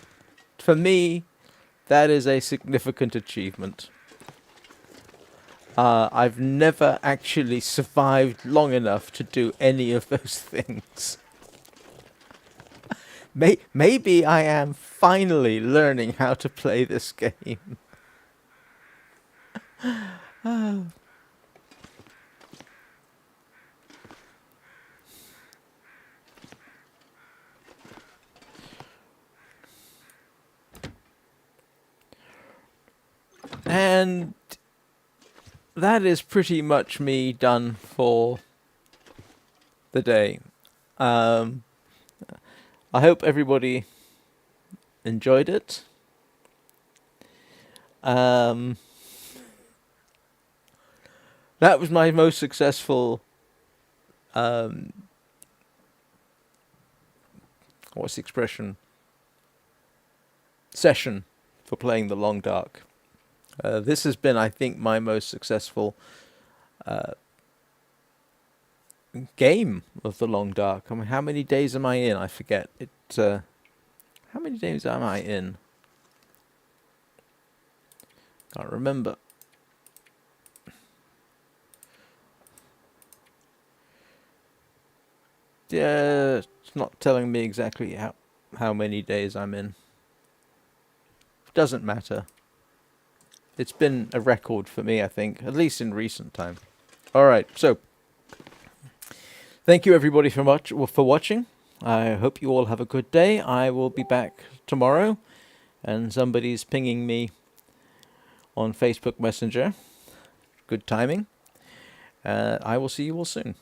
for me, that is a significant achievement. I've never actually survived long enough to do any of those things. Maybe I am finally learning how to play this game. And that is pretty much me done for the day. I hope everybody enjoyed it. That was my most successful. What's the expression? Session for playing the Long Dark. This has been, I think, my most successful game of the Long Dark. I mean, how many days am I in? I forget. How many days am I in? Can't remember. Yeah, it's not telling me exactly how many days I'm in. Doesn't matter. It's been a record for me, I think, at least in recent time. All right, so thank you everybody for watching. I hope you all have a good day. I will be back tomorrow, and somebody's pinging me on Facebook Messenger. Good timing. I will see you all soon.